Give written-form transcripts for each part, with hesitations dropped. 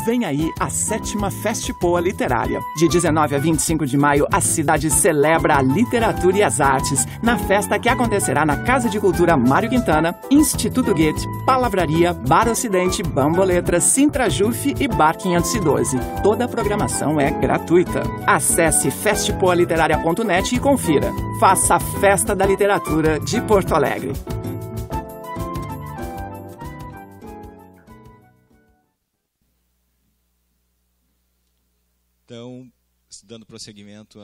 Vem aí a 7ª Festpoa Literária. De 19 a 25 de maio, a cidade celebra a literatura e as artes, na festa que acontecerá na Casa de Cultura Mário Quintana, Instituto Goethe, Palavraria, Bar Ocidente, Bamboletra, Sintra Juf e Bar 512. Toda a programação é gratuita. Acesse festpoaliteraria.net e confira. Faça a Festa da Literatura de Porto Alegre. Então, dando prosseguimento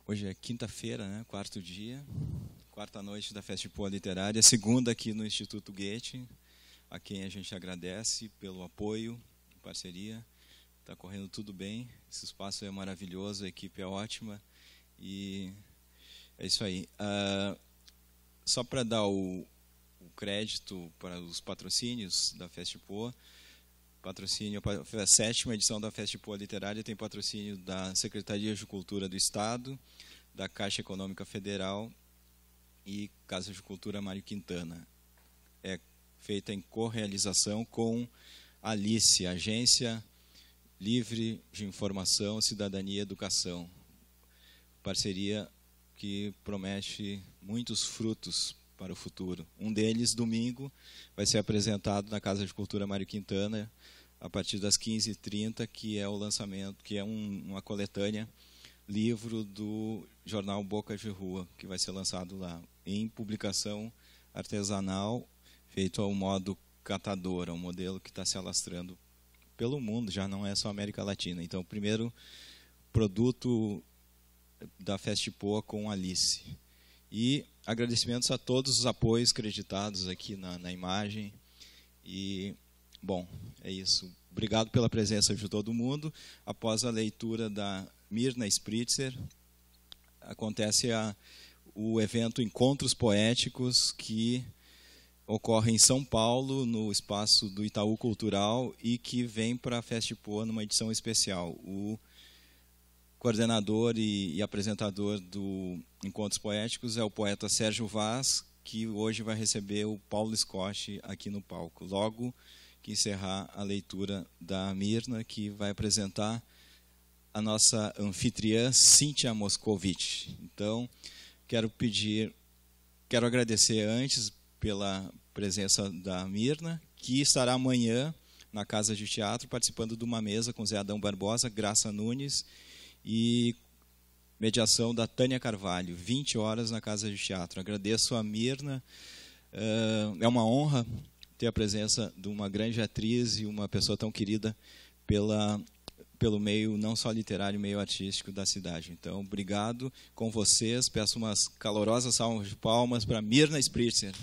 hoje é quinta-feira, né? Quarto dia, quarta noite da Festpoa Literária, segunda aqui no Instituto Goethe, a quem a gente agradece pelo apoio, parceria. Está correndo tudo bem, esse espaço é maravilhoso, a equipe é ótima e é isso aí. Só para dar o crédito para os patrocínios da Festpoa, patrocínio, a 7ª edição da Festpoa Literária tem patrocínio da Secretaria de Cultura do Estado, da Caixa Econômica Federal e Casa de Cultura Mário Quintana. É feita em correalização com a Alice, Agência Livre de Informação, Cidadania e Educação. Parceria que promete muitos frutos para o futuro. Um deles, domingo, vai ser apresentado na Casa de Cultura Mário Quintana, a partir das 15h30, que é o lançamento, que é uma coletânea, livro do jornal Boca de Rua, que vai ser lançado lá, em publicação artesanal, feito ao modo catador, um modelo que está se alastrando pelo mundo, já não é só América Latina. Então, o primeiro produto da Festpoa com Alice. E agradecimentos a todos os apoios creditados aqui na imagem. E, bom, é isso. Obrigado pela presença de todo mundo. Após a leitura da Mirna Spritzer, acontece o evento Encontros Poéticos, que ocorre em São Paulo, no espaço do Itaú Cultural, e que vem para a Festpoa numa edição especial. O coordenador e apresentador do Encontros Poéticos é o poeta Sérgio Vaz, que hoje vai receber o Paulo Scott aqui no palco, logo que encerrar a leitura da Mirna, que vai apresentar a nossa anfitriã, Cíntia Moscovitch. Então, quero agradecer antes pela presença da Mirna, que estará amanhã na Casa de Teatro, participando de uma mesa com Zé Adão Barbosa, Graça Nunes e mediação da Tânia Carvalho, 20 horas na Casa de Teatro. Agradeço a Mirna, é uma honra ter a presença de uma grande atriz e uma pessoa tão querida pelo meio, não só literário, meio artístico da cidade. Então, obrigado com vocês. Peço umas calorosas salvas de palmas para Mirna Spritzer.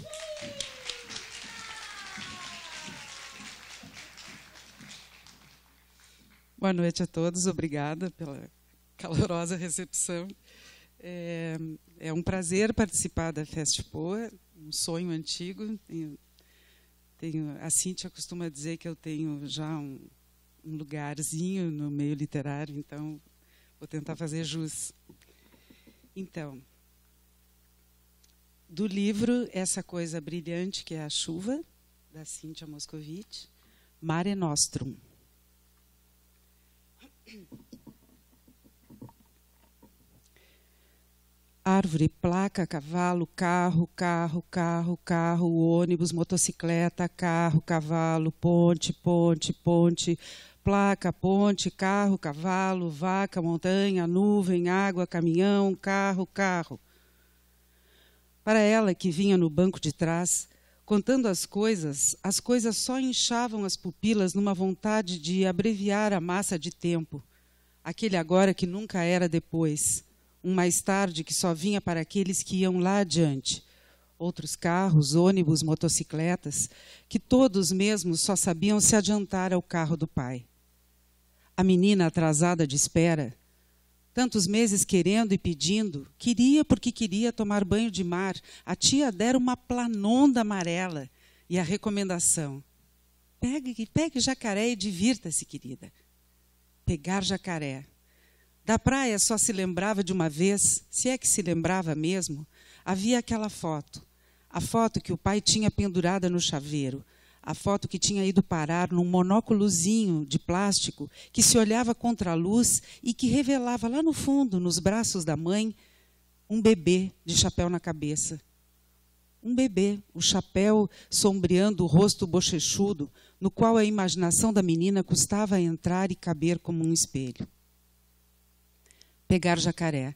Boa noite a todos. Obrigada pela calorosa recepção. É um prazer participar da Festpoa, um sonho antigo. A Cíntia costuma dizer que eu tenho já um lugarzinho no meio literário, então vou tentar fazer jus. Então, do livro Essa Coisa Brilhante que é a Chuva, da Cíntia Moscovitch, Mare Nostrum. Árvore, placa, cavalo, carro, carro, carro, carro, ônibus, motocicleta, carro, cavalo, ponte, ponte, ponte, placa, ponte, carro, cavalo, vaca, montanha, nuvem, água, caminhão, carro, carro. Para ela, que vinha no banco de trás, contando as coisas só inchavam as pupilas numa vontade de abreviar a massa de tempo, aquele agora que nunca era depois, um mais tarde que só vinha para aqueles que iam lá adiante, outros carros, ônibus, motocicletas, que todos mesmos só sabiam se adiantar ao carro do pai. A menina atrasada de espera, tantos meses querendo e pedindo, queria porque queria tomar banho de mar, a tia dera uma planonda amarela e a recomendação: pegue jacaré e divirta-se, querida. Pegar jacaré. Da praia só se lembrava de uma vez, se é que se lembrava mesmo, havia aquela foto, a foto que o pai tinha pendurada no chaveiro, a foto que tinha ido parar num monóculozinho de plástico que se olhava contra a luz e que revelava lá no fundo, nos braços da mãe, um bebê de chapéu na cabeça. Um bebê, o chapéu sombreando o rosto bochechudo, no qual a imaginação da menina custava a entrar e caber como um espelho. Pegar jacaré.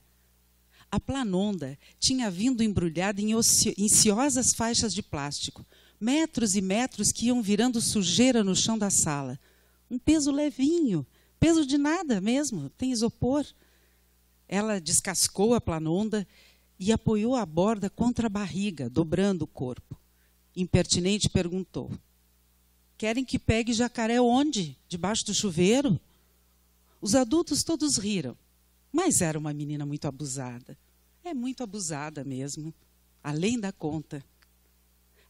A planonda tinha vindo embrulhada em ciosas faixas de plástico, metros e metros que iam virando sujeira no chão da sala. Um peso levinho, peso de nada mesmo, tem isopor. Ela descascou a planonda e apoiou a borda contra a barriga, dobrando o corpo. Impertinente perguntou: querem que pegue jacaré onde? Debaixo do chuveiro? Os adultos todos riram, mas era uma menina muito abusada. É muito abusada mesmo, além da conta.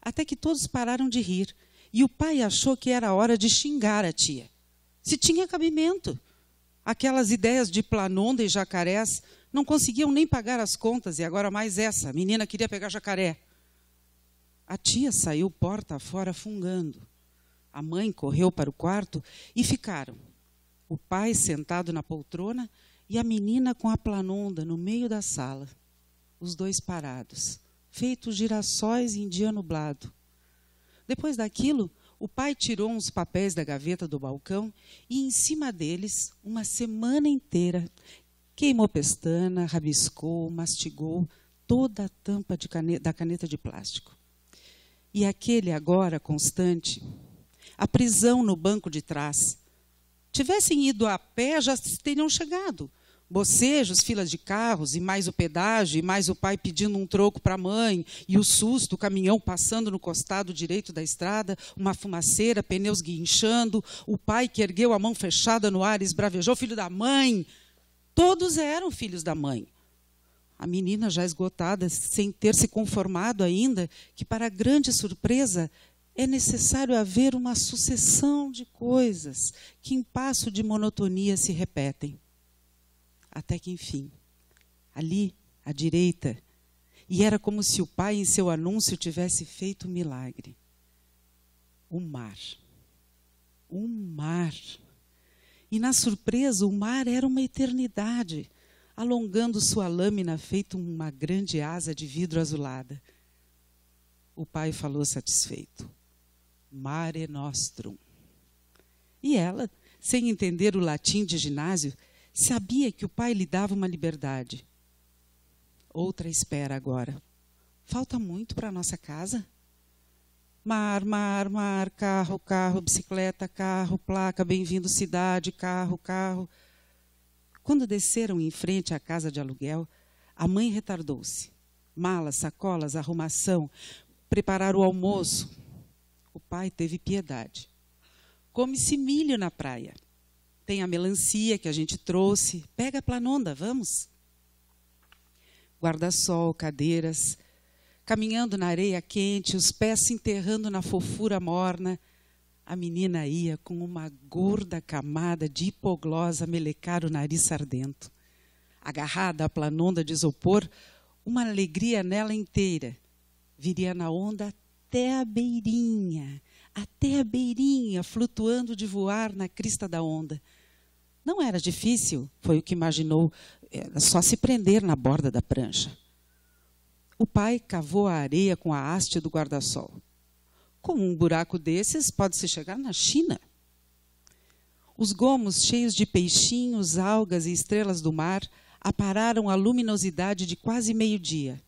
Até que todos pararam de rir, e o pai achou que era hora de xingar a tia. Se tinha cabimento. Aquelas ideias de planonda e jacarés não conseguiam nem pagar as contas, e agora mais essa, a menina queria pegar jacaré. A tia saiu porta afora fungando. A mãe correu para o quarto e ficaram o pai sentado na poltrona e a menina com a planonda no meio da sala. Os dois parados, feitos girassóis em dia nublado. Depois daquilo, o pai tirou uns papéis da gaveta do balcão e, em cima deles, uma semana inteira, queimou pestana, rabiscou, mastigou toda a tampa da caneta de plástico. E aquele agora constante, a prisão no banco de trás. Tivessem ido a pé, já teriam chegado. Bocejos, filas de carros, e mais o pedágio, e mais o pai pedindo um troco para a mãe, e o susto, o caminhão passando no costado direito da estrada, uma fumaceira, pneus guinchando, o pai que ergueu a mão fechada no ar e esbravejou: filho da mãe. Todos eram filhos da mãe. A menina, já esgotada, sem ter se conformado ainda, que, para grande surpresa, é necessário haver uma sucessão de coisas que, em passo de monotonia, se repetem. Até que, enfim, ali, à direita, e era como se o pai, em seu anúncio, tivesse feito um milagre. O mar. O mar. E, na surpresa, o mar era uma eternidade, alongando sua lâmina feito uma grande asa de vidro azulada. O pai falou satisfeito: Mare nostrum. E ela, sem entender o latim de ginásio, sabia que o pai lhe dava uma liberdade. Outra espera agora. Falta muito para a nossa casa? Mar, mar, mar, carro, carro, bicicleta, carro, placa, bem-vindo cidade, carro, carro. Quando desceram em frente à casa de aluguel, a mãe retardou-se. Malas, sacolas, arrumação, preparar o almoço. O pai teve piedade. Come-se milho na praia. Tem a melancia que a gente trouxe. Pega a planonda, vamos? Guarda-sol, cadeiras, caminhando na areia quente, os pés se enterrando na fofura morna. A menina ia com uma gorda camada de hipoglose melecar o nariz sardento. Agarrada à planonda de isopor, uma alegria nela inteira. Viria na onda até a beirinha, flutuando de voar na crista da onda. Não era difícil, foi o que imaginou, era só se prender na borda da prancha. O pai cavou a areia com a haste do guarda-sol. Com um buraco desses, pode-se chegar na China. Os gomos cheios de peixinhos, algas e estrelas do mar apararam a luminosidade de quase meio-dia.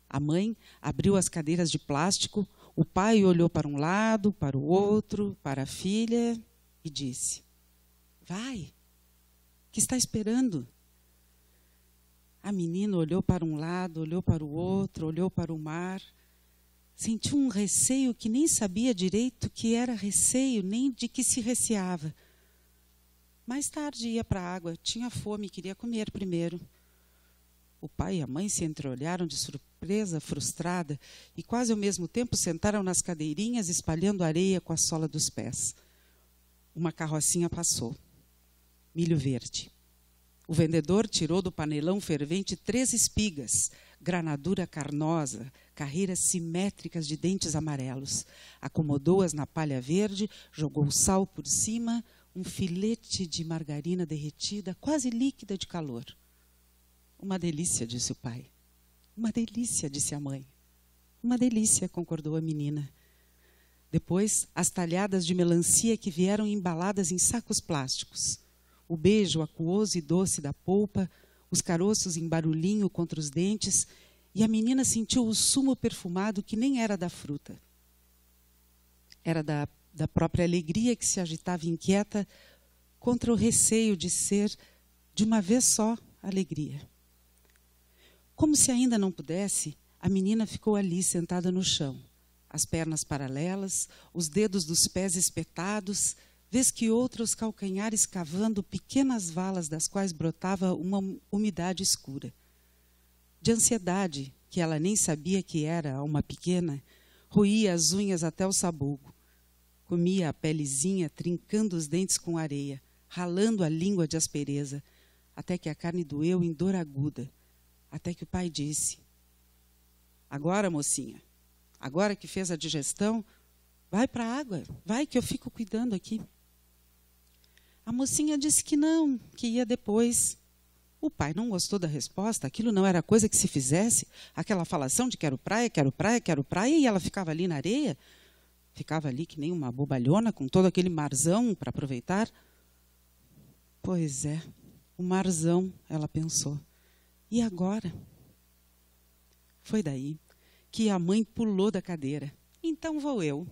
A mãe abriu as cadeiras de plástico, o pai olhou para um lado, para o outro, para a filha e disse: vai, que está esperando? A menina olhou para um lado, olhou para o outro, olhou para o mar. Sentiu um receio que nem sabia direito que era receio, nem de que se receava. Mais tarde ia para a água, tinha fome, queria comer primeiro. O pai e a mãe se entreolharam de surpresa, frustrada, e quase ao mesmo tempo sentaram nas cadeirinhas, espalhando areia com a sola dos pés. Uma carrocinha passou. Milho verde. O vendedor tirou do panelão fervente 3 espigas, granadura carnosa, carreiras simétricas de dentes amarelos. Acomodou-as na palha verde, jogou o sal por cima, um filete de margarina derretida, quase líquida de calor. Uma delícia, disse o pai. Uma delícia, disse a mãe. Uma delícia, concordou a menina. Depois, as talhadas de melancia que vieram embaladas em sacos plásticos. O beijo aquoso e doce da polpa, os caroços em barulhinho contra os dentes, e a menina sentiu o sumo perfumado que nem era da fruta. Era da própria alegria que se agitava inquieta contra o receio de ser, de uma vez só, alegria. Como se ainda não pudesse, a menina ficou ali sentada no chão, as pernas paralelas, os dedos dos pés espetados, vez que outra os calcanhares cavando pequenas valas das quais brotava uma umidade escura. De ansiedade, que ela nem sabia que era uma pequena, roía as unhas até o sabugo. Comia a pelezinha, trincando os dentes com areia, ralando a língua de aspereza, até que a carne doeu em dor aguda, até que o pai disse: agora, mocinha, agora que fez a digestão, vai para a água, vai que eu fico cuidando aqui. A mocinha disse que não, que ia depois. O pai não gostou da resposta, aquilo não era coisa que se fizesse, aquela falação de quero praia, quero praia, quero praia, e ela ficava ali na areia, ficava ali que nem uma bobalhona, com todo aquele marzão para aproveitar. Pois é, o marzão, ela pensou. E agora? Foi daí que a mãe pulou da cadeira. Então vou eu.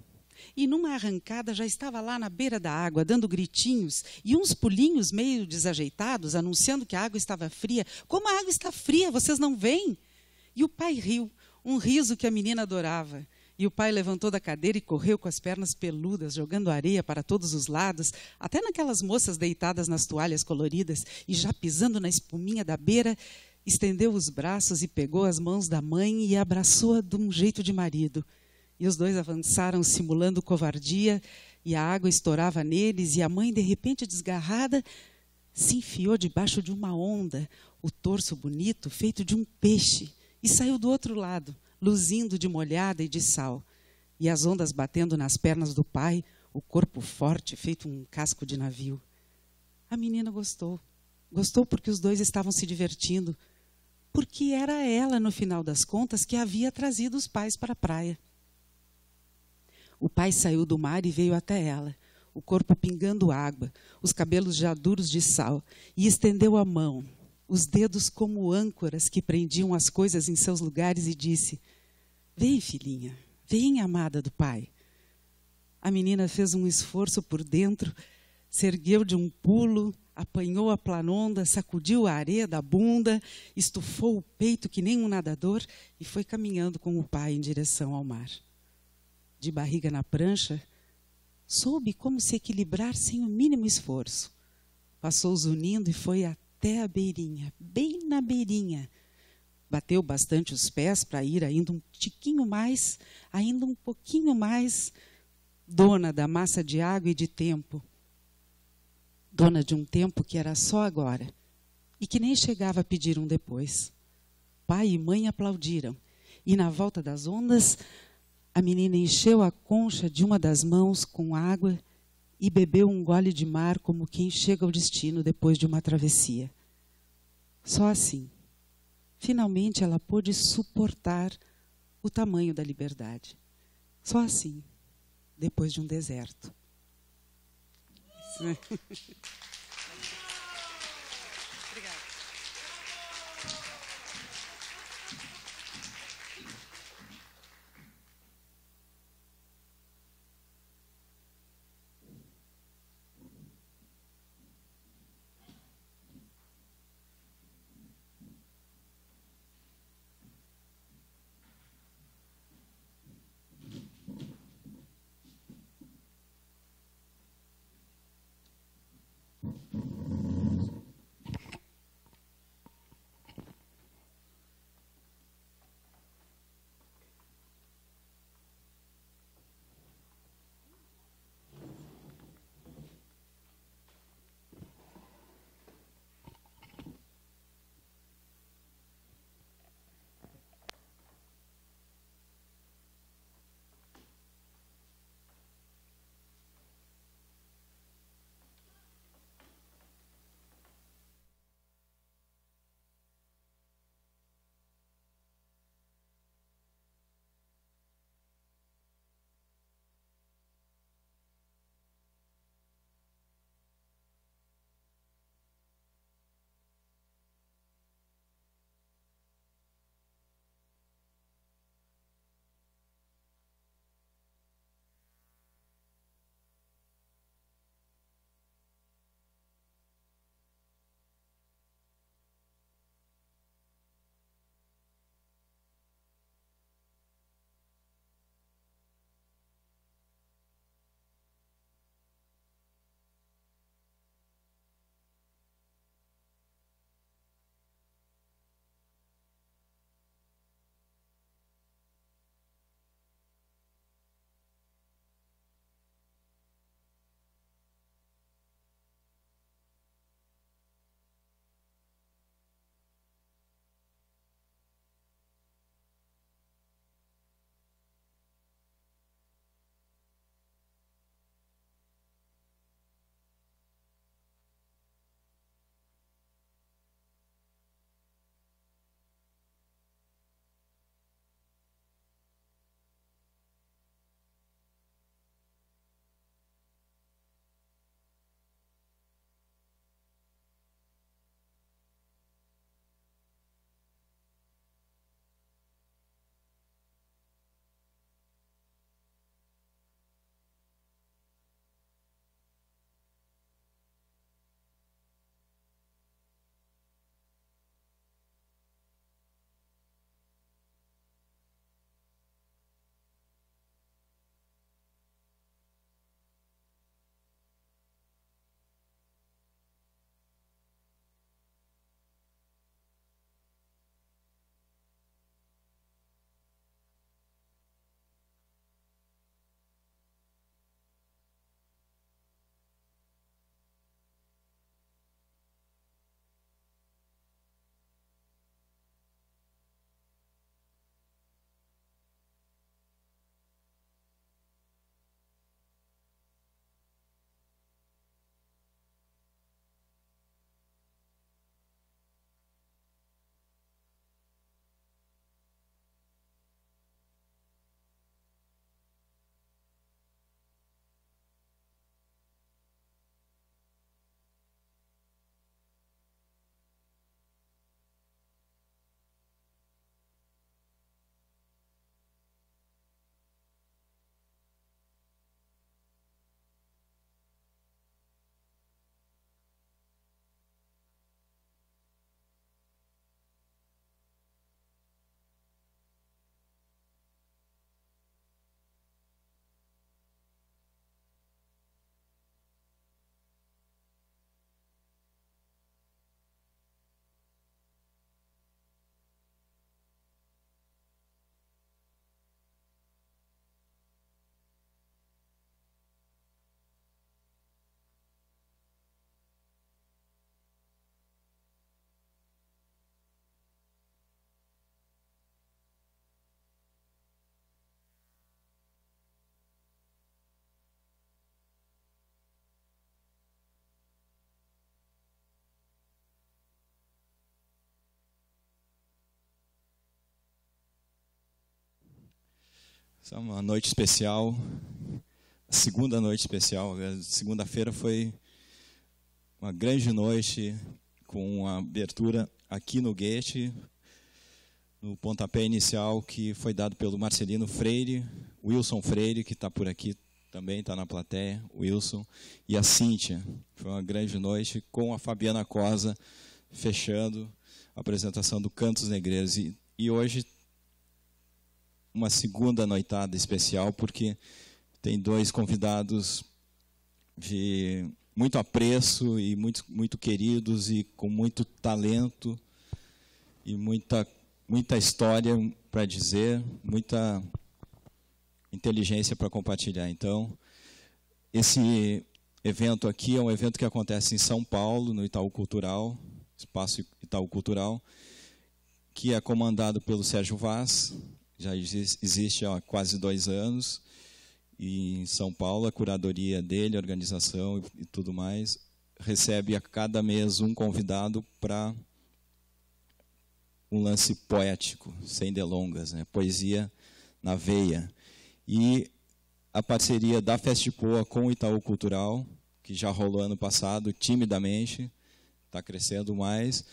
E numa arrancada já estava lá na beira da água, dando gritinhos e uns pulinhos meio desajeitados, anunciando que a água estava fria. Como a água está fria, vocês não veem? E o pai riu, um riso que a menina adorava. E o pai levantou da cadeira e correu com as pernas peludas, jogando areia para todos os lados, até naquelas moças deitadas nas toalhas coloridas, e já pisando na espuminha da beira, estendeu os braços e pegou as mãos da mãe e abraçou-a de um jeito de marido. E os dois avançaram simulando covardia, e a água estourava neles, e a mãe, de repente desgarrada, se enfiou debaixo de uma onda, o torso bonito, feito de um peixe, e saiu do outro lado, luzindo de molhada e de sal. E as ondas batendo nas pernas do pai, o corpo forte, feito um casco de navio. A menina gostou. Gostou porque os dois estavam se divertindo, porque era ela, no final das contas, que havia trazido os pais para a praia. O pai saiu do mar e veio até ela, o corpo pingando água, os cabelos já duros de sal, e estendeu a mão, os dedos como âncoras que prendiam as coisas em seus lugares, e disse: vem, filhinha, vem, amada do pai. A menina fez um esforço por dentro, se ergueu de um pulo, apanhou a planonda, sacudiu a areia da bunda, estufou o peito que nem um nadador e foi caminhando com o pai em direção ao mar. De barriga na prancha, soube como se equilibrar sem o mínimo esforço. Passou zunindo e foi até a beirinha, bem na beirinha. Bateu bastante os pés para ir ainda um tiquinho mais, ainda um pouquinho mais, dona da massa de água e de tempo. Dona de um tempo que era só agora e que nem chegava a pedir um depois. Pai e mãe aplaudiram, e na volta das ondas, a menina encheu a concha de uma das mãos com água e bebeu um gole de mar como quem chega ao destino depois de uma travessia. Só assim, finalmente ela pôde suportar o tamanho da liberdade. Só assim, depois de um deserto. Essa é uma noite especial, a segunda noite especial. Segunda-feira foi uma grande noite com a abertura aqui no Guete, no pontapé inicial que foi dado pelo Marcelino Freire, Wilson Freire, que está por aqui também, está na plateia, Wilson, e a Cíntia. Foi uma grande noite com a Fabiana Cosa fechando a apresentação do Cantos Negreiros. E hoje uma segunda noitada especial, porque tem dois convidados de muito apreço e muito queridos e com muito talento e muita história para dizer, muita inteligência para compartilhar. Então, esse evento aqui é um evento que acontece em São Paulo, no Itaú Cultural, Espaço Itaú Cultural, que é comandado pelo Sérgio Vaz, já existe há quase 2 anos, e em São Paulo a curadoria dele, a organização e tudo mais, recebe a cada mês um convidado para um lance poético, sem delongas, né? Poesia na veia. E a parceria da Festipoa com o Itaú Cultural, que já rolou ano passado, timidamente, está crescendo mais,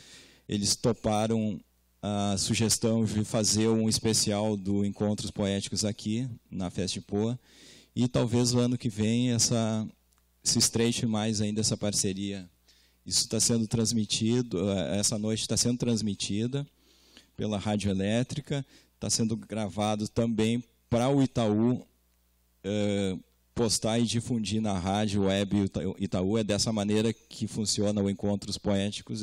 eles toparam a sugestão de fazer um especial do Encontros Poéticos aqui, na Festipoa, e talvez o ano que vem se estreite mais ainda essa parceria. Isso está sendo transmitido, essa noite está sendo transmitida pela Rádio Elétrica, está sendo gravado também para o Itaú postar e difundir na rádio web Itaú. É dessa maneira que funciona o Encontros Poéticos,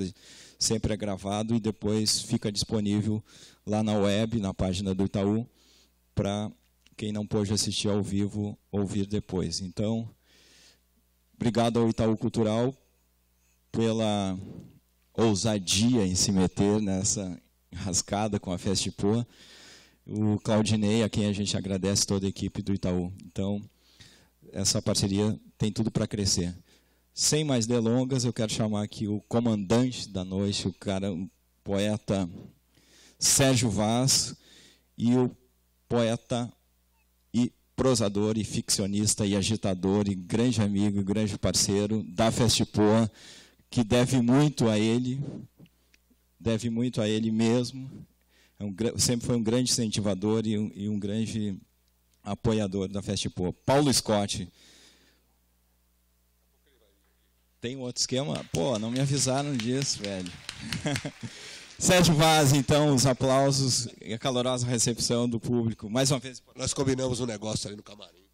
sempre é gravado e depois fica disponível lá na web, na página do Itaú, para quem não pôde assistir ao vivo, ouvir depois. Então, obrigado ao Itaú Cultural pela ousadia em se meter nessa rascada com a Festipoa. O Claudinei, a quem a gente agradece, toda a equipe do Itaú. Então, essa parceria tem tudo para crescer. Sem mais delongas, eu quero chamar aqui o comandante da noite, o poeta Sérgio Vaz, e o poeta e prosador e ficcionista e agitador e grande amigo e grande parceiro da Festipoa, que deve muito a ele mesmo. Sempre foi um grande incentivador e um grande apoiador da Festipoa. Paulo Scott. Tem um outro esquema? Pô, não me avisaram disso, velho. Sérgio Vaz, então, os aplausos e a calorosa recepção do público. Mais uma vez. Nós combinamos um negócio ali no camarim.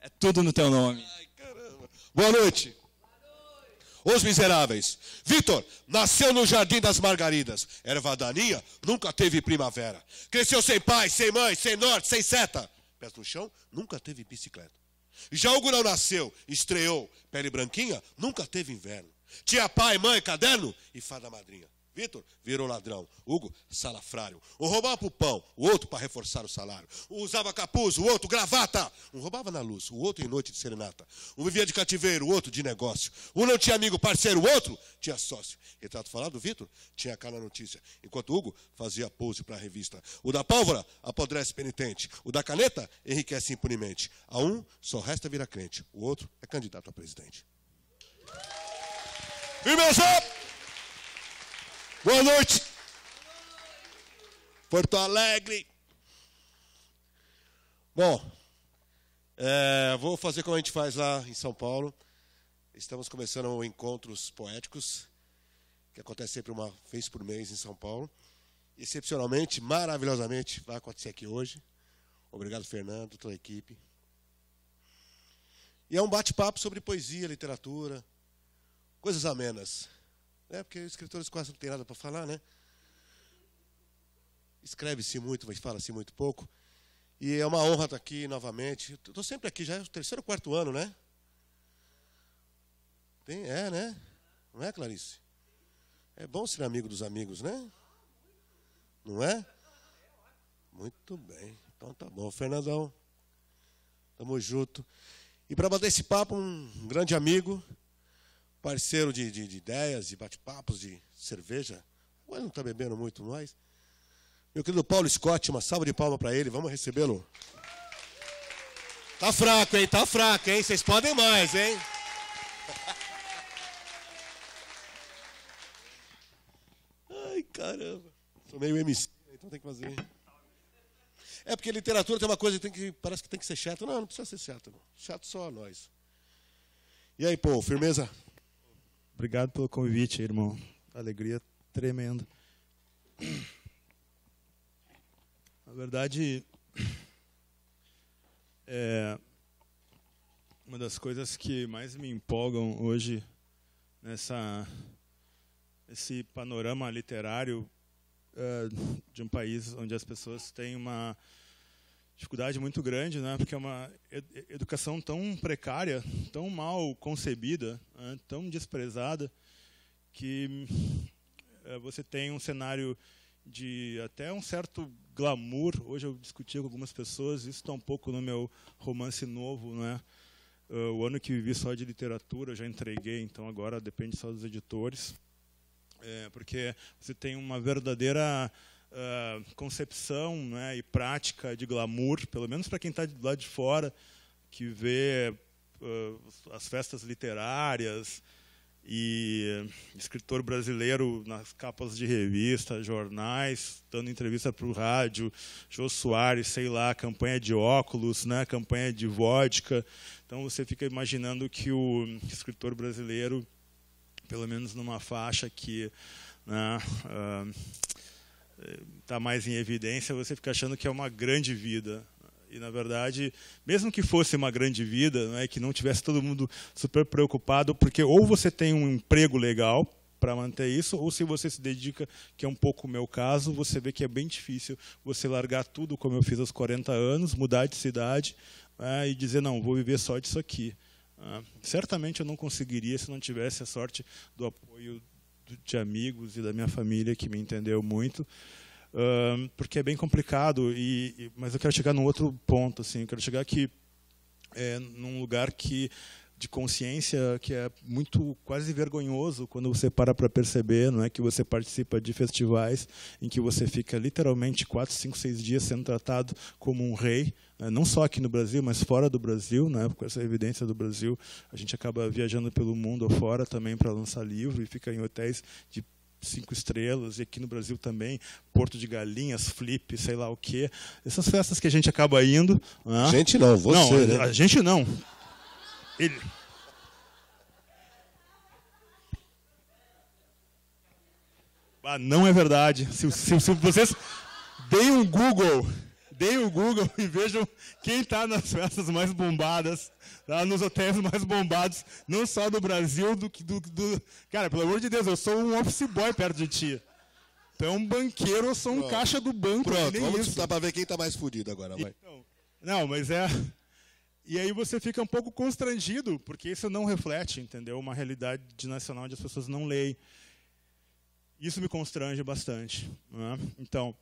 É tudo no teu nome. Ai, caramba. Boa noite. Os Miseráveis. Vitor nasceu no Jardim das Margaridas. Erva daninha, nunca teve primavera. Cresceu sem pai, sem mãe, sem norte, sem seta. Pés no chão, nunca teve bicicleta. Já Hugo não nasceu, estreou. Pele branquinha, nunca teve inverno. Tinha pai, mãe, caderno e fada madrinha. Vitor virou ladrão. Hugo, salafrário. Um roubava pro pão, o outro para reforçar o salário. Um usava capuz, o outro gravata. Um roubava na luz, o outro em noite de serenata. Um vivia de cativeiro, o outro de negócio. Um não tinha amigo parceiro, o outro tinha sócio. Retrato falado do Vitor tinha cara na notícia. Enquanto Hugo fazia pose para a revista. O da pólvora apodrece penitente. O da caneta enriquece impunemente. A um só resta virar crente. O outro é candidato a presidente. E meus boa noite. Porto Alegre. Bom, vou fazer como a gente faz lá em São Paulo. Estamos começando o Encontros Poéticos, que acontece sempre uma vez por mês em São Paulo. Excepcionalmente, maravilhosamente, vai acontecer aqui hoje. Obrigado, Fernando, toda a equipe. E é um bate-papo sobre poesia, literatura, coisas amenas. Porque os escritores quase não têm nada para falar, né? Escreve-se muito, mas fala-se muito pouco. E é uma honra estar aqui novamente. Estou sempre aqui, já é o 3º ou 4º ano, né? Né? Não é, Clarice? É bom ser amigo dos amigos, né? Não é? Muito bem. Então tá bom, Fernandão. Tamo junto. E para bater esse papo, um grande amigo, parceiro de ideias, de bate-papos, de cerveja. Agora não está bebendo muito mais. Meu querido Paulo Scott, uma salva de palmas para ele. Vamos recebê-lo. Tá fraco, hein? Tá fraco, hein? Vocês podem mais, hein? Ai, caramba. Sou meio MC, então tem que fazer. É porque literatura tem uma coisa que parece que tem que ser chato. Não, não precisa ser chato, não. Chato só nós. E aí, pô, firmeza? Obrigado pelo convite, irmão. Alegria tremenda. Na verdade, uma das coisas que mais me empolgam hoje esse panorama literário de um país onde as pessoas têm uma dificuldade muito grande, né? Porque é uma educação tão precária, tão mal concebida, né? Tão desprezada, que você tem um cenário de até um certo glamour. Hoje eu discuti com algumas pessoas, isso está um pouco no meu romance novo, né? O ano que vivi só de literatura, eu já entreguei, então agora depende só dos editores. Porque você tem uma verdadeira concepção, né, e prática de glamour, pelo menos para quem está do lado de fora, que vê as festas literárias e escritor brasileiro nas capas de revista, jornais, dando entrevista para o rádio, Jô Soares, sei lá, campanha de óculos, né, campanha de vodka. Então você fica imaginando que o escritor brasileiro, pelo menos numa faixa que está mais em evidência, você fica achando que é uma grande vida. E, na verdade, mesmo que fosse uma grande vida, né, que não tivesse todo mundo super preocupado, porque ou você tem um emprego legal para manter isso, ou se você se dedica, que é um pouco o meu caso, você vê que é bem difícil você largar tudo, como eu fiz aos 40 anos, mudar de cidade, e dizer, não, vou viver só disso aqui. Certamente eu não conseguiria se não tivesse a sorte do apoio de amigos e da minha família, que me entendeu muito, porque é bem complicado. Mas eu quero chegar num outro ponto, assim, eu quero chegar aqui num lugar de consciência que é muito quase vergonhoso quando você para perceber, não é, que você participa de festivais em que você fica literalmente 4, 5, 6 dias sendo tratado como um rei, né, não só aqui no Brasil, mas fora do Brasil, né, com essa evidência do Brasil, a gente acaba viajando pelo mundo afora também para lançar livro e fica em hotéis de 5 estrelas, e aqui no Brasil também, Porto de Galinhas, Flip, sei lá o quê. Essas festas que a gente acaba indo... Né? Gente não, você, não, né? A gente não. Ele... não é verdade. Se vocês deem um Google e vejam quem está nas festas mais bombadas, tá? Nos hotéis mais bombados, não só do Brasil, Cara, pelo amor de Deus, eu sou um office boy perto de ti. Tu é um banqueiro, eu sou um caixa do banco. Pronto, vamos disputar para ver quem está mais fudido agora. Vai. Então, não, mas E aí você fica um pouco constrangido, porque isso não reflete, entendeu? Uma realidade nacional onde as pessoas não leem. Isso me constrange bastante, né? Então,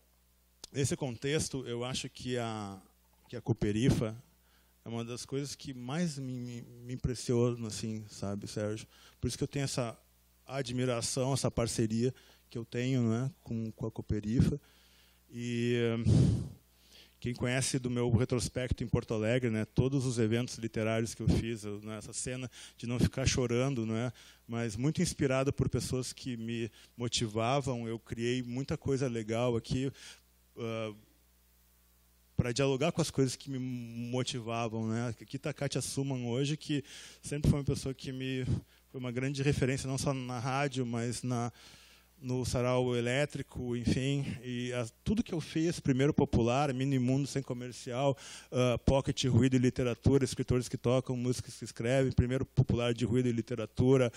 nesse contexto, eu acho que a Cooperifa é uma das coisas que mais me impressiona, assim, sabe, Sérgio? Por isso que eu tenho essa admiração, essa parceria que eu tenho, né, com a Cooperifa. E quem conhece do meu retrospecto em Porto Alegre, né, todos os eventos literários que eu fiz, essa cena de não ficar chorando, né, mas muito inspirado por pessoas que me motivavam, eu criei muita coisa legal aqui para dialogar com as coisas que me motivavam, né. Aqui está a Kátia Suman hoje, que sempre foi uma pessoa que foi uma grande referência, não só na rádio, mas no Sarau Elétrico, enfim, e tudo que eu fiz, primeiro popular, Mini Mundo Sem Comercial, Pocket Ruído e Literatura, escritores que tocam, músicas que escrevem, primeiro popular de ruído e literatura,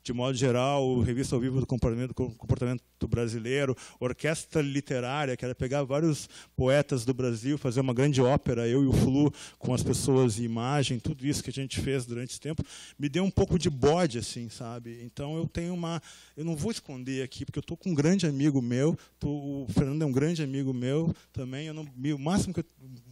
de modo geral, revista ao vivo do comportamento brasileiro, orquestra literária, que era pegar vários poetas do Brasil, fazer uma grande ópera, eu e o Flu, com as pessoas e imagem, tudo isso que a gente fez durante esse tempo, me deu um pouco de bode, assim, sabe? Então eu não vou esconder aqui, porque eu estou com um grande amigo meu, o Fernando é um grande amigo meu também, o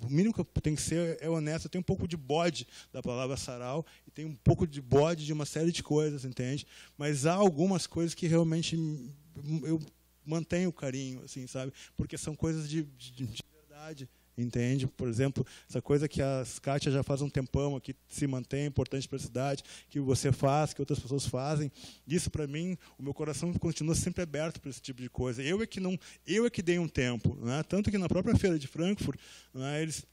mínimo que eu tenho que ser é honesto, eu tenho um pouco de bode da palavra sarau, e tenho um pouco de bode de uma série de coisas, entende? Mas há algumas coisas que realmente mantenho o carinho, assim, sabe? Porque são coisas de verdade, entende? Por exemplo, essa coisa que a Kátia já faz um tempão aqui, se mantém importante para a cidade, que você faz, que outras pessoas fazem. Isso, para mim, o meu coração continua sempre aberto para esse tipo de coisa. Eu é que dei um tempo, né? Tanto que na própria feira de Frankfurt, né, eles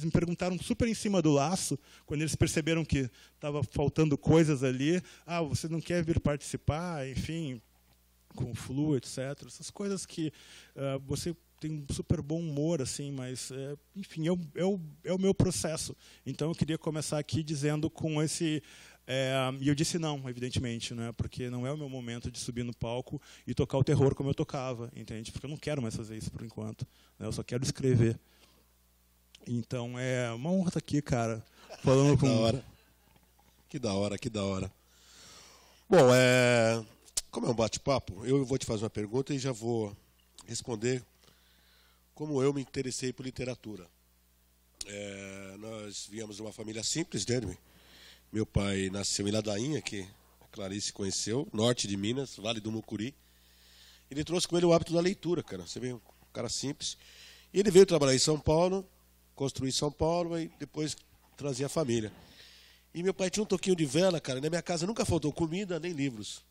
me perguntaram super em cima do laço, quando eles perceberam que estava faltando coisas ali. Ah, você não quer vir participar? Enfim, com o Flu, etc. Essas coisas que você tem um super bom humor, assim, mas, enfim, é o meu processo. Então, eu queria começar aqui dizendo com esse... e eu disse não, evidentemente, né, porque não é o meu momento de subir no palco e tocar o terror como eu tocava, entende? Porque eu não quero mais fazer isso por enquanto, né, eu só quero escrever. Então, é uma honra estar aqui, cara, falando com... Da hora. Que da hora, que da hora. Bom, como é um bate-papo, eu vou te fazer uma pergunta e já vou responder como eu me interessei por literatura. Nós viemos de uma família simples, né? Meu pai nasceu em Ladainha, que a Clarice conheceu, norte de Minas, Vale do Mucuri. Ele trouxe com ele o hábito da leitura, cara. Você vê, um cara simples. E ele veio trabalhar em São Paulo, construir São Paulo, e depois trazia a família. E meu pai tinha um toquinho de vela, cara. E na minha casa nunca faltou comida nem livros.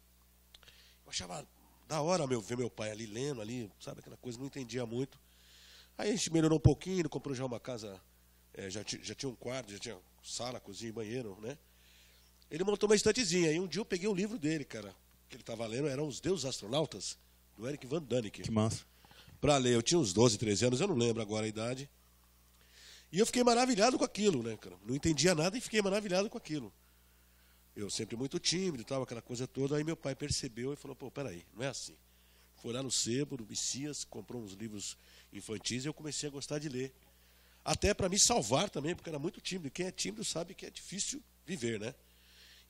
Eu achava da hora ver meu pai ali lendo, ali, sabe, aquela coisa, não entendia muito. Aí a gente melhorou um pouquinho, ele comprou já uma casa, já tinha um quarto, já tinha sala, cozinha e banheiro, né? Ele montou uma estantezinha, e um dia eu peguei um livro dele, cara, que ele estava lendo, eram Os Deuses Astronautas, do Eric Van Däniken. Que massa. Para ler, eu tinha uns 12, 13 anos, eu não lembro agora a idade. E eu fiquei maravilhado com aquilo, né, cara? Não entendia nada e fiquei maravilhado com aquilo. Eu sempre muito tímido, tal, aquela coisa toda, aí meu pai percebeu e falou, pô, peraí, não é assim. Foi lá no sebo, no Messias, comprou uns livros infantis e eu comecei a gostar de ler. Até para me salvar também, porque era muito tímido. E quem é tímido sabe que é difícil viver, né?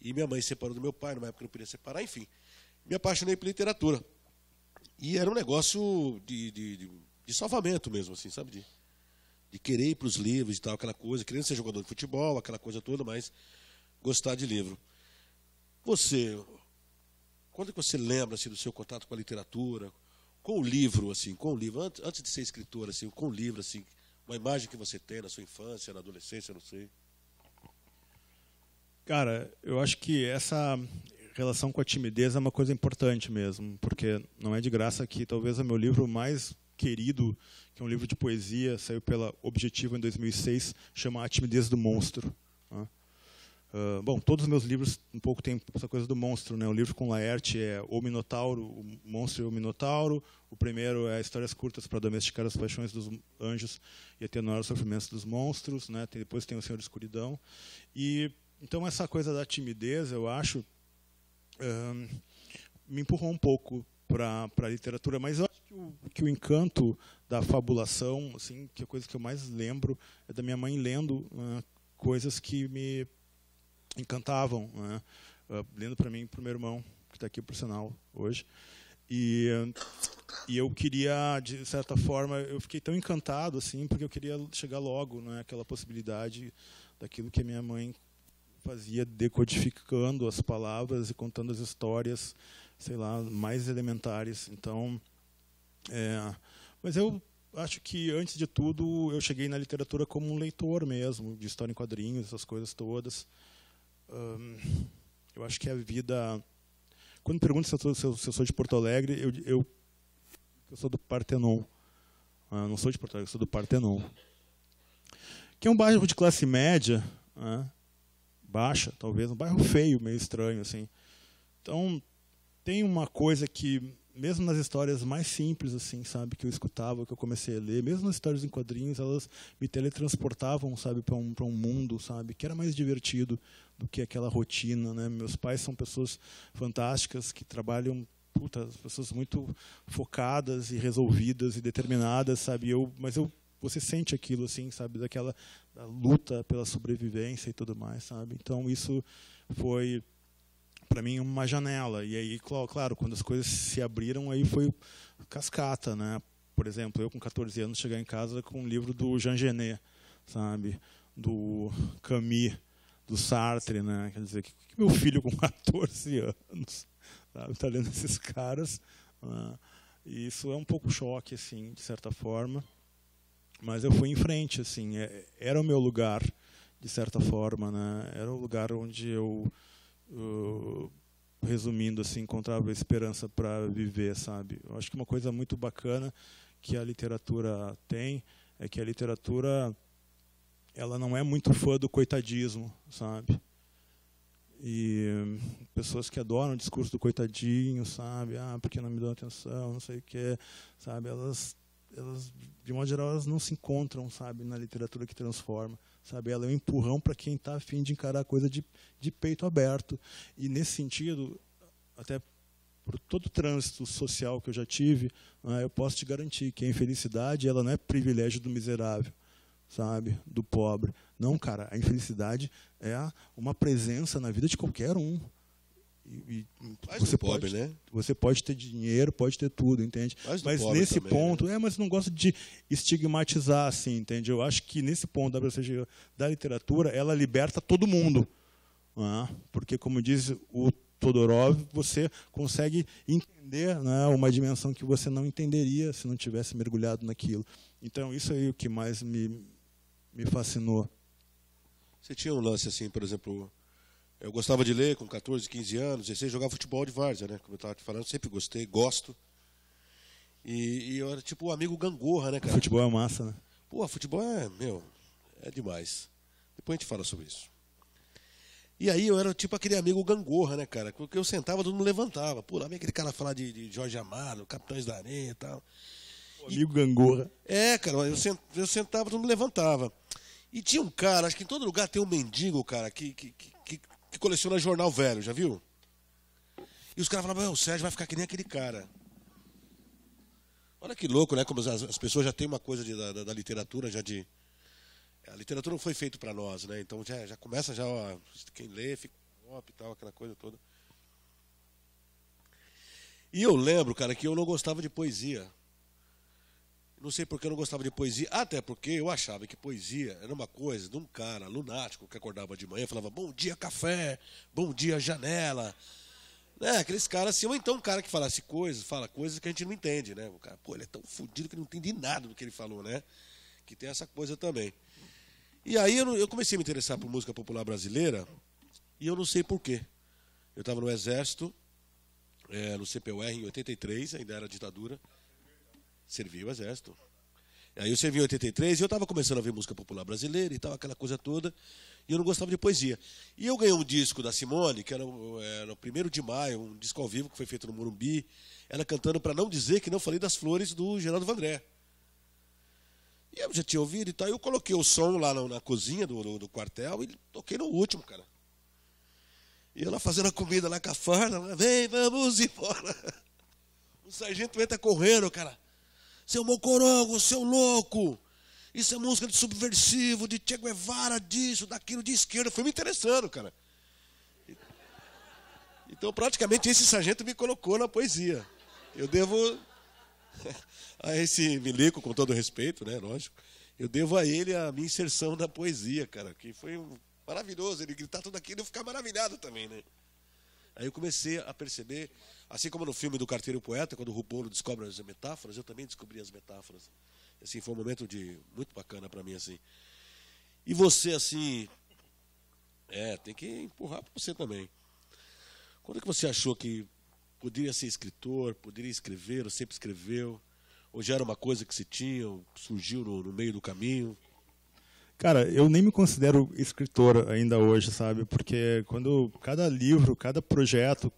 E minha mãe se separou do meu pai, numa época que eu não podia separar, enfim. Me apaixonei por literatura. E era um negócio de salvamento mesmo, assim, sabe? De querer ir para os livros e tal, aquela coisa. Querendo ser jogador de futebol, aquela coisa toda, mas gostar de livro. Quando que você lembra assim, do seu contato com a literatura, com o livro, assim, antes de ser escritor, assim, com o livro, assim, uma imagem que você tem na sua infância, na adolescência, não sei. Cara, eu acho que essa relação com a timidez é uma coisa importante mesmo, porque não é de graça que talvez o meu livro mais querido, que é um livro de poesia, saiu pela Objetivo em 2006, chama A Timidez do Monstro. Né? Bom, todos os meus livros um pouco tem essa coisa do monstro, né? O livro com Laerte é O Minotauro, o Monstro e o Minotauro. O primeiro é Histórias Curtas para Domesticar as Paixões dos Anjos e Atenuar os Sofrimentos dos Monstros, né? Depois tem O Senhor Escuridão. E então essa coisa da timidez, eu acho, me empurrou um pouco para a literatura, mas eu acho que o encanto da fabulação, assim, que a coisa que eu mais lembro é da minha mãe lendo coisas que me encantavam, né? Lendo para mim e para o meu irmão, que está aqui, por sinal, hoje. E eu queria, de certa forma, eu fiquei tão encantado, assim, porque eu queria chegar logo, né, aquela possibilidade daquilo que a minha mãe fazia, decodificando as palavras e contando as histórias, sei lá, mais elementares. Então, mas eu acho que, antes de tudo, eu cheguei na literatura como um leitor mesmo, de história em quadrinhos, essas coisas todas. Eu acho que a vida... Quando me perguntam se eu sou de Porto Alegre, eu sou do Partenon. Não sou de Porto Alegre, eu sou do Partenon. Que é um bairro de classe média, baixa, talvez, um bairro feio, meio estranho, assim. Então, tem uma coisa que, mesmo nas histórias mais simples, assim, sabe, que eu escutava, que eu comecei a ler, mesmo nas histórias em quadrinhos, elas me teletransportavam, sabe, para um mundo, sabe, que era mais divertido do que aquela rotina, né? Meus pais são pessoas fantásticas que trabalham, pessoas muito focadas e resolvidas e determinadas, sabe? Você sente aquilo, assim, sabe, da luta pela sobrevivência e tudo mais, sabe? Então isso foi, para mim, uma janela. E aí, claro, quando as coisas se abriram, aí foi cascata, né? Por exemplo, eu com 14 anos chegar em casa com um livro do Jean Genet, sabe? Do Camus, do Sartre, né? Quer dizer, que meu filho com 14 anos está lendo esses caras, né? E isso é um pouco choque, assim, de certa forma. Mas eu fui em frente, assim, era o meu lugar, de certa forma, né? Era o lugar onde eu, resumindo, assim, encontrava esperança para viver, sabe? Eu acho que uma coisa muito bacana que a literatura tem é que a literatura, ela não é muito fã do coitadismo, sabe? E pessoas que adoram o discurso do coitadinho, sabe? Porque não me dão atenção, não sei o quê, sabe? Elas, de modo geral, elas não se encontram, sabe, na literatura que transforma, sabe? Ela é um empurrão para quem está a fim de encarar a coisa de peito aberto. E nesse sentido, até por todo o trânsito social que eu já tive, né, eu posso te garantir que a infelicidade, ela não é privilégio do miserável, sabe, do pobre. Não, cara, a infelicidade é uma presença na vida de qualquer um. E você pobre, pode, né? Você pode ter dinheiro, pode ter tudo, entende? Mas nesse também, ponto, né? Mas não gosto de estigmatizar, assim, entende? Eu acho que nesse ponto da literatura, ela liberta todo mundo, né? Porque, como diz o Todorov, você consegue entender, né, uma dimensão que você não entenderia se não tivesse mergulhado naquilo. Então, isso aí é o que mais me fascinou. Você tinha um lance assim, por exemplo, eu gostava de ler com 14, 15 anos, e jogar futebol de várzea, né? Como eu estava te falando, sempre gostei, gosto. E eu era tipo o amigo gangorra, né, cara? Futebol é massa, né? Pô, futebol é demais. Depois a gente fala sobre isso. E aí eu era tipo aquele amigo gangorra, né, cara? Porque eu sentava, todo mundo levantava. Pô, lá vem aquele cara falar de Jorge Amado, Capitães da Areia e tal. Amigo gangorra. Cara, eu sentava, todo mundo levantava. E tinha um cara, acho que em todo lugar tem um mendigo, cara, que coleciona jornal velho, já viu? E os caras falavam, o Sérgio vai ficar que nem aquele cara. Olha que louco, né? Como as pessoas já têm uma coisa da literatura, já de... A literatura não foi feita para nós, né? Então já começa, ó, quem lê fica top e tal, aquela coisa toda. E eu lembro, cara, que eu não gostava de poesia. Não sei por que eu não gostava de poesia, até porque eu achava que poesia era uma coisa de um cara lunático que acordava de manhã e falava bom dia café, bom dia janela. Aqueles caras assim, ou então um cara que fala coisas que a gente não entende, né? O cara, pô, ele é tão fodido que não entende nada do que ele falou, né? Que tem essa coisa também. E aí eu comecei a me interessar por música popular brasileira e eu não sei por quê. Eu estava no Exército, no CPUR em 83, ainda era ditadura. Servi o Exército. Aí eu servi em 83 e eu estava começando a ver música popular brasileira e tal, aquela coisa toda, e eu não gostava de poesia. E eu ganhei um disco da Simone, que era no 1º de maio, um disco ao vivo que foi feito no Morumbi, ela cantando Pra Não Dizer Que Não Falei das Flores, do Geraldo Vandré. E eu já tinha ouvido e tal, eu coloquei o som lá na cozinha do quartel e toquei no último, cara. E ela fazendo a comida lá com a farda, vem, vamos embora. O sargento entra correndo, cara. Seu mocorongo, seu louco. Isso é música de subversivo, de Che Guevara, disso, daquilo, de esquerda. Foi me interessando, cara. Então, praticamente, esse sargento me colocou na poesia. Eu devo a esse milico, com todo respeito, né, lógico, eu devo a ele a minha inserção na poesia, cara, que foi maravilhoso. Ele gritar tudo aquilo e eu ficar maravilhado também, né? Aí eu comecei a perceber, assim como no filme do Carteiro e o Poeta, quando o Rubolo descobre as metáforas, eu também descobri as metáforas. Assim, foi um momento muito bacana para mim, assim. E você, assim, tem que empurrar para você também. Quando é que você achou que poderia ser escritor, poderia escrever, ou sempre escreveu? Ou já era uma coisa que se tinha, ou surgiu no meio do caminho? Cara, eu nem me considero escritor ainda hoje, sabe? Porque quando cada livro, cada projeto,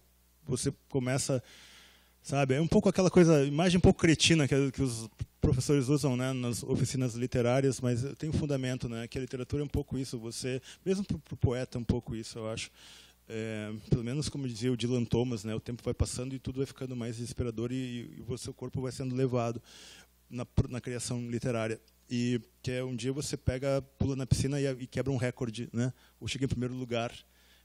você começa, sabe? É um pouco aquela coisa, imagem um pouco cretina que os professores usam, né, nas oficinas literárias, mas tem um fundamento, né? Que a literatura é um pouco isso. Você, mesmo para o poeta, é um pouco isso, eu acho. Pelo menos, como dizia o Dylan Thomas, né? O tempo vai passando e tudo vai ficando mais desesperador e o seu corpo vai sendo levado na criação literária. E que um dia você pula na piscina e quebra um recorde, né? Ou chega em primeiro lugar.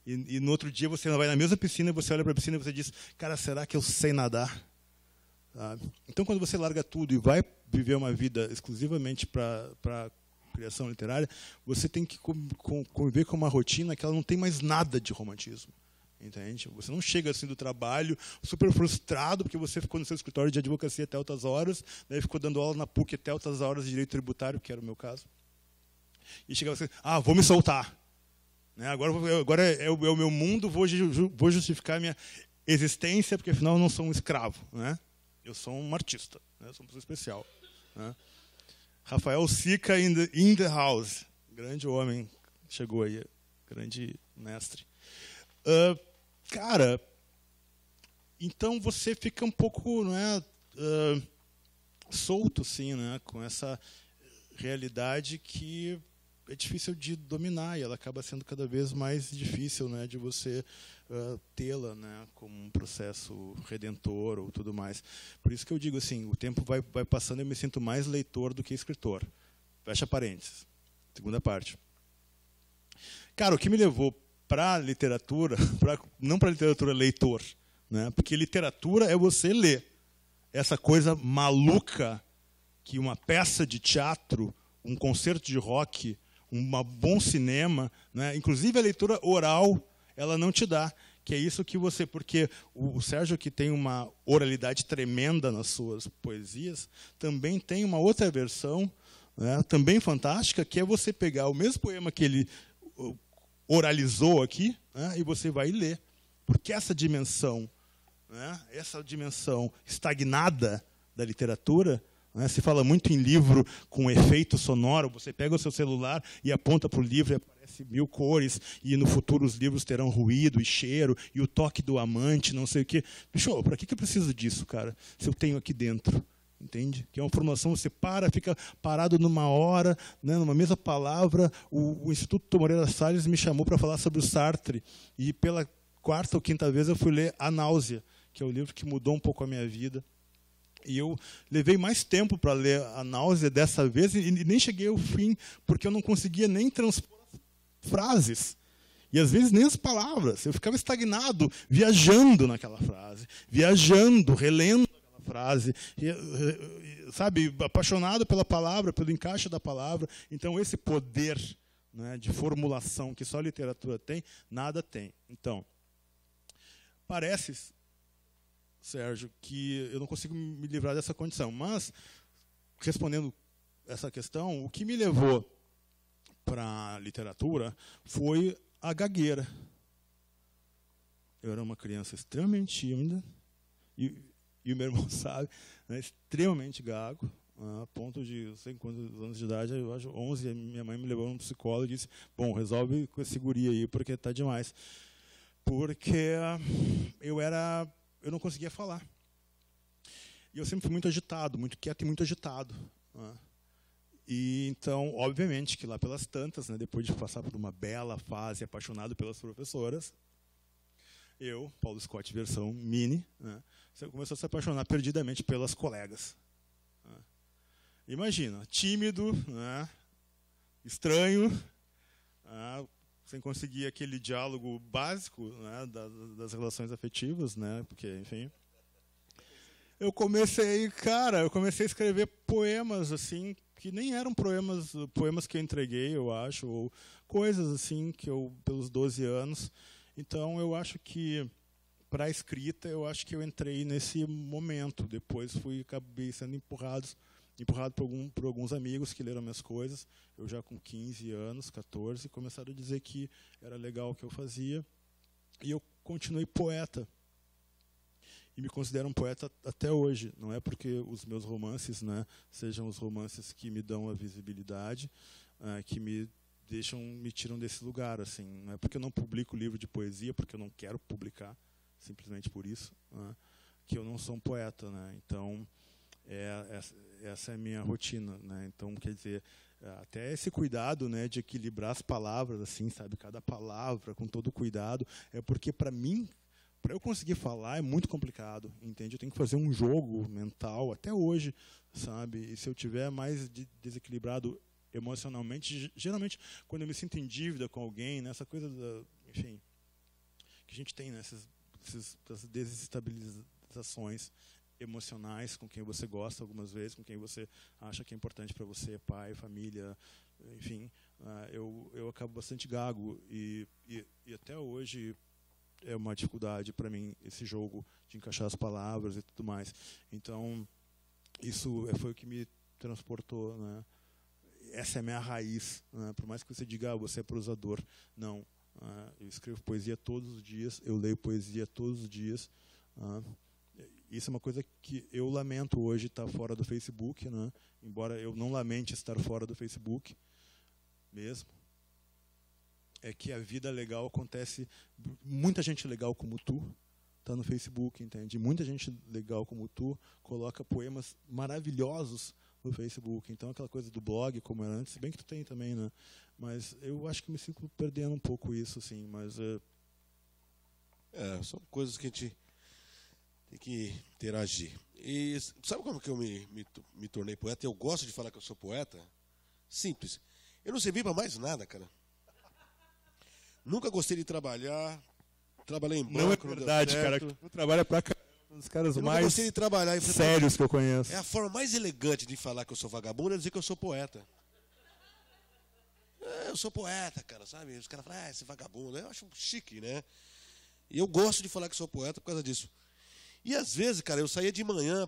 E no outro dia você vai na mesma piscina, você olha para a piscina e você diz, cara, será que eu sei nadar? Sabe? Então, quando você larga tudo e vai viver uma vida exclusivamente para criação literária, você tem que conviver com uma rotina que ela não tem mais nada de romantismo. entende? Você não chega assim do trabalho super frustrado porque você ficou no seu escritório de advocacia até altas horas, daí ficou dando aula na PUC até altas horas de direito tributário, que era o meu caso, e chegava assim, vou me soltar, né? Agora é o meu mundo, vou justificar a minha existência, porque afinal eu não sou um escravo, né? Eu sou um artista, né? Sou uma pessoa especial, né? Rafael Sica in the house, grande homem, chegou aí, grande mestre. Cara, então você fica um pouco, né, solto, assim, né, com essa realidade que é difícil de dominar e ela acaba sendo cada vez mais difícil, né, de você tê-la, né, como um processo redentor ou tudo mais. Por isso que eu digo assim, o tempo vai passando e eu me sinto mais leitor do que escritor. Fecha parênteses. Segunda parte. Cara, o que me levou para a literatura, não para a literatura leitor, né? Porque literatura é você ler. Essa coisa maluca que uma peça de teatro, um concerto de rock, um bom cinema, né? Inclusive a leitura oral, ela não te dá. Que é isso que você... Porque o Sérgio, que tem uma oralidade tremenda nas suas poesias, também tem uma outra versão, né, também fantástica, que é você pegar o mesmo poema que ele oralizou aqui, né, e você vai ler. Porque essa dimensão estagnada da literatura, né, se fala muito em livro com efeito sonoro, você pega o seu celular e aponta para o livro e aparece 1000 cores, e no futuro os livros terão ruído e cheiro, e o toque do amante, não sei o quê. Bicho, para que eu preciso disso, cara, se eu tenho aqui dentro? Entende? Que é uma formação, você fica parado numa hora, né, numa mesma palavra. O Instituto Moreira Salles me chamou para falar sobre o Sartre, e pela 4ª ou 5ª vez eu fui ler A Náusea, que é o livro que mudou um pouco a minha vida. E eu levei mais tempo para ler A Náusea dessa vez e nem cheguei ao fim, porque eu não conseguia nem transpor as frases. E às vezes nem as palavras. Eu ficava estagnado, viajando naquela frase, viajando, relendo frase, sabe, apaixonado pela palavra, pelo encaixe da palavra. Então, esse poder, né, de formulação que só a literatura tem, nada tem. Então, parece, Sérgio, que eu não consigo me livrar dessa condição. Mas, respondendo essa questão, o que me levou para a literatura foi a gagueira. Eu era uma criança extremamente tímida, e o meu irmão sabe, né, extremamente gago, a ponto de, não sei quantos anos de idade, eu acho 11, minha mãe me levou a um psicólogo e disse, bom, resolve com esse guri aí, porque está demais. Porque eu não conseguia falar. E eu sempre fui muito agitado, muito quieto e muito agitado, né? E então, obviamente, que lá pelas tantas, né, depois de passar por uma bela fase, apaixonado pelas professoras, eu, Paulo Scott versão mini, né, você começou a se apaixonar perdidamente pelas colegas. Né. Imagina, tímido, né, estranho, sem conseguir aquele diálogo básico, né, das relações afetivas, né, porque, enfim. Eu comecei a escrever poemas assim que nem eram poemas que eu entreguei, eu acho, ou coisas assim que eu pelos 12 anos. Então, eu acho que, para a escrita, eu acho que eu entrei nesse momento. Depois acabei sendo empurrado por alguns amigos que leram minhas coisas. Eu já com 15 anos, 14, começaram a dizer que era legal o que eu fazia. E eu continuei poeta. E me considero um poeta até hoje. Não é porque os meus romances, né, sejam os romances que me dão a visibilidade, que me tiram desse lugar, assim. Não é porque eu não publico livro de poesia, porque eu não quero publicar, simplesmente por isso, né, que eu não sou um poeta, né. Então, essa é a minha rotina, né. Então, quer dizer, até esse cuidado, né, de equilibrar as palavras, assim, sabe, cada palavra com todo cuidado, é porque para mim, para eu conseguir falar é muito complicado, entende? Eu tenho que fazer um jogo mental até hoje, sabe? E se eu tiver mais desequilibrado emocionalmente, geralmente quando eu me sinto em dívida com alguém, nessa coisa enfim, que a gente tem, né, essas desestabilizações emocionais com quem você gosta algumas vezes, com quem você acha que é importante para você, pai, família, enfim, eu acabo bastante gago e até hoje é uma dificuldade para mim, esse jogo de encaixar as palavras e tudo mais. Então, isso foi o que me transportou, né? Essa é a minha raiz, né? Por mais que você diga, você é prosador, não. Eu escrevo poesia todos os dias, eu leio poesia todos os dias. Isso é uma coisa que eu lamento hoje estar fora do Facebook, né? Embora eu não lamente estar fora do Facebook mesmo. É que a vida legal acontece, muita gente legal como tu está no Facebook, entende? Muita gente legal como tu coloca poemas maravilhosos no Facebook. Então aquela coisa do blog como era antes, se bem que tu tem também, né? Mas eu acho que me sinto perdendo um pouco isso, assim. Mas são coisas que a gente tem que interagir. E sabe como que eu me tornei poeta? Eu gosto de falar que eu sou poeta. Simples. Eu não servi para mais nada, cara. Nunca gostei de trabalhar. Trabalhei em banco. Não é verdade, cara. Tu trabalha pra caramba. Um dos caras mais gostei de trabalhar sérios que eu conheço. É a forma mais elegante de falar que eu sou vagabundo, é dizer que eu sou poeta. Eu sou poeta, cara, sabe? Os caras falam, esse vagabundo. Eu acho chique, né? E eu gosto de falar que sou poeta por causa disso. E às vezes, cara, eu saía de manhã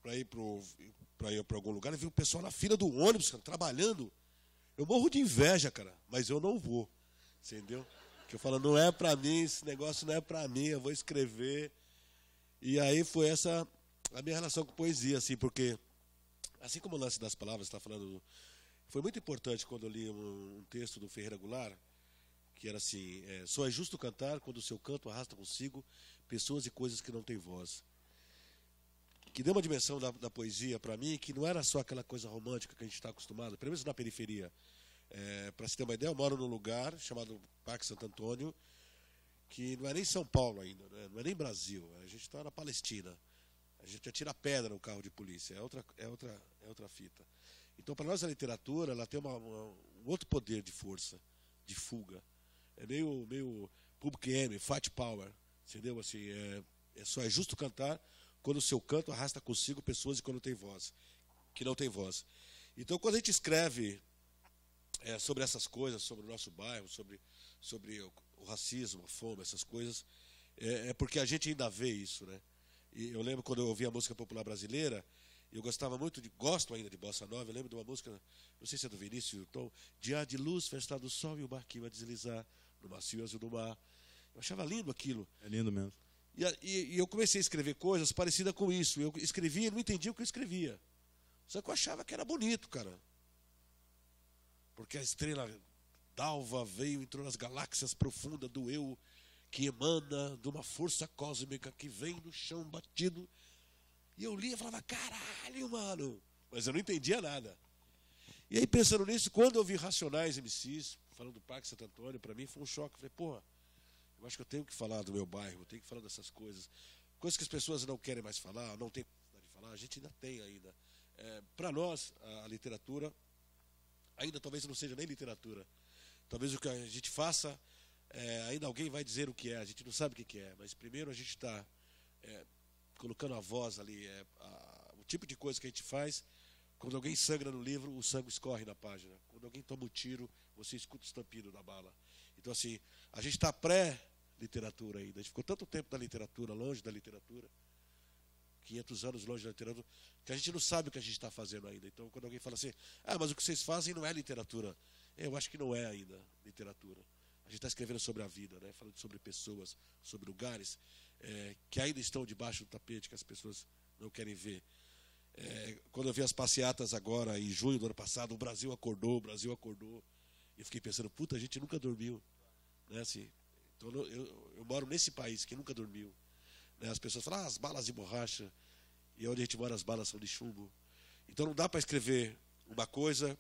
para ir para algum lugar e vi o pessoal na fila do ônibus, cara, trabalhando. Eu morro de inveja, cara, mas eu não vou. Entendeu? Que eu falo, não é para mim, esse negócio não é para mim, eu vou escrever. E aí foi essa a minha relação com poesia, assim, porque, assim como o lance das palavras, está falando, foi muito importante quando eu li um texto do Ferreira Goulart, que era assim, só é justo cantar quando o seu canto arrasta consigo pessoas e coisas que não têm voz. Que deu uma dimensão da poesia para mim, que não era só aquela coisa romântica que a gente está acostumado, pelo menos na periferia. Para se ter uma ideia, eu moro num lugar chamado Parque Santo Antônio, que não é nem São Paulo ainda, né? Não é nem Brasil, a gente está na Palestina. A gente atira pedra no carro de polícia, é outra fita. Então, para nós, a literatura ela tem um outro poder de força, de fuga. É meio Public Enemy, Fight Power, entendeu? Assim, só é justo cantar quando o seu canto arrasta consigo pessoas que não tem voz. Então, quando a gente escreve sobre essas coisas, sobre o nosso bairro, sobre o racismo, a fome, essas coisas, é porque a gente ainda vê isso, né? E eu lembro quando eu ouvia a música popular brasileira, eu gosto ainda de bossa nova. Eu lembro de uma música, não sei se é do Vinícius, Tom, dia de luz, festa do sol e o barquinho a deslizar no macio azul do mar. Eu achava lindo aquilo. É lindo mesmo. E eu comecei a escrever coisas parecidas com isso. Eu escrevia e não entendia o que eu escrevia. Só que eu achava que era bonito, cara. Porque a estrela d'alva entrou nas galáxias profundas do eu, que emana de uma força cósmica que vem do chão batido. E eu lia e falava, caralho, mano. Mas eu não entendia nada. E aí, pensando nisso, quando eu vi Racionais MCs, falando do Parque Santo Antônio, para mim foi um choque. Eu falei, porra, eu acho que eu tenho que falar do meu bairro, eu tenho que falar dessas coisas. Coisas que as pessoas não querem mais falar, não tem necessidade de falar, a gente ainda tem ainda. Para nós, a literatura, ainda talvez não seja nem literatura. Talvez o que a gente faça, ainda alguém vai dizer o que é, a gente não sabe o que é, mas primeiro a gente está colocando a voz ali, o tipo de coisa que a gente faz. Quando alguém sangra no livro, o sangue escorre na página. Quando alguém toma um tiro, você escuta o estampido da bala. Então, assim, a gente está pré-literatura ainda. A gente ficou tanto tempo da literatura, longe da literatura, 500 anos longe da literatura, que a gente não sabe o que a gente está fazendo ainda. Então, quando alguém fala assim, mas o que vocês fazem não é literatura. Eu acho que não é ainda literatura. A gente está escrevendo sobre a vida, né? Falando sobre pessoas, sobre lugares que ainda estão debaixo do tapete, que as pessoas não querem ver. Quando eu vi as passeatas agora, em junho do ano passado, o Brasil acordou. E eu fiquei pensando, puta, a gente nunca dormiu. Né? Assim, então, eu moro nesse país que nunca dormiu. Né? As pessoas falam, as balas de borracha. E onde a gente mora, as balas são de chumbo. Então não dá para escrever uma coisa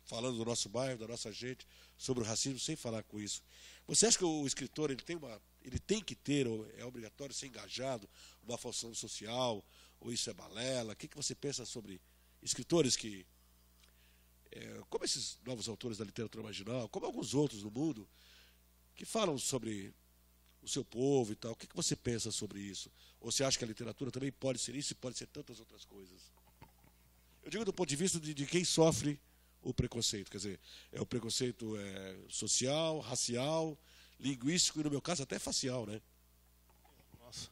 falando do nosso bairro, da nossa gente, sobre o racismo, sem falar com isso. Você acha que o escritor ele tem que ter, ou é obrigatório ser engajado, uma função social, ou isso é balela? O que você pensa sobre escritores que, como esses novos autores da literatura marginal, como alguns outros no mundo, que falam sobre o seu povo e tal? O que você pensa sobre isso? Ou você acha que a literatura também pode ser isso e pode ser tantas outras coisas? Eu digo do ponto de vista de quem sofre o preconceito, quer dizer, o preconceito social, racial, linguístico e, no meu caso, até facial, né? Nossa.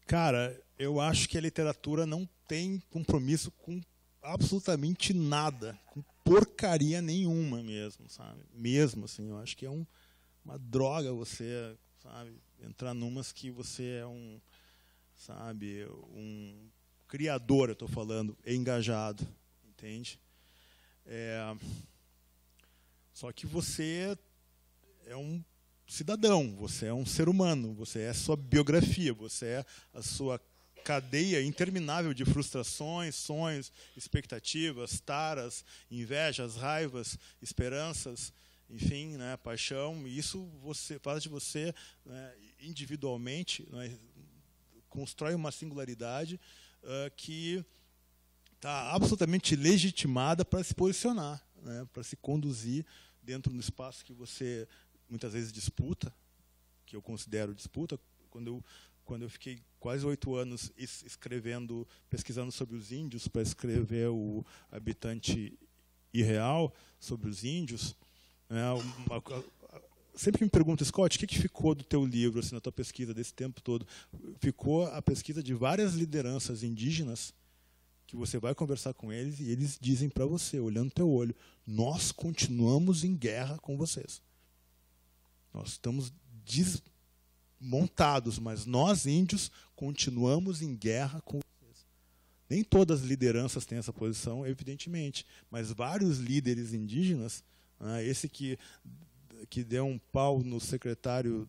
Cara, eu acho que a literatura não tem compromisso com absolutamente nada, com porcaria nenhuma mesmo, sabe? Mesmo assim, eu acho que é uma droga você, sabe, entrar numas que você é um, sabe, um criador, eu estou falando, engajado, entende? Só que você é um cidadão, você é um ser humano, você é a sua biografia, você é a sua cadeia interminável de frustrações, sonhos, expectativas, taras, invejas, raivas, esperanças, enfim, né, paixão. E isso faz de você, né, individualmente, né, constrói uma singularidade que está absolutamente legitimada para se posicionar, né, para se conduzir dentro do espaço que você muitas vezes disputa, que eu considero disputa. Quando eu fiquei quase 8 anos pesquisando sobre os índios, para escrever o Habitante Irreal sobre os índios, né, sempre me pergunto, Scott, o que ficou do teu livro, assim, na tua pesquisa desse tempo todo? Ficou a pesquisa de várias lideranças indígenas, que você vai conversar com eles e eles dizem para você, olhando no teu olho, nós continuamos em guerra com vocês. Nós estamos desmontados, mas nós, índios, continuamos em guerra com vocês. Nem todas as lideranças têm essa posição, evidentemente, mas vários líderes indígenas, esse que deu um pau no secretário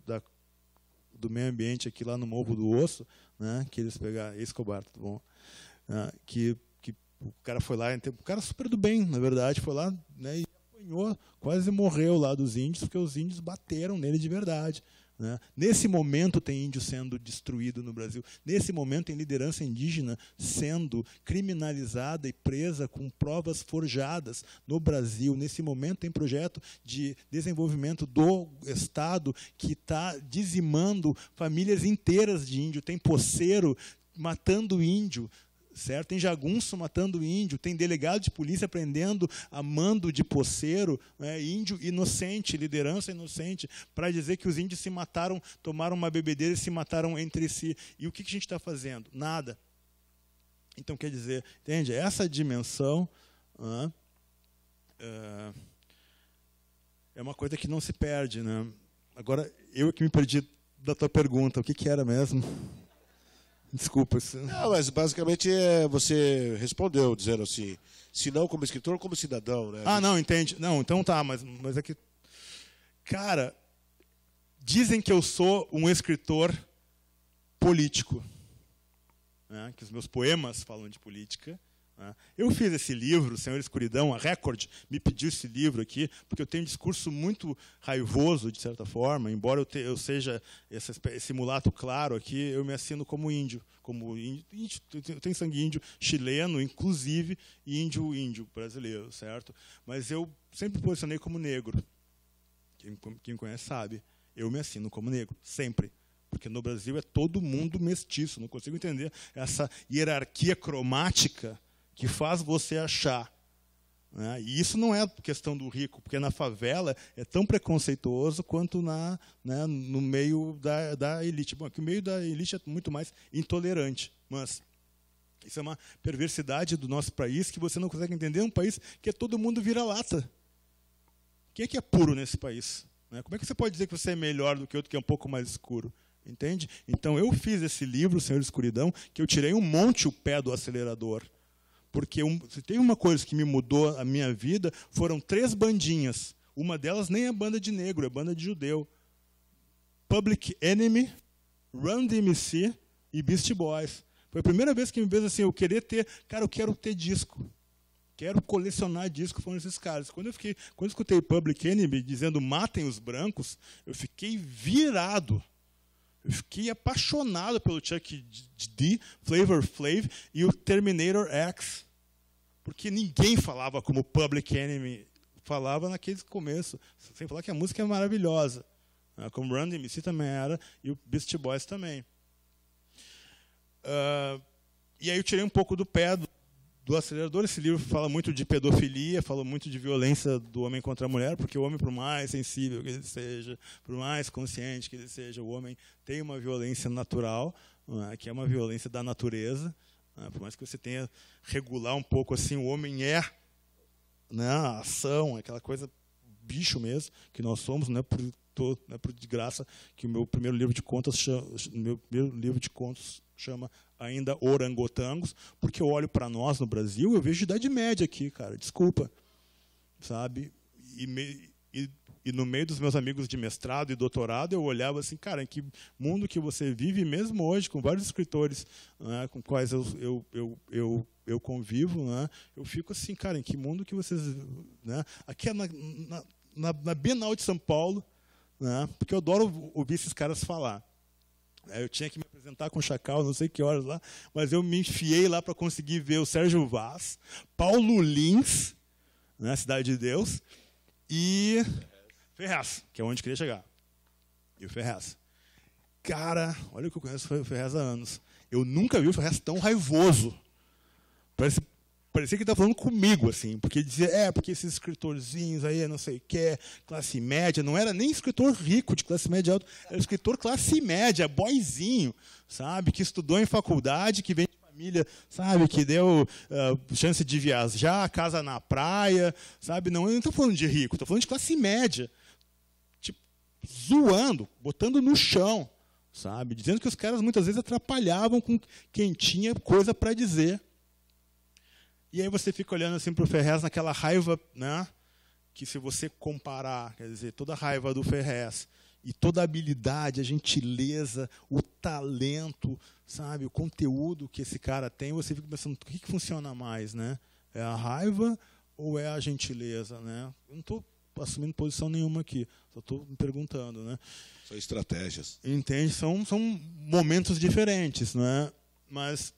do meio ambiente aqui lá no Morro do Osso, né, que eles pegaram, Escobar, tá bom? Que o cara foi lá, um cara super do bem, na verdade, foi lá, né, e apanhou, quase morreu lá dos índios, porque os índios bateram nele de verdade, né? Nesse momento tem índio sendo destruído no Brasil. Nesse momento tem liderança indígena sendo criminalizada e presa com provas forjadas no Brasil. Nesse momento tem projeto de desenvolvimento do Estado que está dizimando famílias inteiras de índio. Tem poceiro matando índio, certo? Tem jagunço matando índio, tem delegado de polícia prendendo a mando de poceiro, né? Índio inocente, liderança inocente, para dizer que os índios se mataram, tomaram uma bebedeira e se mataram entre si. E o que a gente está fazendo? Nada. Então, quer dizer, entende? Essa dimensão é uma coisa que não se perde, né? Agora, eu que me perdi da tua pergunta, o que era mesmo? Desculpa. Não, mas basicamente você respondeu, dizendo assim, se não como escritor, como cidadão, né? Não, entende. Não, então tá, mas é que... Cara, dizem que eu sou um escritor político, né? Que os meus poemas falam de política. Eu fiz esse livro, Senhor Escuridão, a Record me pediu esse livro aqui, porque eu tenho um discurso muito raivoso, de certa forma, embora eu seja esse mulato claro aqui, eu me assino como índio, eu tenho sangue índio chileno, inclusive, e índio brasileiro, certo? Mas eu sempre me posicionei como negro. Quem me conhece sabe, eu me assino como negro, sempre. Porque no Brasil é todo mundo mestiço, não consigo entender essa hierarquia cromática que faz você achar. Né? E isso não é questão do rico, porque na favela é tão preconceituoso quanto no meio da elite. Bom, que o meio da elite é muito mais intolerante, mas isso é uma perversidade do nosso país que você não consegue entender. Um país que todo mundo vira-lata. Quem é que é puro nesse país? Né? Como é que você pode dizer que você é melhor do que outro que é um pouco mais escuro? Entende? Então eu fiz esse livro, Senhor Escuridão, que eu tirei um monte o pé do acelerador. Porque se tem uma coisa que me mudou a minha vida, foram 3 bandinhas. Uma delas nem é banda de negro, é banda de judeu. Public Enemy, Run DMC e Beastie Boys. Foi a primeira vez que me fez assim, eu quero ter disco. Quero colecionar disco, foram esses caras. Quando eu escutei Public Enemy dizendo matem os brancos, eu fiquei virado. Eu fiquei apaixonado pelo Chuck D, Flavor Flav e o Terminator X. Porque ninguém falava como Public Enemy falava naquele começo. Sem falar que a música é maravilhosa. Como Run DMC também era, e o Beastie Boys também. E aí eu tirei um pouco do pé do Acelerador. Esse livro fala muito de pedofilia, fala muito de violência do homem contra a mulher, porque o homem, por mais sensível que ele seja, por mais consciente que ele seja, o homem tem uma violência natural, que é uma violência da natureza. Por mais que você tenha regular um pouco assim, o homem é, né, a ação, aquela coisa bicho mesmo que nós somos, não é por de graça que o meu primeiro livro de contos chama ainda Orangotangos, porque eu olho para nós no Brasil, eu vejo idade média aqui, cara, desculpa, sabe? E no meio dos meus amigos de mestrado e doutorado, eu olhava assim, cara, em que mundo que você vive, mesmo hoje, com vários escritores, né, com quais eu convivo, né, eu fico assim, cara, em que mundo que vocês... Né, aqui é na Bienal de São Paulo, né, porque eu adoro ouvir esses caras falar. Eu tinha que me apresentar com o Chacal, não sei que horas lá, mas eu me enfiei lá para conseguir ver o Sérgio Vaz, Paulo Lins, né, Cidade de Deus, e Ferrez, que é onde eu queria chegar. E o Ferrez. Cara, olha o que eu conheço o Ferrez há anos. Eu nunca vi o Ferrez tão raivoso. Parecia que ele estava falando comigo, assim, porque ele dizia, porque esses escritorzinhos aí, não sei o que, classe média, não era nem escritor rico de classe média alta, era escritor classe média, boyzinho, sabe, que estudou em faculdade, que vem de família, sabe, que deu chance de viajar, casa na praia, sabe, não, eu não estou falando de rico, estou falando de classe média, tipo, zoando, botando no chão, sabe, dizendo que os caras muitas vezes atrapalhavam com quem tinha coisa para dizer. E aí você fica olhando assim para o Ferrez naquela raiva, né, que se você comparar, quer dizer, toda a raiva do Ferrez e toda a habilidade, a gentileza, o talento, sabe, o conteúdo que esse cara tem, você fica pensando, o que funciona mais, né? É a raiva ou é a gentileza, né? Eu não estou assumindo posição nenhuma aqui, só estou me perguntando, né? São estratégias. Entende? São momentos diferentes, né? Mas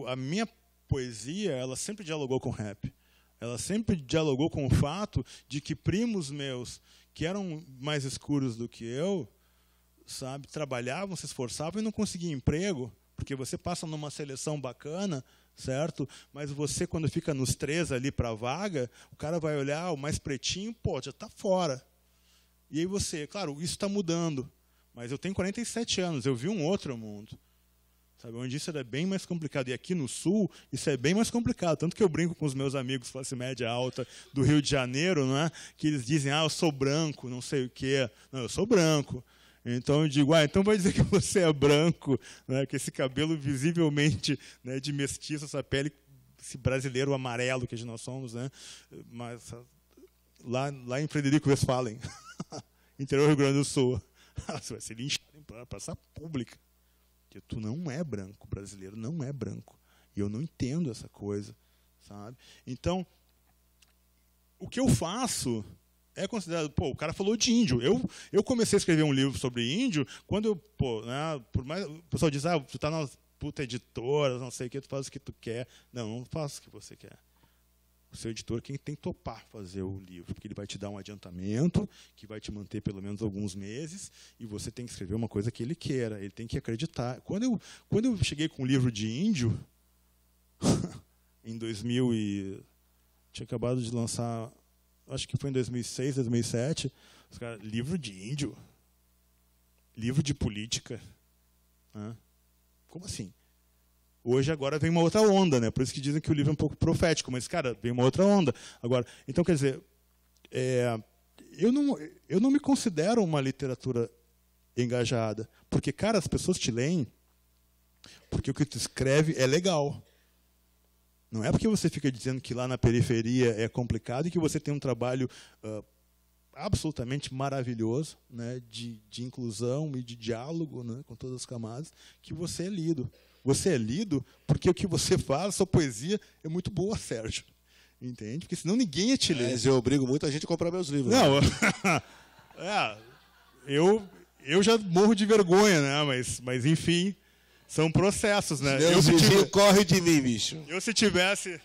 a minha poesia, ela sempre dialogou com rap. Ela sempre dialogou com o fato de que primos meus, que eram mais escuros do que eu, sabe, trabalhavam, se esforçavam e não conseguiam emprego, porque você passa numa seleção bacana, certo? Mas você, quando fica nos 3 ali para a vaga, o cara vai olhar, o mais pretinho, pô, já está fora. E aí você, claro, isso está mudando, mas eu tenho 47 anos, eu vi um outro mundo. Sabe, onde isso era bem mais complicado. E aqui no Sul, isso é bem mais complicado. Tanto que eu brinco com os meus amigos classe média alta do Rio de Janeiro, né, que eles dizem, eu sou branco, não sei o quê. Não, eu sou branco. Então eu digo, então vai dizer que você é branco, né, que esse cabelo visivelmente, né, de mestiço, essa pele, esse brasileiro amarelo que nós somos, né, mas lá em Frederico Westphalen, interior do Rio Grande do Sul, você vai ser linchado em praça pública. Porque tu não é branco, brasileiro não é branco. E eu não entendo essa coisa, sabe? Então, o que eu faço é considerado... Pô, o cara falou de índio. Eu comecei a escrever um livro sobre índio quando né, por mais, o pessoal diz, tu tá na puta editora, não sei o que, tu faz o que tu quer. Não faço o que você quer. O seu editor quem tem que topar fazer o livro, porque ele vai te dar um adiantamento, que vai te manter pelo menos alguns meses, e você tem que escrever uma coisa que ele queira, ele tem que acreditar. Quando eu cheguei com um livro de índio, em 2000 e... tinha acabado de lançar, acho que foi em 2006, 2007, os caras, livro de índio? Livro de política? Como assim? Hoje, agora, vem uma outra onda, né? Por isso que dizem que o livro é um pouco profético, mas, cara, vem uma outra onda. Agora, então, quer dizer, eu não me considero uma literatura engajada, porque, cara, as pessoas te leem porque o que tu escreve é legal. Não é porque você fica dizendo que lá na periferia é complicado e que você tem um trabalho absolutamente maravilhoso, né, de inclusão e de diálogo, né, com todas as camadas, que você é lido. Você é lido porque o que você fala, sua poesia é muito boa, Sérgio. Entende? Porque senão ninguém ia te ler. Mas eu obrigo muita gente a comprar meus livros. Não, eu já morro de vergonha, né? Mas enfim, são processos, né? Meu vizinho corre de mim, bicho. Eu se tivesse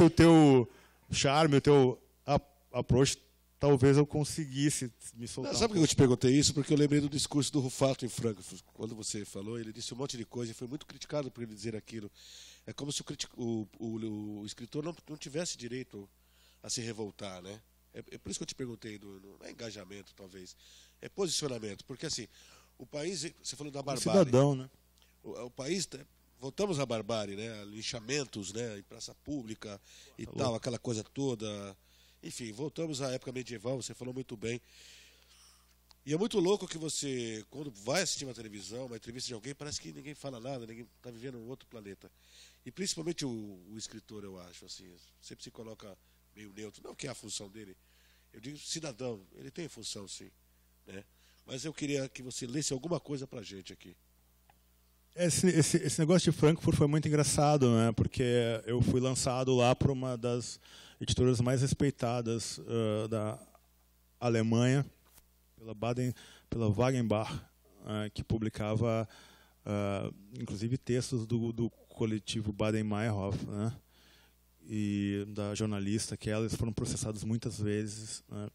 o teu charme, o teu approach, talvez eu conseguisse me soltar. Sabe por que eu te perguntei isso? Porque eu lembrei do discurso do Rufato em Frankfurt. Quando você falou, ele disse um monte de coisa e foi muito criticado por ele dizer aquilo. É como se o escritor não tivesse direito a se revoltar, né? É por isso que eu te perguntei, não é engajamento, talvez. É posicionamento. Porque, assim, o país, você falou da barbárie. Cidadão, né? O país, voltamos à barbárie, né? Linchamentos, né? Em praça pública e tal, aquela coisa toda. Enfim, voltamos à época medieval, você falou muito bem. E é muito louco que você, quando vai assistir uma televisão, uma entrevista de alguém, parece que ninguém fala nada, ninguém está vivendo um outro planeta. E principalmente o escritor, eu acho, assim, sempre se coloca meio neutro. Não que é a função dele, eu digo cidadão, ele tem função, sim, né? Mas eu queria que você lesse alguma coisa para a gente aqui. Esse negócio de Frankfurt foi muito engraçado, né? Porque eu fui lançado lá por uma das editoras mais respeitadas da Alemanha, pela Wagenbach, que publicava, inclusive, textos do coletivo Baden-Meinhof, né? E da jornalista, que eles foram processados muitas vezes, né?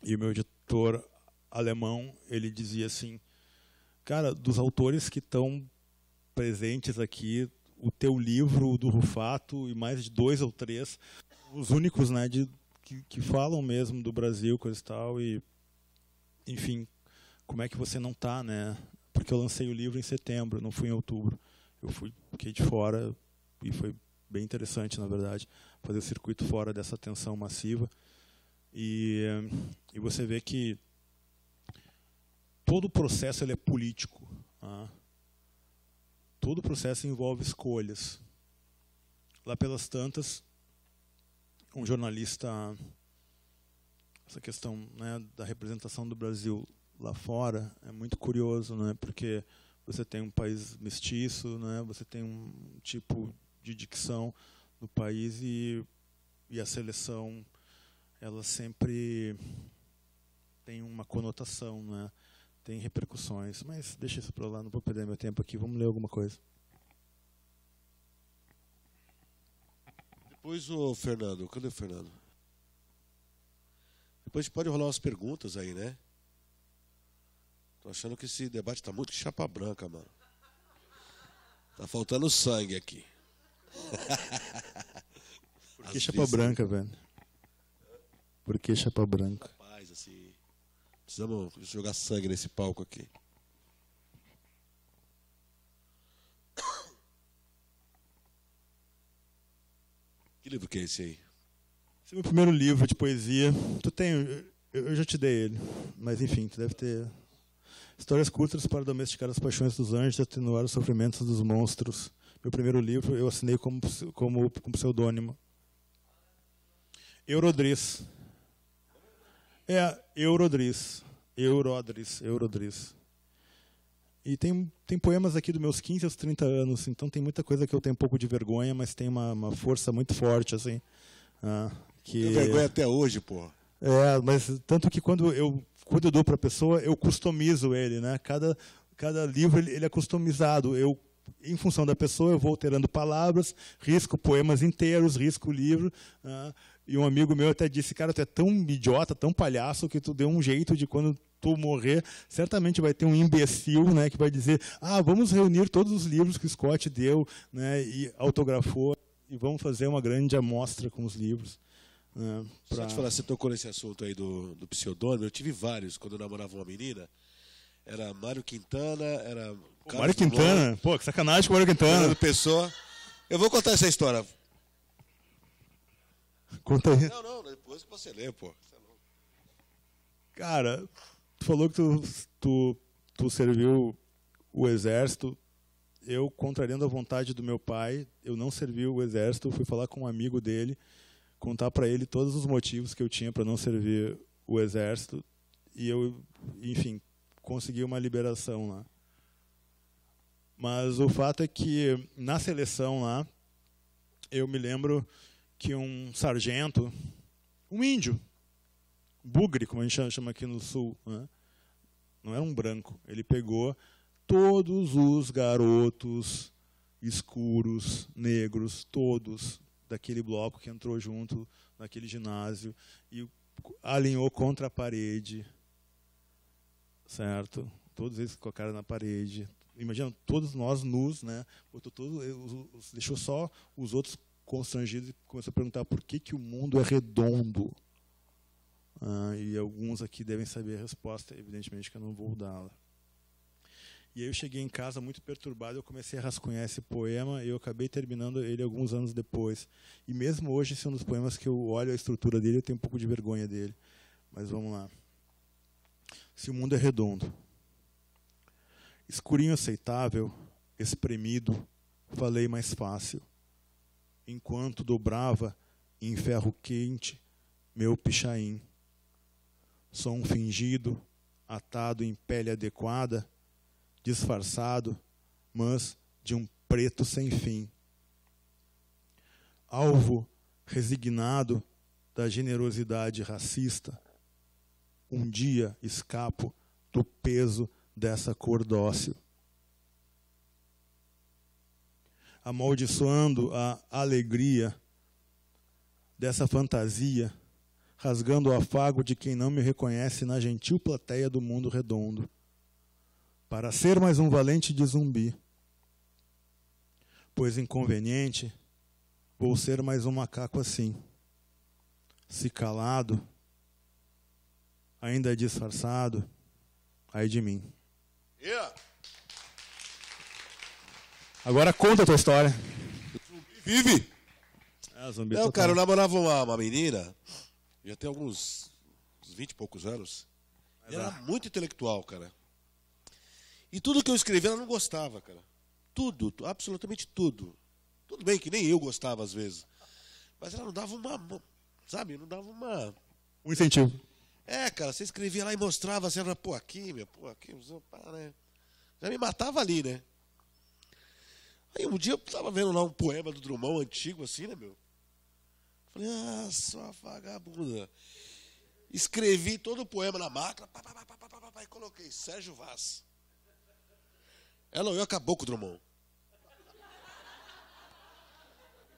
E o meu editor alemão, ele dizia assim, cara, dos autores que estão presentes aqui, o teu livro do Rufato e mais de 2 ou 3, os únicos, né, que falam mesmo do Brasil, coisa e tal, e enfim, como é que você não está, né? Porque eu lancei o livro em setembro, não fui em outubro. Fiquei de fora e foi bem interessante, na verdade, fazer o circuito fora dessa atenção massiva. E você vê que todo o processo ele é político. Tá? Todo o processo envolve escolhas. Lá pelas tantas, um jornalista, essa questão, né, da representação do Brasil lá fora é muito curioso, né, porque você tem um país mestiço, né, você tem um tipo de dicção no país e a seleção ela sempre tem uma conotação, né, tem repercussões, mas deixa isso para lá, não vou perder meu tempo aqui, vamos ler alguma coisa. Depois o Fernando, cadê o Fernando? Depois pode rolar umas perguntas aí, né? Tô achando que esse debate tá muito chapa branca, mano. Tá faltando sangue aqui. Por que chapa branca, velho? Por que chapa branca? Rapaz, assim, precisamos jogar sangue nesse palco aqui. Que livro que é esse aí? Esse é o meu primeiro livro de poesia. Eu já te dei ele, mas enfim, tu deve ter. Histórias curtas para domesticar as paixões dos anjos e atenuar os sofrimentos dos monstros. Meu primeiro livro eu assinei como pseudônimo. Eurodris. Eurodris. E tem poemas aqui dos meus 15 aos 30 anos, então tem muita coisa que eu tenho um pouco de vergonha, mas tem uma força muito forte, assim. Tem vergonha até hoje, pô. Mas tanto que quando eu dou para a pessoa, eu customizo ele, né? Cada livro ele é customizado. Em função da pessoa, eu vou alterando palavras, risco poemas inteiros, risco o livro. E um amigo meu até disse, cara, tu é tão idiota, tão palhaço, que tu deu um jeito de quando tu morrer, certamente vai ter um imbecil, né, que vai dizer, vamos reunir todos os livros que o Scott deu, né, e autografou, e vamos fazer uma grande amostra com os livros. Só te falar, você tocou nesse assunto aí do pseudônimo, eu tive vários quando eu namorava uma menina. Era Mário Quintana, era... Mário Quintana? Pô, que sacanagem com o Mário Quintana. Fernando Pessoa. Eu vou contar essa história. Conta aí. Não, depois que você lê, pô. Cara, tu falou que tu serviu o exército. Eu, contrariando a vontade do meu pai, eu não servi o exército, fui falar com um amigo dele, contar para ele todos os motivos que eu tinha para não servir o exército, e eu, enfim, consegui uma liberação lá. Mas o fato é que, na seleção lá, eu me lembro que um sargento, um índio, bugre, como a gente chama aqui no sul, né? Não era um branco, ele pegou todos os garotos escuros, negros, todos daquele bloco que entrou junto naquele ginásio, e alinhou contra a parede, certo? Todos eles com a cara na parede. Imagina, todos nós nus, né? Deixou só os outros constrangidos e começou a perguntar por que o mundo é redondo. E alguns aqui devem saber a resposta, evidentemente que eu não vou dá-la. E aí eu cheguei em casa muito perturbado, eu comecei a rascunhar esse poema e eu acabei terminando ele alguns anos depois. E mesmo hoje, esse é um dos poemas que eu olho a estrutura dele, eu tenho um pouco de vergonha dele. Mas vamos lá. Se o mundo é redondo, escurinho aceitável, espremido, falei mais fácil, enquanto dobrava em ferro quente meu pichain. Som fingido, atado em pele adequada, disfarçado, mas de um preto sem fim. Alvo resignado da generosidade racista, um dia escapo do peso dessa cor dócil. Amaldiçoando a alegria dessa fantasia, rasgando o afago de quem não me reconhece na gentil plateia do mundo redondo, para ser mais um valente de zumbi, pois inconveniente, vou ser mais um macaco assim, se calado, ainda disfarçado, ai de mim. Yeah. Agora conta a tua história. Vive! Zumbi Não, total. cara, eu namorava uma menina, já tem uns 20 e poucos anos, e ela era muito intelectual, cara. E tudo que eu escrevi ela não gostava, cara. Tudo, absolutamente tudo. Tudo bem que nem eu gostava às vezes. Mas ela não dava sabe, não dava uma... Um incentivo. Cara, você escrevia lá e mostrava assim, ela, pô, aqui, pá, né? Já me matava ali, né? Aí um dia eu tava vendo lá um poema do Drummond antigo, assim, né, meu? Falei, sua vagabunda. Escrevi todo o poema na máquina, e coloquei Sérgio Vaz. Ela olhou, acabou com o Drummond.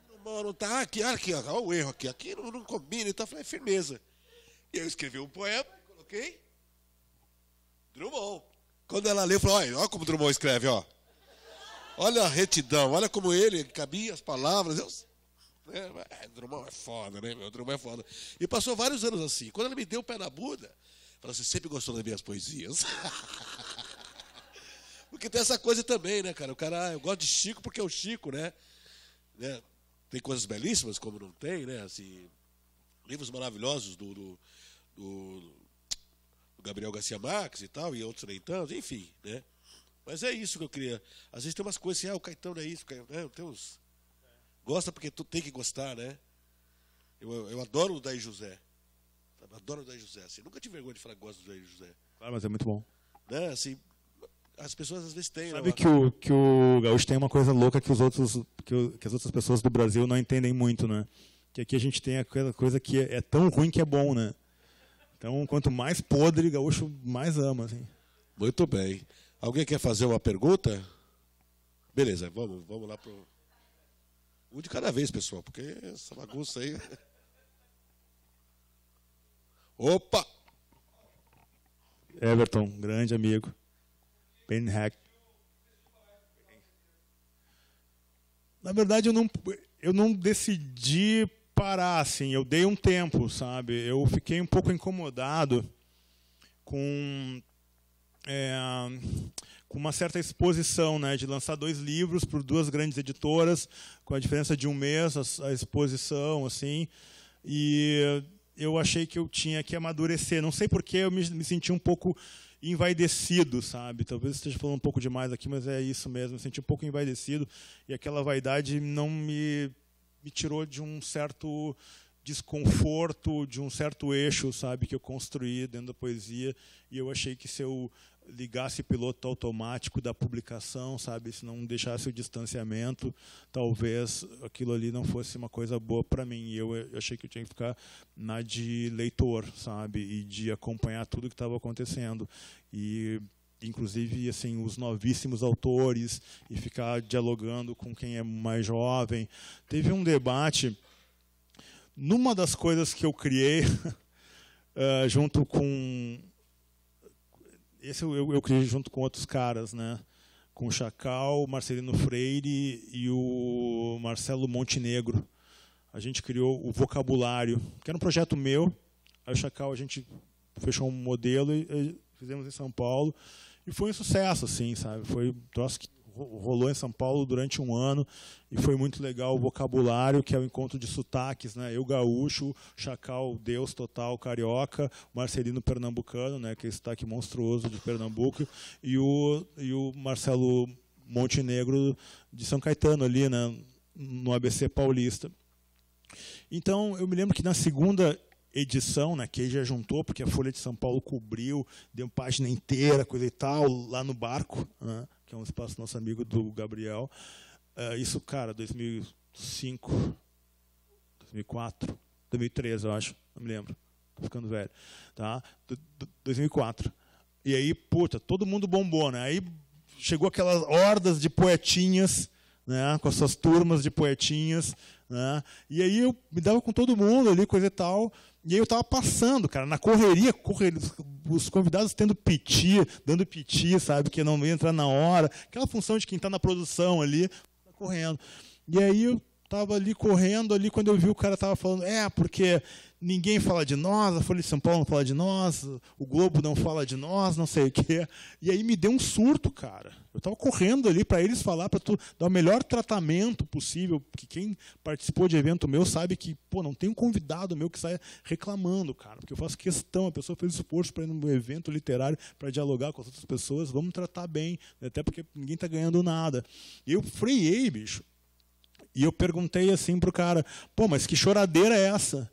Drummond não tá aqui, olha o erro aqui. Aqui não combina, então eu falei, firmeza. E eu escrevi um poema, coloquei Drummond. Quando ela leu, eu falei, olha como o Drummond escreve, ó. Olha a retidão, olha como ele cabia as palavras. Drummond é foda, né, meu? Drummond é foda. E passou vários anos assim. Quando ela me deu o pé na bunda, falou, você sempre gostou das minhas poesias? Porque tem essa coisa também, né, cara? O cara, eu gosto de Chico porque é o Chico, né? Tem coisas belíssimas, como não tem, né? Assim, livros maravilhosos do Gabriel Garcia Marques e tal, e outros nem tanto, enfim, né? Mas é isso que eu queria. Às vezes tem umas coisas assim, o Caetano é isso, né? Tem uns... Gosta porque tu tem que gostar, né? Eu adoro o Daí José. Adoro o Daí José. Assim, nunca tive vergonha de falar que gosto do Daí José. Claro, mas é muito bom. Né? Assim, as pessoas às vezes têm... Sabe que o gaúcho tem uma coisa louca que as outras pessoas do Brasil não entendem muito, né? Que aqui a gente tem aquela coisa que é tão ruim que é bom, né? Então, quanto mais podre, gaúcho mais ama, assim. Muito bem. Alguém quer fazer uma pergunta? Beleza, vamos lá pro... Um de cada vez, pessoal, porque essa bagunça aí... Opa! Everton, grande amigo. Ben Hack. Na verdade, eu não decidi parar, assim. Eu dei um tempo, sabe? Eu fiquei um pouco incomodado com uma certa exposição, né, de lançar 2 livros por 2 grandes editoras, com a diferença de um mês a exposição, assim, e eu achei que eu tinha que amadurecer. Não sei porque eu me senti um pouco envaidecido, sabe? Talvez esteja falando um pouco demais aqui, mas é isso mesmo. Me senti um pouco envaidecido e aquela vaidade não me tirou de um certo desconforto, de um certo eixo, sabe, que eu construí dentro da poesia, e eu achei que se eu ligasse o piloto automático da publicação, sabe, se não deixasse o distanciamento, talvez aquilo ali não fosse uma coisa boa para mim. E eu achei que eu tinha que ficar na de leitor, sabe, e de acompanhar tudo que estava acontecendo. E inclusive assim, os novíssimos autores, e ficar dialogando com quem é mais jovem. Teve um debate numa das coisas que eu criei junto com... Esse eu criei junto com outros caras, né? Com o Chacal, o Marcelino Freire e o Marcelo Montenegro. A gente criou o Vocabulário, que era um projeto meu. Aí o Chacal, a gente fechou um modelo e fizemos em São Paulo. E foi um sucesso, assim, sabe? Foi um troço que rolou em São Paulo durante um ano e foi muito legal. O Vocabulário, que é o encontro de sotaques, né? Eu gaúcho, Chacal, Deus total, carioca, Marcelino pernambucano, né? Que é esse sotaque monstruoso de Pernambuco, e o Marcelo Montenegro de São Caetano, ali, né? No ABC Paulista. Então, eu me lembro que na segunda edição, né, que aí já juntou, porque a Folha de São Paulo cobriu, deu uma página inteira, coisa e tal, lá no Barco, né, que é um espaço do nosso amigo do Gabriel. Isso, cara, 2005, 2004, 2013, eu acho, não me lembro, estou ficando velho. Tá? 2004. E aí, puta, todo mundo bombou, né? Aí chegou aquelas hordas de poetinhas, né, com as suas turmas de poetinhas, né? E aí eu me dava com todo mundo ali, coisa e tal. E aí eu estava passando, cara, na correria, os convidados tendo piti, dando piti, sabe, que não ia entrar na hora, aquela função de quem está na produção ali, tá correndo. E aí eu estava ali correndo, ali quando eu vi o cara estava falando, porque ninguém fala de nós, a Folha de São Paulo não fala de nós, o Globo não fala de nós, não sei o quê. E aí me deu um surto, cara. Eu estava correndo ali para eles falar, para dar o melhor tratamento possível, porque quem participou de evento meu sabe que, não tem um convidado meu que saia reclamando, cara, porque eu faço questão, a pessoa fez esforço para ir num evento literário, para dialogar com as outras pessoas, vamos tratar bem, até porque ninguém está ganhando nada. E eu freiei, bicho. E eu perguntei assim pro cara, mas que choradeira é essa?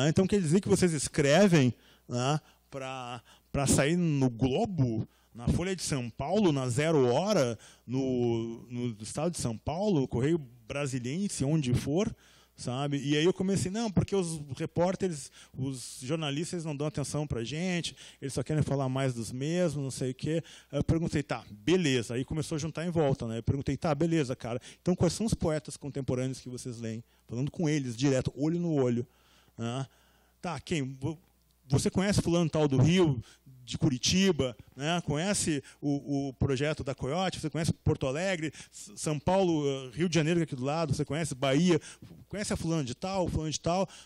Então quer dizer que vocês escrevem, né, para sair no Globo, na Folha de São Paulo, na 0 Hora, no estado de São Paulo, no Correio Brasiliense, onde for, sabe? E aí eu comecei, não, porque os repórteres, os jornalistas não dão atenção para a gente, eles só querem falar mais dos mesmos, não sei o quê. Aí eu perguntei, tá, beleza. Aí começou a juntar em volta, né? Eu perguntei, tá, beleza, cara. Então quais são os poetas contemporâneos que vocês leem? Falando com eles, direto, olho no olho. Tá, quem? Você conhece fulano tal do Rio, de Curitiba, né? Conhece o projeto da Coyote, você conhece Porto Alegre, São Paulo, Rio de Janeiro, que é aqui do lado, você conhece Bahia, conhece a fulano de tal,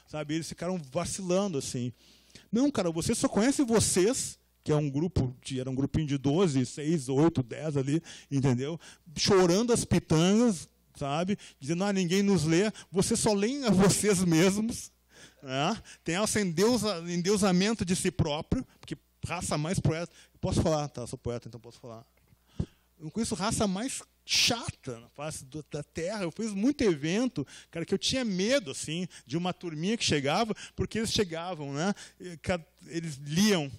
sabe? Eles ficaram vacilando, assim. Não, cara, você só conhece vocês, que é um grupo, era um grupinho de 12, 6, 8, 10 ali, entendeu? Chorando as pitangas, sabe? Dizendo, ninguém nos lê, você só lê a vocês mesmos. Tem esse endeusamento de si próprio, porque raça mais poeta... Posso falar, tá? Sou poeta, então posso falar. Eu não conheço raça mais chata na face da Terra. Eu fiz muito evento, cara, que eu tinha medo, assim, de uma turminha que chegava, porque eles chegavam, né? Eles liam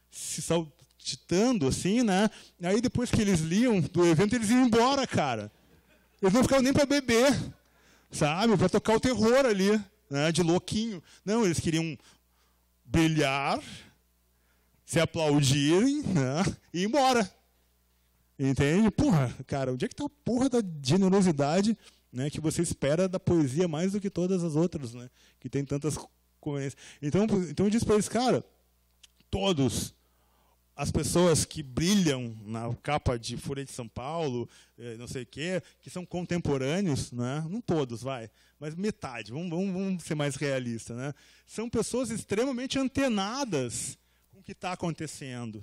se saltitando, assim, né? Aí depois que eles liam do evento, eles iam embora, cara. Eles não ficavam nem para beber, sabe? Para tocar o terror ali, né? De louquinho. Não, eles queriam brilhar, se aplaudirem, né? E ir embora. Entende? Porra, cara, onde é que está a porra da generosidade, né, que você espera da poesia mais do que todas as outras, né? Que tem tantas coisas. Então eu disse para eles, cara, todos as pessoas que brilham na capa de Folha de São Paulo, não sei o quê, que são contemporâneos, né? Não todos, mas metade, vamos ser mais realistas, né? São pessoas extremamente antenadas com o que está acontecendo.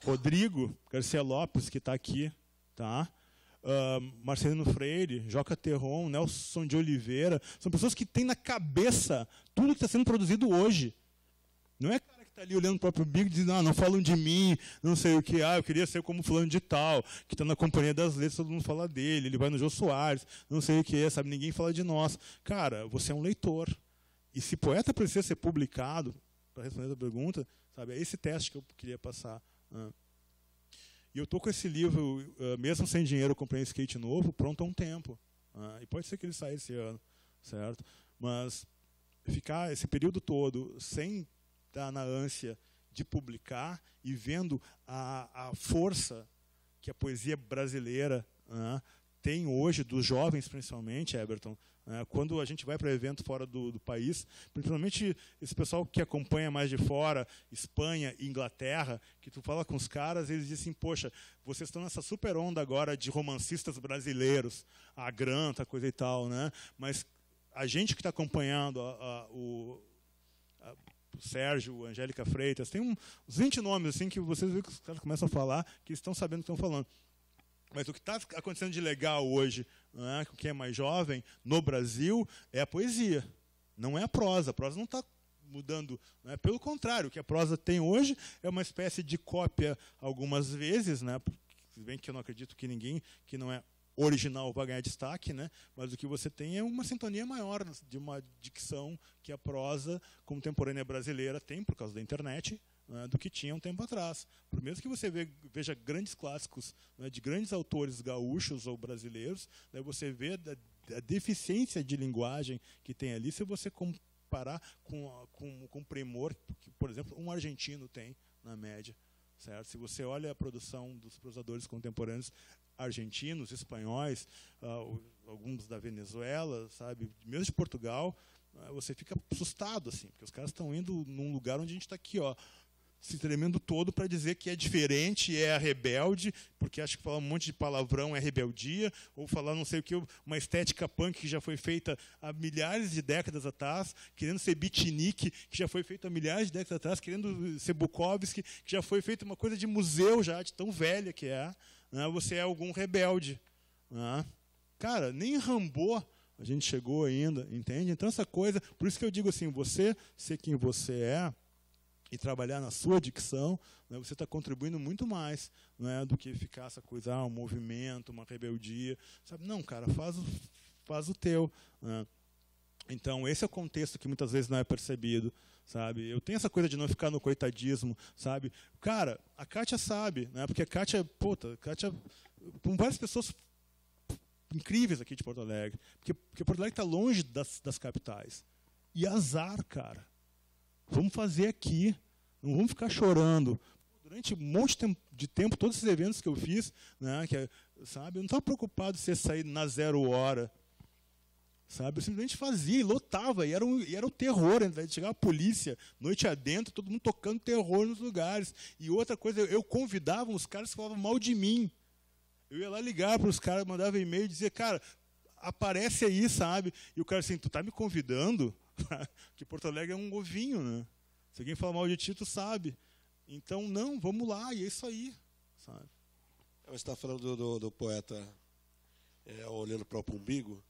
Rodrigo Garcia Lopes, que está aqui, tá? Marcelino Freire, Joca Terron, Nelson de Oliveira, são pessoas que têm na cabeça tudo que está sendo produzido hoje. Não é cara que está ali olhando o próprio bico e dizendo, não falam de mim, não sei o que, eu queria ser como fulano de tal, que está na Companhia das Letras, todo mundo fala dele, ele vai no Jô Soares, não sei o que, sabe, ninguém fala de nós. Cara, você é um leitor. E se poeta precisa ser publicado, para responder a pergunta, sabe, é esse teste que eu queria passar. E eu estou com esse livro, mesmo sem dinheiro, eu comprei um skate novo, pronto há um tempo. E pode ser que ele saia esse ano, certo? Mas ficar esse período todo sem estar na ânsia de publicar e vendo a força que a poesia brasileira tem hoje, dos jovens principalmente, Eberton, quando a gente vai para evento fora do país, principalmente esse pessoal que acompanha mais de fora, Espanha, Inglaterra, que tu fala com os caras, eles dizem assim, poxa, vocês estão nessa super onda agora de romancistas brasileiros, a Granta, coisa e tal, né? Mas a gente que está acompanhando o Sérgio, a Angélica Freitas, tem uns 20 nomes assim que vocês veem que os caras começam a falar, que estão sabendo o que estão falando. Mas o que está acontecendo de legal hoje, né, com quem é mais jovem, no Brasil, é a poesia. Não é a prosa. A prosa não está mudando. Né? Pelo contrário, o que a prosa tem hoje é uma espécie de cópia, algumas vezes, né, se bem que eu não acredito que ninguém que não é original vai ganhar destaque, né, mas o que você tem é uma sintonia maior de uma dicção que a prosa contemporânea brasileira tem, por causa da internet, do que tinha um tempo atrás. Por mesmo que você veja grandes clássicos, né, de grandes autores gaúchos ou brasileiros, né, você vê a deficiência de linguagem que tem ali, se você comparar com primor que, por exemplo, um argentino tem, na média. Certo? Se você olha a produção dos prosadores contemporâneos argentinos, espanhóis, alguns da Venezuela, sabe, mesmo de Portugal, você fica assustado, assim, porque os caras estão indo num lugar onde a gente está aqui, ó, se tremendo todo para dizer que é diferente, é rebelde, porque acho que falar um monte de palavrão é rebeldia, ou falar não sei o que, uma estética punk que já foi feita há milhares de décadas atrás, querendo ser beatnik, que já foi feita há milhares de décadas atrás, querendo ser Bukowski, que já foi feita uma coisa de museu já, de tão velha que é, né? Você é algum rebelde. Né? Cara, nem Rambo a gente chegou ainda, entende? Então essa coisa, por isso que eu digo assim, você ser quem você é, e trabalhar na sua dicção, né, você está contribuindo muito mais, né, do que ficar essa coisa, um movimento, uma rebeldia. Sabe? Não, cara, faz o teu. Né? Então, esse é o contexto que muitas vezes não é percebido. Sabe? Eu tenho essa coisa de não ficar no coitadismo. Sabe? Cara, a Kátia sabe, né, porque a Kátia, com várias pessoas incríveis aqui de Porto Alegre, porque Porto Alegre está longe das capitais. E azar, cara. Vamos fazer aqui, não vamos ficar chorando. Durante um monte de tempo, todos esses eventos que eu fiz, né, sabe, eu não estava preocupado se ia sair na 0 hora. Sabe, eu simplesmente fazia e lotava, e era um terror. Chegava a polícia, noite adentro, todo mundo tocando terror nos lugares. E outra coisa, eu convidava os caras que falavam mal de mim. Eu ia lá ligar para os caras, mandava e-mail e dizia, cara, aparece aí, sabe? E o cara assim, tu tá me convidando? Que Porto Alegre é um ovinho, né? Se alguém falar mal de ti, tu sabe. Então, não, vamos lá, e é isso aí. Sabe? Você está falando do poeta olhando para o umbigo,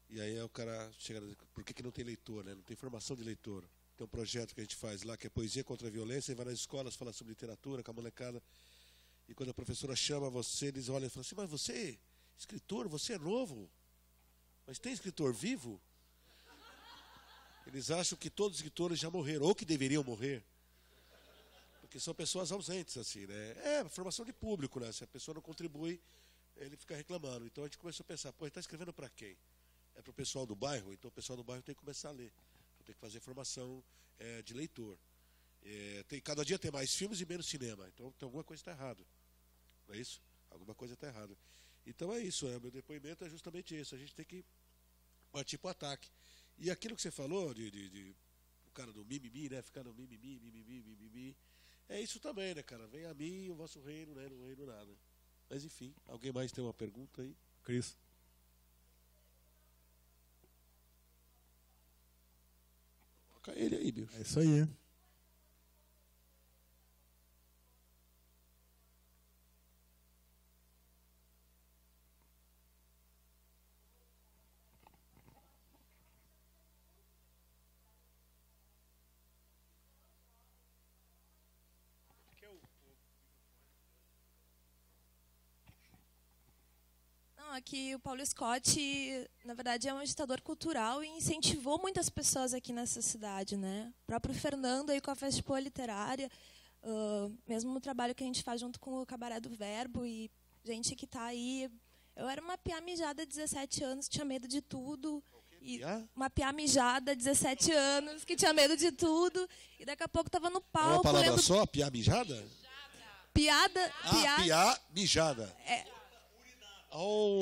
e aí o cara chega a dizer, por que não tem leitor, né? Não tem formação de leitor. Tem um projeto que a gente faz lá, que é Poesia contra a Violência, e vai nas escolas falar sobre literatura, com a molecada. E quando a professora chama você, eles olham e falam assim, mas você, escritor, você é novo, mas tem escritor vivo? Eles acham que todos os escritores já morreram, ou que deveriam morrer. Porque são pessoas ausentes, assim, né? É, formação de público, né? Se a pessoa não contribui, ele fica reclamando. Então a gente começou a pensar, pô, ele está escrevendo para quem? É para o pessoal do bairro? Então o pessoal do bairro tem que começar a ler. Então tem que fazer formação de leitor. Cada dia tem mais filmes e menos cinema. Então tem alguma coisa que está errada. Não é isso? Alguma coisa está errada. Então é isso, meu depoimento é justamente isso. A gente tem que partir para o ataque. E aquilo que você falou, o cara do mimimi, né? Ficar no mimimi. É isso também, né, cara? Vem a mim o vosso reino, né? Não reino nada. Mas enfim, alguém mais tem uma pergunta aí? Cris. Coloca ele aí, bicho. É isso aí. Aqui o Paulo Scott, na verdade, é um agitador cultural e incentivou muitas pessoas aqui nessa cidade, né? O próprio Fernando aí com a Festipoa Literária, mesmo o trabalho que a gente faz junto com o Cabaré do Verbo e gente que está aí. Eu era uma piá mijada, 17 anos, tinha medo de tudo. E uma piá mijada, 17 anos, que tinha medo de tudo. E daqui a pouco estava no palco. Uma palavra só, piá mijada? Piada. Piá mijada. Oh,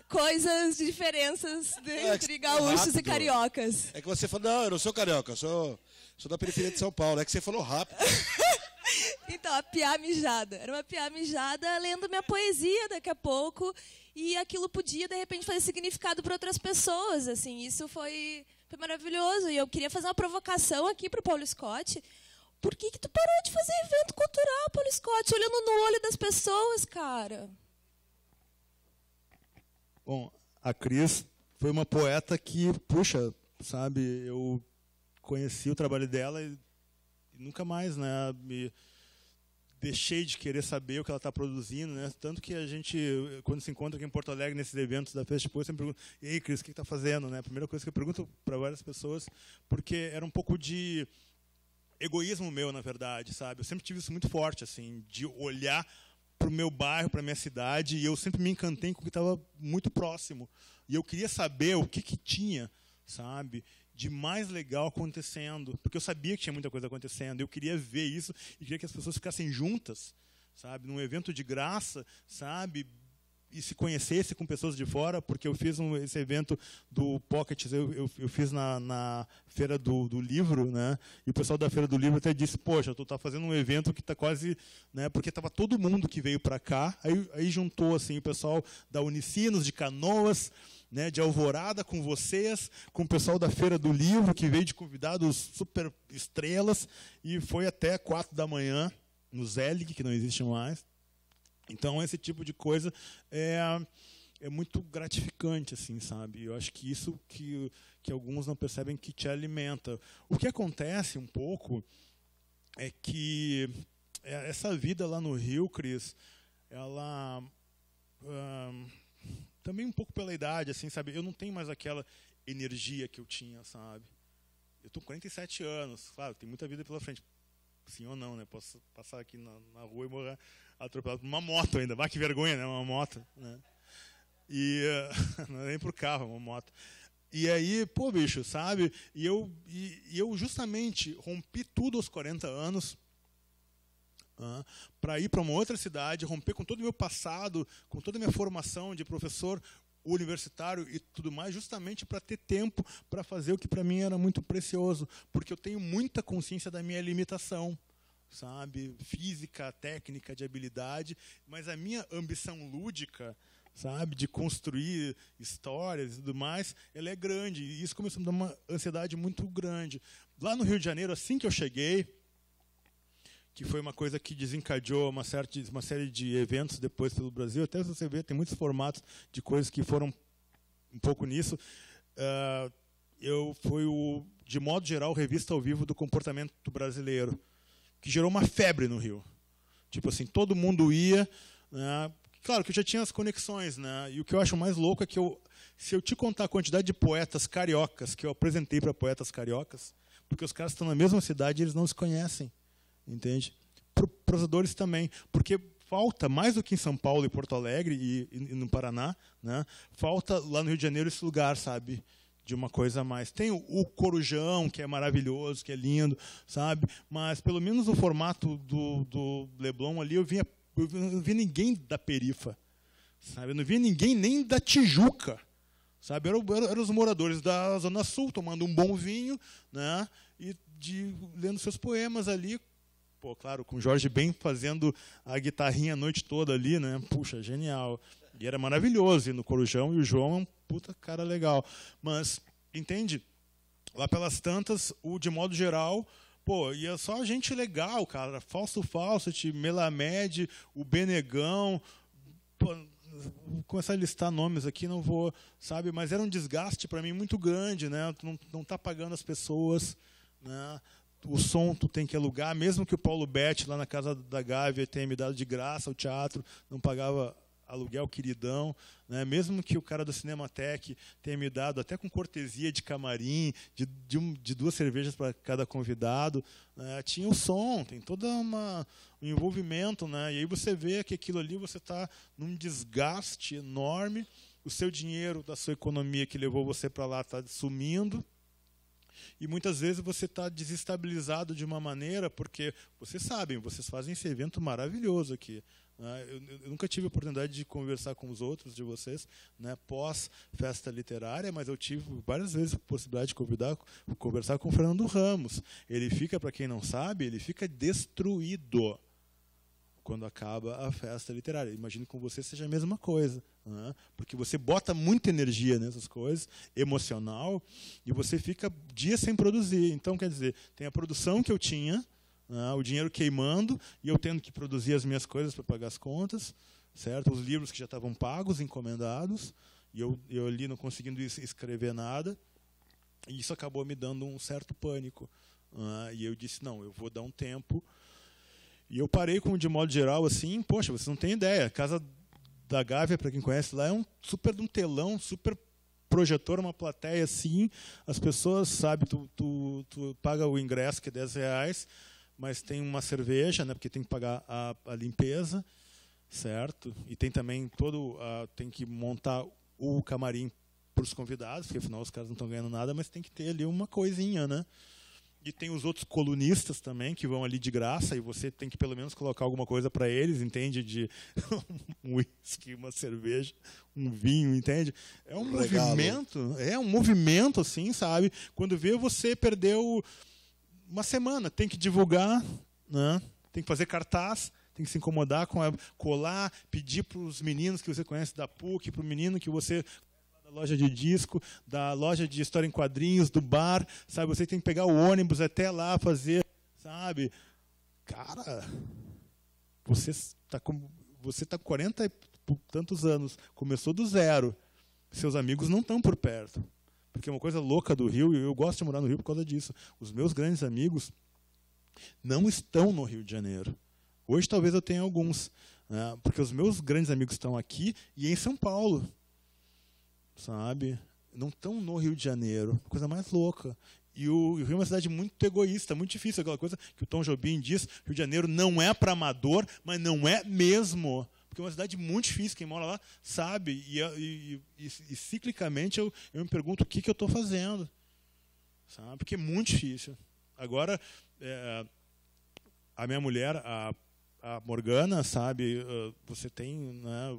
Coisas, diferenças entre gaúchos rápido. e cariocas. É que você falou, não, eu não sou carioca, eu sou da periferia de São Paulo. É que você falou rápido. Então, a piá mijada. Era uma piá mijada lendo minha poesia daqui a pouco. E aquilo podia, de repente, fazer significado para outras pessoas. Assim, isso foi maravilhoso. E eu queria fazer uma provocação aqui para o Paulo Scott. Por que tu parou de fazer evento cultural, Paulo Scott? Olhando no olho das pessoas, cara. Bom, a Cris foi uma poeta que, puxa, sabe, eu conheci o trabalho dela e nunca mais, né, me deixei de querer saber o que ela está produzindo, né, tanto que a gente, quando se encontra aqui em Porto Alegre, nesses eventos da Festival, eu sempre pergunto, e aí, Cris, o que está fazendo, né? A primeira coisa que eu pergunto para várias pessoas, porque era um pouco de egoísmo meu, na verdade, sabe, eu sempre tive isso muito forte, assim, de olhar para o meu bairro, para a minha cidade, e eu sempre me encantei com o que estava muito próximo. E eu queria saber o que tinha, sabe, de mais legal acontecendo, porque eu sabia que tinha muita coisa acontecendo, eu queria ver isso e queria que as pessoas ficassem juntas, sabe, num evento de graça, sabe, e se conhecesse com pessoas de fora, porque eu fiz esse evento do Pockets, eu fiz na Feira do Livro, né? E o pessoal da Feira do Livro até disse, poxa, tu tá fazendo um evento que está quase, né? Porque estava todo mundo que veio para cá, aí juntou assim o pessoal da Unicinos, de Canoas, né, de Alvorada com vocês, com o pessoal da Feira do Livro, que veio de convidados super estrelas, e foi até 4 da manhã, no Zelig, que não existe mais. Então, esse tipo de coisa é muito gratificante, assim, sabe? Eu acho que isso que alguns não percebem que te alimenta. O que acontece um pouco é que essa vida lá no Rio, Cris, ela... também um pouco pela idade, assim, sabe? Eu não tenho mais aquela energia que eu tinha, sabe? Eu estou com 47 anos, claro, tem muita vida pela frente. Sim ou não, né? Posso passar aqui na rua e morrer atropelado por uma moto ainda. Vai, que vergonha, né? Uma moto, né? E não é nem por carro, é uma moto. E aí, pô, bicho, sabe? E eu justamente rompi tudo aos 40 anos para ir para uma outra cidade, romper com todo o meu passado, com toda a minha formação de professor universitário e tudo mais, justamente para ter tempo para fazer o que para mim era muito precioso, porque eu tenho muita consciência da minha limitação, sabe, física, técnica, de habilidade, mas a minha ambição lúdica, sabe, de construir histórias e tudo mais, ela é grande, e isso começou a me dar uma ansiedade muito grande. Lá no Rio de Janeiro, assim que eu cheguei, que foi uma coisa que desencadeou uma série de eventos depois pelo Brasil. Até você vê, tem muitos formatos de coisas que foram um pouco nisso. Eu fui, de modo geral, revista ao vivo do comportamento brasileiro, que gerou uma febre no Rio. Tipo assim, todo mundo ia, né? Claro que eu já tinha as conexões, né? E o que eu acho mais louco é que se eu te contar a quantidade de poetas cariocas que eu apresentei para poetas cariocas, porque os caras estão na mesma cidade e eles não se conhecem. Entende? Prosadores também, porque falta, mais do que em São Paulo e Porto Alegre e no Paraná, né, falta lá no Rio de Janeiro esse lugar, sabe, de uma coisa a mais. Tem o Corujão, que é maravilhoso, que é lindo, sabe, mas pelo menos no formato do Leblon ali, eu não vi ninguém da perifa, sabe, eu não vi ninguém nem da Tijuca, sabe, eram os moradores da Zona Sul, tomando um bom vinho, né, e lendo seus poemas ali. Pô, claro, com o Jorge Ben fazendo a guitarrinha a noite toda ali, né? Puxa, genial. E era maravilhoso ir no Corujão, e o João é um puta cara legal. Mas, entende? Lá pelas tantas, de modo geral, pô, ia só gente legal, cara. Fausto Fawcett, Melamed, o Benegão. Pô, vou começar a listar nomes aqui, não vou, sabe? Mas era um desgaste para mim muito grande, né? Não tá pagando as pessoas, né? O som tu tem que alugar, mesmo que o Paulo Betti, lá na Casa da Gávea, tenha me dado de graça o teatro, não pagava aluguel, queridão, né? Mesmo que o cara do Cinematec tenha me dado, até com cortesia de camarim, de 2 cervejas para cada convidado, né? Tinha o som, tem todo um envolvimento, né? E aí você vê que aquilo ali você está num desgaste enorme, o seu dinheiro da sua economia que levou você para lá está sumindo, E muitas vezes você está desestabilizado de uma maneira, porque vocês sabem, vocês fazem esse evento maravilhoso aqui. Eu nunca tive a oportunidade de conversar com os outros de vocês, né, pós-festa literária, mas eu tive várias vezes a possibilidade de conversar com o Fernando Ramos. Ele fica, para quem não sabe, ele fica destruído quando acaba a festa literária. Imagino que com você seja a mesma coisa, né? Porque você bota muita energia nessas coisas, emocional, e você fica dias sem produzir. Então, quer dizer, tem a produção que eu tinha, o dinheiro queimando, e eu tendo que produzir as minhas coisas para pagar as contas, certo? Os livros que já estavam pagos, encomendados, e eu ali não conseguindo escrever nada, e isso acabou me dando um certo pânico. E eu disse, não, eu vou dar um tempo. E eu parei com, de modo geral, assim, poxa, vocês não têm ideia, a Casa da Gávea, para quem conhece lá, é um super de um telão, super projetor, uma plateia assim, as pessoas, sabe, tu paga o ingresso, que é R$10, mas tem uma cerveja, né, porque tem que pagar a limpeza, certo? E tem também tem que montar o camarim para os convidados, porque afinal os caras não estão ganhando nada, mas tem que ter ali uma coisinha, né? E tem os outros colunistas também, que vão ali de graça, e você tem que pelo menos colocar alguma coisa para eles, entende? De um uísque, uma cerveja, um vinho, entende? É um movimento, assim, sabe? Quando vê, você perdeu uma semana, tem que divulgar, né? Tem que fazer cartaz, tem que se incomodar com colar, pedir para os meninos que você conhece da PUC, para o menino que você... da loja de disco, da loja de história em quadrinhos, do bar, sabe? Você tem que pegar o ônibus até lá fazer, sabe? Cara, você tá com 40 e tantos anos, começou do zero. Seus amigos não estão por perto. Porque é uma coisa louca do Rio, e eu gosto de morar no Rio por causa disso. Os meus grandes amigos não estão no Rio de Janeiro. Hoje talvez eu tenha alguns, né? Porque os meus grandes amigos estão aqui e em São Paulo. Sabe? Não estão no Rio de Janeiro. Coisa mais louca. E o Rio é uma cidade muito egoísta, muito difícil. Aquela coisa que o Tom Jobim diz, Rio de Janeiro não é para amador, mas não é mesmo. Porque é uma cidade muito difícil. Quem mora lá sabe. E ciclicamente eu me pergunto o que eu estou fazendo. Sabe? Porque é muito difícil. Agora, a minha mulher, a Morgana, sabe? Você tem, né,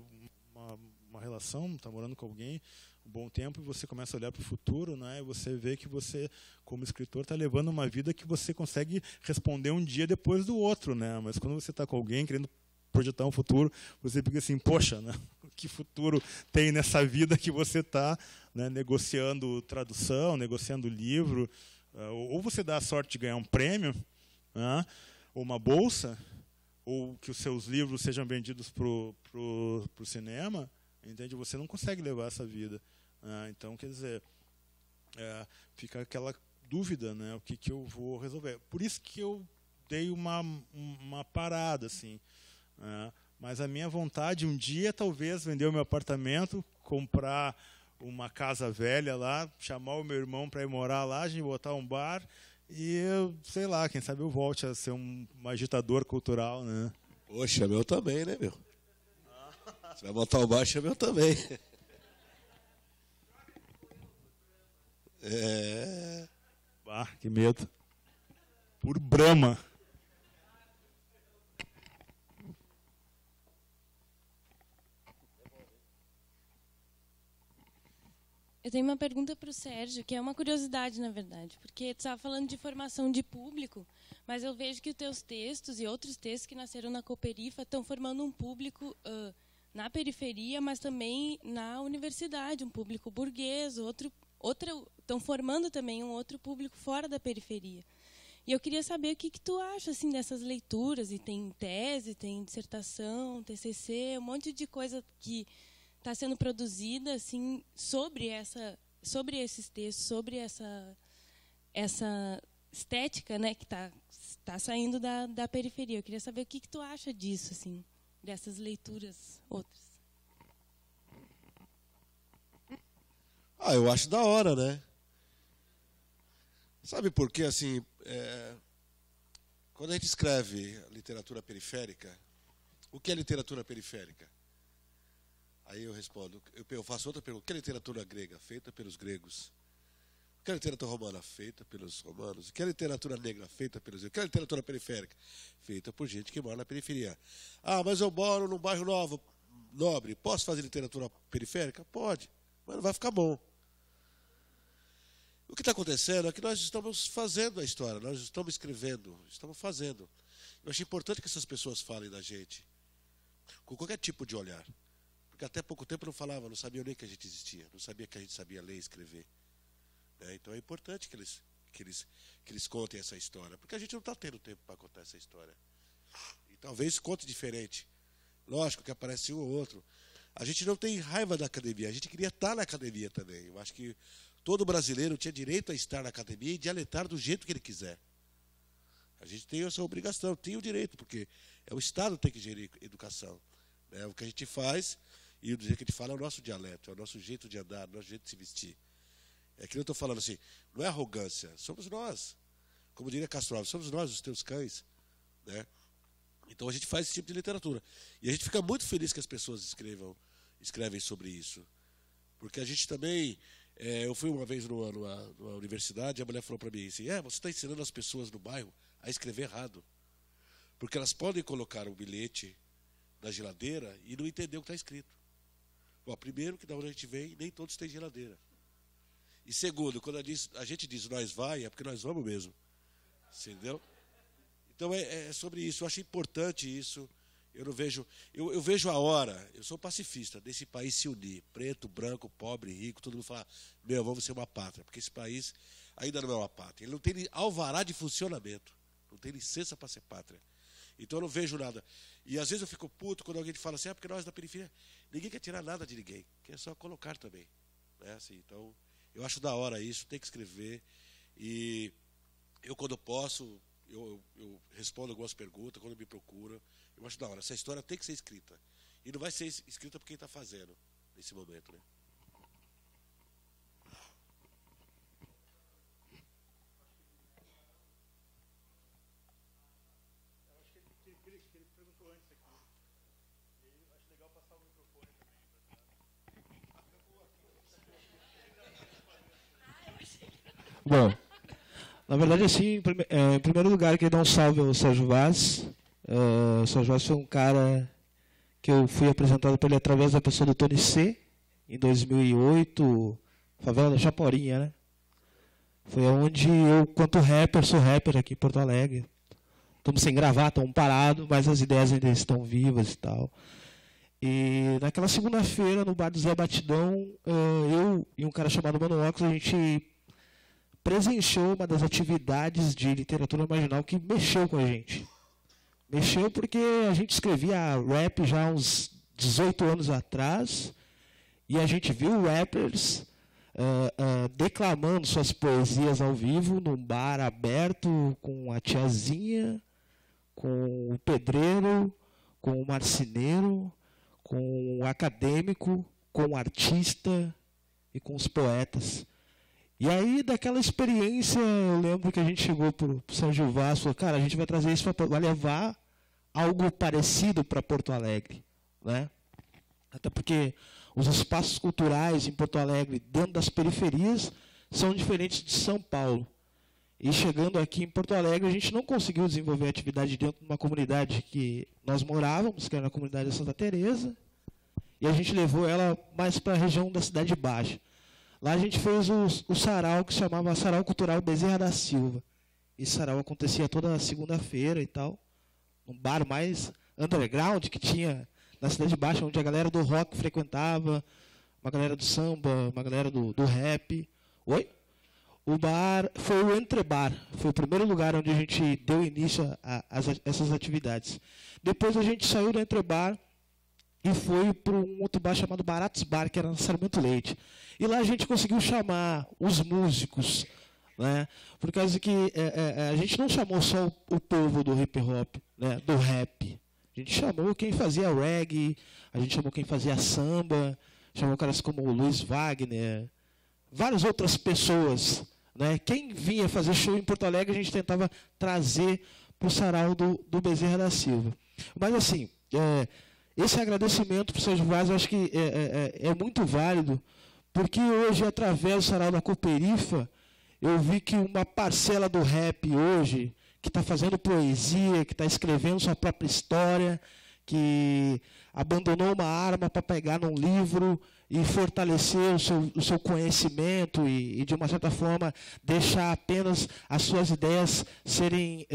uma relação, está morando com alguém um bom tempo, e você começa a olhar para o futuro, né, e você vê que você, como escritor, está levando uma vida que você consegue responder um dia depois do outro, né? Mas quando você está com alguém querendo projetar um futuro, você fica assim, poxa, né, que futuro tem nessa vida que você está, né, negociando tradução, negociando livro, ou você dá a sorte de ganhar um prêmio, né, ou uma bolsa, ou que os seus livros sejam vendidos para o cinema, entende? Você não consegue levar essa vida. Então, quer dizer, fica aquela dúvida, né? O que eu vou resolver. Por isso que eu dei uma parada, assim. Mas a minha vontade, um dia, talvez, vender o meu apartamento, comprar uma casa velha lá, chamar o meu irmão para ir morar lá, a gente botar um bar e, sei lá, quem sabe eu volte a ser um agitador cultural, né? Poxa, meu também, né, meu? Você vai botar o baixo, é meu também. Que medo. Por Brahma. Eu tenho uma pergunta para o Sérgio, que é uma curiosidade, na verdade, porque tu estava falando de formação de público, mas eu vejo que os teus textos e outros textos que nasceram na Cooperifa estão formando um público na periferia, mas também na universidade, um público burguês, estão formando também um outro público fora da periferia. E eu queria saber o que tu acha assim dessas leituras, e tem tese, tem dissertação, TCC, um monte de coisa que está sendo produzida assim sobre esses textos, sobre essa estética, né, que está saindo da periferia. Eu queria saber o que tu acha disso, assim, dessas leituras outras. Eu acho da hora, né? Sabe por quê? Assim, quando a gente escreve literatura periférica, o que é literatura periférica? Aí eu respondo, eu faço outra pergunta. O que é literatura grega? Feita pelos gregos. Eu quero literatura romana feita pelos romanos. Eu quero literatura negra feita pelos... Eu quero literatura periférica feita por gente que mora na periferia. Ah, mas eu moro num bairro nobre. Posso fazer literatura periférica? Pode, mas não vai ficar bom. O que está acontecendo é que nós estamos fazendo a história, nós estamos escrevendo, estamos fazendo. Eu acho importante que essas pessoas falem da gente, com qualquer tipo de olhar. Porque até pouco tempo não falavam, não sabiam nem que a gente existia, não sabia que a gente sabia ler e escrever. Então é importante que eles contem essa história, porque a gente não está tendo tempo para contar essa história. E talvez conte diferente. Lógico que aparece um ou outro. A gente não tem raiva da academia, a gente queria estar na academia também. Eu acho que todo brasileiro tinha direito a estar na academia e dialetar do jeito que ele quiser. A gente tem essa obrigação, tem o direito, porque é o Estado que tem que gerir educação. O que a gente faz, e o jeito que a gente fala é o nosso dialeto, é o nosso jeito de andar, é o nosso jeito de se vestir. É que eu estou falando assim, não é arrogância, somos nós. Como diria Castro Alves, somos nós os teus cães. Então a gente faz esse tipo de literatura. E a gente fica muito feliz que as pessoas escrevem sobre isso. Porque a gente também... eu fui uma vez numa universidade e a mulher falou para mim assim, você está ensinando as pessoas no bairro a escrever errado. Porque elas podem colocar um bilhete na geladeira e não entender o que está escrito. Bom, primeiro, que da onde a gente vem, nem todos têm geladeira. E segundo, quando a gente diz nós vai, é porque nós vamos mesmo. Entendeu? Então é sobre isso. Eu acho importante isso. Eu não vejo, eu vejo a hora, eu sou pacifista, desse país se unir, preto, branco, pobre, rico, todo mundo falar, vamos ser uma pátria, porque esse país ainda não é uma pátria. Ele não tem alvará de funcionamento, não tem licença para ser pátria. Então eu não vejo nada. E às vezes eu fico puto quando alguém fala assim, porque nós da periferia, ninguém quer tirar nada de ninguém, quer só colocar também. Então, eu acho da hora isso, tem que escrever. E eu, quando posso, eu respondo algumas perguntas, quando me procuram. Eu acho da hora. Essa história tem que ser escrita. E não vai ser escrita por quem está fazendo nesse momento. Eu acho que ele perguntou antes aqui. Eu acho legal passar o microfone também. Bom, na verdade, assim, em primeiro lugar, queria dar um salve ao Sérgio Vaz. O Sérgio Vaz foi um cara que eu fui apresentado por ele através da pessoa do Tony C, em 2008, favela da Chaporinha, né? Foi onde eu, quanto rapper, sou rapper aqui em Porto Alegre. Estamos sem gravar, estamos parados, mas as ideias ainda estão vivas e tal. E naquela segunda-feira, no bar do Zé Batidão, eu e um cara chamado Mano Ox, a gente presenciou uma das atividades de literatura marginal que mexeu com a gente. Mexeu porque a gente escrevia rap já há uns 18 anos atrás e a gente viu rappers declamando suas poesias ao vivo num bar aberto com a tiazinha, com o pedreiro, com o marceneiro, com o acadêmico, com o artista e com os poetas. E aí, daquela experiência, eu lembro que a gente chegou para o Sérgio Vaz e falou, cara, a gente vai trazer isso, vai levar algo parecido para Porto Alegre. Né? Até porque os espaços culturais em Porto Alegre, dentro das periferias, são diferentes de São Paulo. E chegando aqui em Porto Alegre, a gente não conseguiu desenvolver atividade dentro de uma comunidade que nós morávamos, que era a comunidade de Santa Teresa, e a gente levou ela mais para a região da Cidade Baixa. Lá a gente fez o sarau, que se chamava Sarau Cultural Bezerra da Silva. Esse sarau acontecia toda segunda-feira e tal, num bar mais underground que tinha na Cidade Baixa, onde a galera do rock frequentava, uma galera do samba, uma galera do rap. Oi? O bar foi o Entrebar, foi o primeiro lugar onde a gente deu início a essas atividades. Depois a gente saiu do Entrebar e foi para um outro bar chamado Baratos Bar, que era no Sarmento Leite. E lá a gente conseguiu chamar os músicos, né? Por causa que a gente não chamou só o povo do hip hop, né? Do rap. A gente chamou quem fazia reggae, a gente chamou quem fazia samba, chamou caras como o Luiz Wagner, várias outras pessoas. Né? Quem vinha fazer show em Porto Alegre, a gente tentava trazer para o sarau do Bezerra da Silva. Mas, assim, esse agradecimento para o Sérgio Vaz, eu acho que é muito válido, porque hoje, através do sarau da Cooperifa, eu vi que uma parcela do rap hoje, que está fazendo poesia, que está escrevendo sua própria história, que abandonou uma arma para pegar num livro e fortalecer o seu conhecimento e, de uma certa forma, deixar apenas as suas ideias serem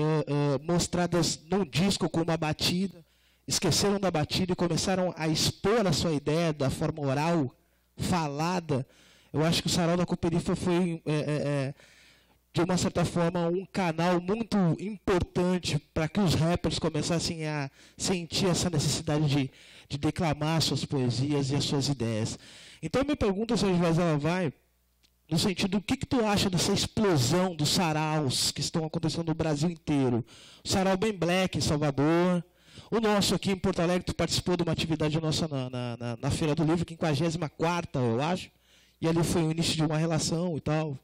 mostradas num disco com uma batida, esqueceram da batida e começaram a expor a sua ideia da forma oral, falada. Eu acho que o Sarau da Cooperifa foi, de uma certa forma, um canal muito importante para que os rappers começassem a sentir essa necessidade de declamar suas poesias e as suas ideias. Então, minha pergunta, Sérgio Vaz, ela vai no sentido, o que tu acha dessa explosão dos saraus que estão acontecendo no Brasil inteiro? O Sarau Bem Black em Salvador, o nosso aqui em Porto Alegre, tu participou de uma atividade nossa na Feira do Livro, 54ª, eu acho, e ali foi o início de uma relação e tal.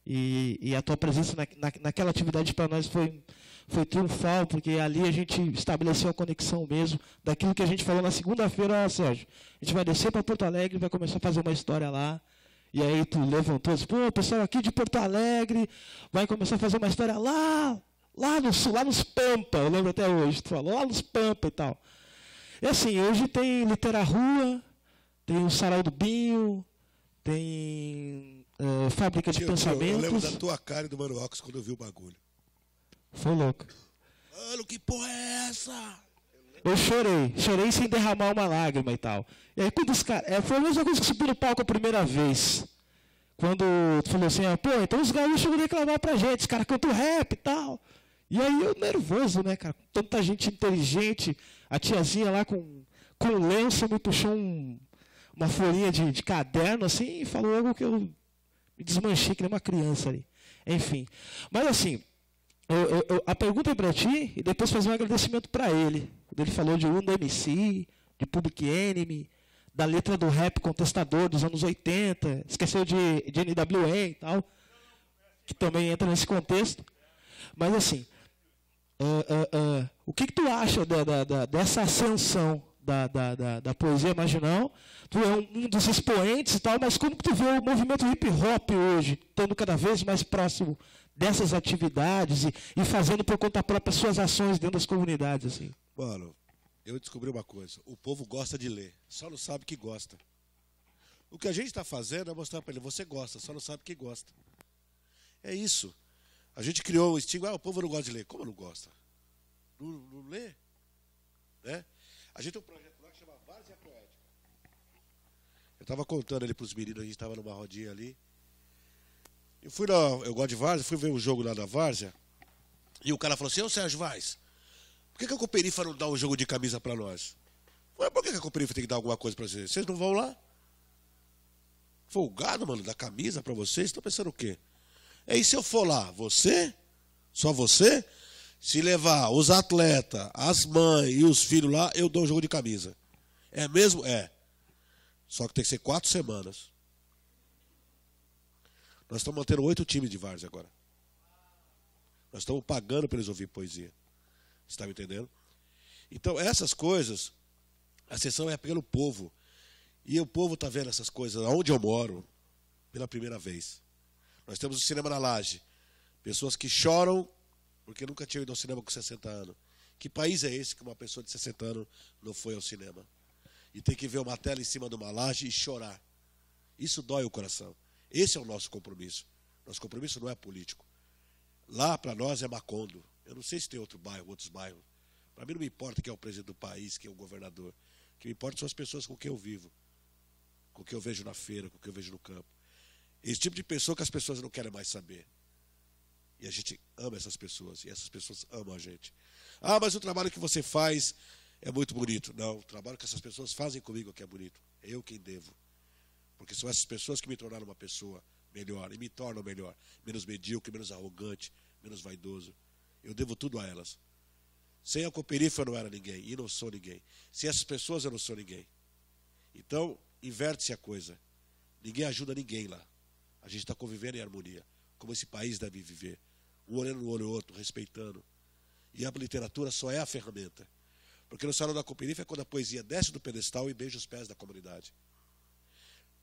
E a tua presença naquela atividade para nós foi triunfal, porque ali a gente estabeleceu a conexão mesmo daquilo que a gente falou na segunda-feira. Sérgio, a gente vai descer para Porto Alegre, vai começar a fazer uma história lá. E aí tu levantou, disse, pô, o pessoal aqui de Porto Alegre vai começar a fazer uma história lá no sul, lá nos Pampa, eu lembro até hoje, tu falou, lá nos Pampa e tal. E assim, hoje tem Litera Rua, tem o Sarau do Binho, tem Fábrica de Pensamentos. Eu lembro da tua cara e do Mano Ox quando eu vi o bagulho. Foi louco. Mano, que porra é essa? Eu chorei sem derramar uma lágrima e tal. E aí quando os caras. Foi a mesma coisa que subiu no palco a primeira vez. Quando tu falou assim, pô, então os gaúchos vão reclamar pra gente, os caras cantam rap e tal. E aí eu nervoso, né, cara? Tanta gente inteligente, a tiazinha lá com lenço me puxou uma folhinha de caderno assim e falou algo que eu me desmanchei que nem uma criança ali. Enfim. Mas assim, a pergunta é para ti e depois fazer um agradecimento para ele. Quando ele falou de Uno MC, de Public Enemy, da letra do rap contestador dos anos 80, esqueceu de NWA e tal, que também entra nesse contexto. Mas assim, o que tu acha dessa ascensão da poesia marginal? Tu é um dos expoentes e tal, mas como que tu vê o movimento hip hop hoje, estando cada vez mais próximo dessas atividades e fazendo por conta própria suas ações dentro das comunidades? Assim? Mano, eu descobri uma coisa, o povo gosta de ler, só não sabe que gosta. O que a gente está fazendo é mostrar para ele, você gosta, só não sabe que gosta. É isso. A gente criou o estigma, o povo não gosta de ler. Como não gosta? Não lê? Né? A gente tem um projeto lá que chama Várzea Poética. Eu estava contando ali para os meninos, a gente estava numa rodinha ali. Eu gosto de Várzea, fui ver um jogo lá da Várzea, e o cara falou assim, ô Sérgio Vaz, por que a Cooperifa não dá um jogo de camisa para nós? Ué, por que a Cooperifa tem que dar alguma coisa para vocês? Vocês não vão lá? Folgado, mano, dar camisa para vocês? Estão pensando o quê? E se eu for lá, você, só você, se levar os atletas, as mães e os filhos lá, eu dou um jogo de camisa. É mesmo? É. Só que tem que ser 4 semanas. Nós estamos mantendo 8 times de várzea agora. Nós estamos pagando para eles ouvir poesia. Você está me entendendo? Então, essas coisas, a sessão é pelo povo. E o povo está vendo essas coisas, onde eu moro, pela primeira vez. Nós temos o Cinema na Laje. Pessoas que choram porque nunca tinham ido ao cinema com 60 anos. Que país é esse que uma pessoa de 60 anos não foi ao cinema? E tem que ver uma tela em cima de uma laje e chorar. Isso dói o coração. Esse é o nosso compromisso. Nosso compromisso não é político. Lá, para nós, é Macondo. Eu não sei se tem outros bairros. Para mim não me importa quem é o presidente do país, quem é o governador. O que me importa são as pessoas com quem eu vivo. Com quem eu vejo na feira, com quem eu vejo no campo. Esse tipo de pessoa que as pessoas não querem mais saber. E a gente ama essas pessoas. E essas pessoas amam a gente. Ah, mas o trabalho que você faz é muito bonito. Não, o trabalho que essas pessoas fazem comigo é que é bonito. É eu quem devo. Porque são essas pessoas que me tornaram uma pessoa melhor. E me tornam melhor. Menos medíocre, menos arrogante, menos vaidoso. Eu devo tudo a elas. Sem a Cooperifa eu não era ninguém. E não sou ninguém. Sem essas pessoas eu não sou ninguém. Então, inverte-se a coisa. Ninguém ajuda ninguém lá. A gente está convivendo em harmonia. Como esse país deve viver. Um olhando no olho do outro, respeitando. E a literatura só é a ferramenta. Porque no Salão da Cooperifa é quando a poesia desce do pedestal e beija os pés da comunidade.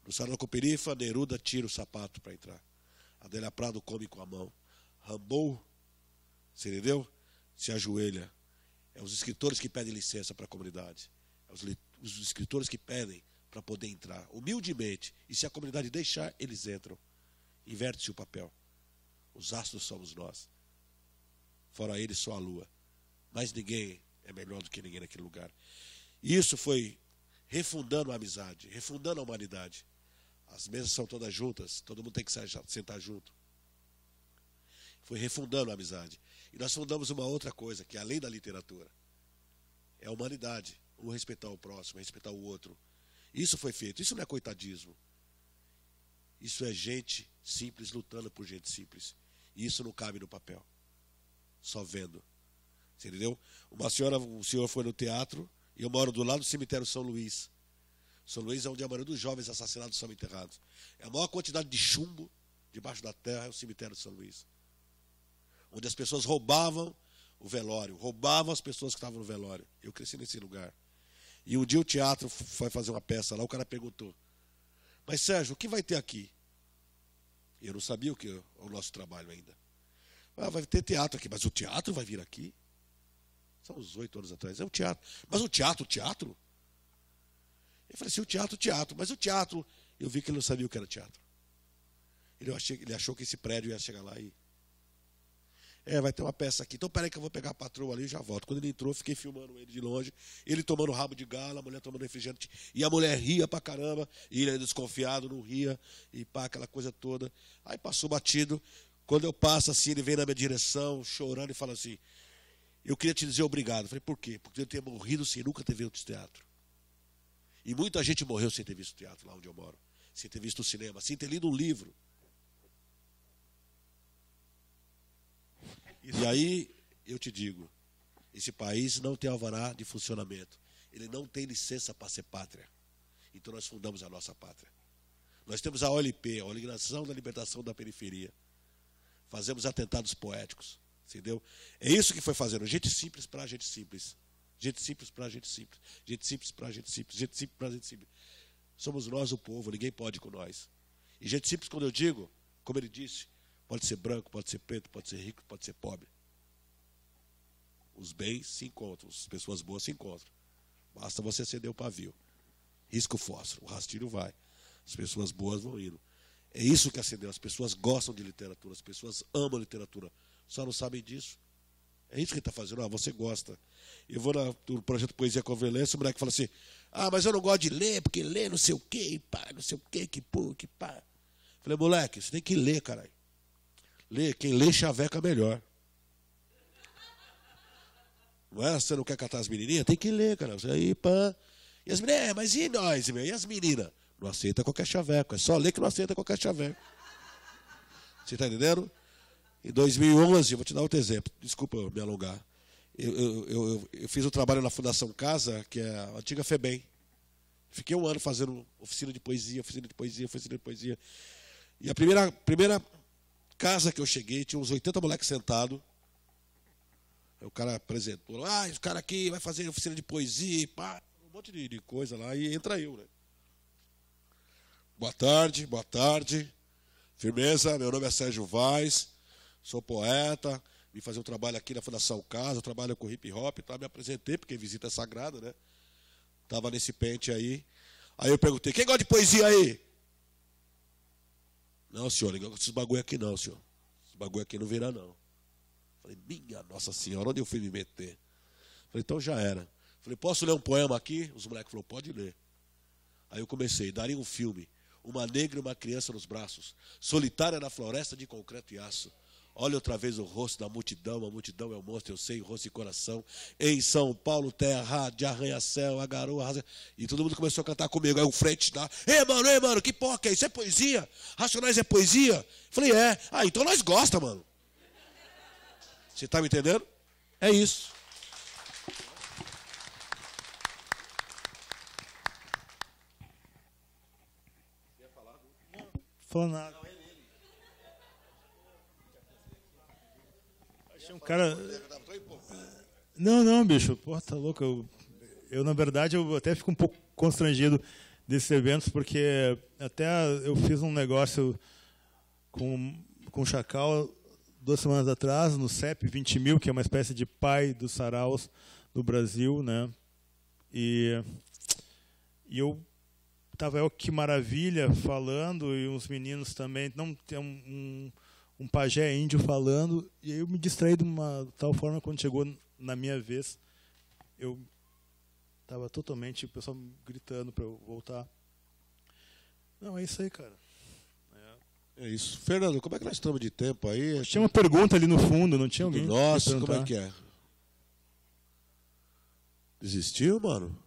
No Salão da Cooperifa, Neruda tira o sapato para entrar. Adélia Prado come com a mão. Rambo, você entendeu? Se ajoelha. É os escritores que pedem licença para a comunidade. É os escritores que pedem para poder entrar, humildemente. E se a comunidade deixar, eles entram. Inverte-se o papel. Os astros somos nós. Fora eles, só a lua. Mas ninguém é melhor do que ninguém naquele lugar. E isso foi refundando a amizade, refundando a humanidade. As mesas são todas juntas, todo mundo tem que sentar junto. Foi refundando a amizade. E nós fundamos uma outra coisa, que além da literatura, é a humanidade. Um respeitar o próximo, respeitar o outro. Isso foi feito. Isso não é coitadismo. Isso é gente simples lutando por gente simples. E isso não cabe no papel. Só vendo. Você entendeu? O senhor foi no teatro e eu moro do lado do cemitério São Luís. São Luís é onde a maioria dos jovens assassinados são enterrados. É a maior quantidade de chumbo debaixo da terra é o cemitério de São Luís. Onde as pessoas roubavam o velório, roubavam as pessoas que estavam no velório. Eu cresci nesse lugar. E um dia o teatro foi fazer uma peça lá, o cara perguntou: mas Sérgio, o que vai ter aqui? Eu não sabia o que é o nosso trabalho ainda. Ah, vai ter teatro aqui, mas o teatro vai vir aqui? São uns 8 anos atrás. É o teatro. Mas o teatro? Eu falei assim, o teatro. Mas o teatro, eu vi que ele não sabia o que era teatro. Ele achou que esse prédio ia chegar lá e... vai ter uma peça aqui. Então, peraí que eu vou pegar a patroa ali e já volto. Quando ele entrou, eu fiquei filmando ele de longe. Ele tomando rabo de gala, a mulher tomando refrigerante. E a mulher ria pra caramba. E ele, desconfiado, não ria. E pá, aquela coisa toda. Aí passou batido. Quando eu passo assim, ele vem na minha direção, chorando, e fala assim: eu queria te dizer obrigado. Eu falei, por quê? Porque eu ter morrido sem nunca ter visto teatro. E muita gente morreu sem ter visto teatro lá onde eu moro. Sem ter visto o cinema, sem ter lido um livro. E aí, eu te digo, esse país não tem alvará de funcionamento. Ele não tem licença para ser pátria. Então nós fundamos a nossa pátria. Nós temos a OLP, a Organização da Libertação da Periferia. Fazemos atentados poéticos, entendeu? É isso que foi fazendo. Gente simples para gente simples. Gente simples para gente simples. Gente simples para gente simples. Gente simples para gente simples. Somos nós o povo, ninguém pode com nós. E gente simples, quando eu digo, como ele disse, pode ser branco, pode ser preto, pode ser rico, pode ser pobre. Os bens se encontram, as pessoas boas se encontram. Basta você acender o pavio. Risca o fósforo, o rastilho vai. As pessoas boas vão indo. É isso que acendeu. As pessoas gostam de literatura, as pessoas amam literatura. Só não sabem disso. É isso que ele está fazendo. Ah, você gosta. Eu vou no projeto Poesia com Violência, o moleque fala assim: ah, mas eu não gosto de ler, porque ler não sei o quê, pá, não sei o quê, que pô, que pá. Falei, moleque, você tem que ler, caralho. Ler, quem lê chaveca melhor. Não é? Você não quer catar as menininhas? Tem que ler, cara. Você aí, pá. E as meninas, mas e nós, meu? E as meninas? Não aceita qualquer chaveco. É só ler que não aceita qualquer chaveco. Você está entendendo? Em 2011, eu vou te dar outro exemplo. Desculpa eu me alongar. Eu fiz um trabalho na Fundação Casa, que é a antiga FEBEM. Fiquei 1 ano fazendo oficina de poesia. E a primeira casa que eu cheguei, tinha uns 80 moleques sentados. Aí o cara apresentou. Ah, esse cara aqui vai fazer oficina de poesia, pá, um monte de coisa lá. E entra eu, né? Boa tarde. Firmeza, meu nome é Sérgio Vaz, sou poeta, vim fazer um trabalho aqui na Fundação Casa, eu trabalho com hip hop, tá? Me apresentei, porque visita é sagrada, né? Estava nesse pente aí. Aí eu perguntei, quem gosta de poesia aí? Não, senhor, não gosta desses bagulho aqui não, senhor. Esse bagulho aqui não virá, não. Falei, minha Nossa Senhora, onde eu fui me meter? Falei, então já era. Falei, posso ler um poema aqui? Os moleques falaram, pode ler. Aí eu comecei, daria um filme. Uma negra e uma criança nos braços, solitária na floresta de concreto e aço. Olha outra vez o rosto da multidão, a multidão é o monstro, eu sei, rosto e coração. Em São Paulo, terra de arranha-céu, a garoa, arrasa... E todo mundo começou a cantar comigo. Aí o frente tá, ei mano, que porra que é isso? É poesia? Racionais é poesia? Falei, é. Ah, então nós gosta, mano. Você tá me entendendo? É isso. Falou nada. Achei um cara. Não, bicho. Porra, tá louco. Eu, na verdade, eu até fico um pouco constrangido desses eventos, porque até eu fiz um negócio com com o Chacal 2 semanas atrás, no CEP 20.000, que é uma espécie de pai dos saraus do Brasil, né? E eu estava, que maravilha, falando, e uns meninos também, não tem um pajé índio falando, e aí eu me distraí de uma tal forma, quando chegou na minha vez, eu estava totalmente, o pessoal gritando para eu voltar. Não, é isso aí, cara. É isso. Fernando, como é que nós estamos de tempo aí? Tinha uma pergunta ali no fundo, não tinha alguém? Nossa, como é que é? Desistiu, mano?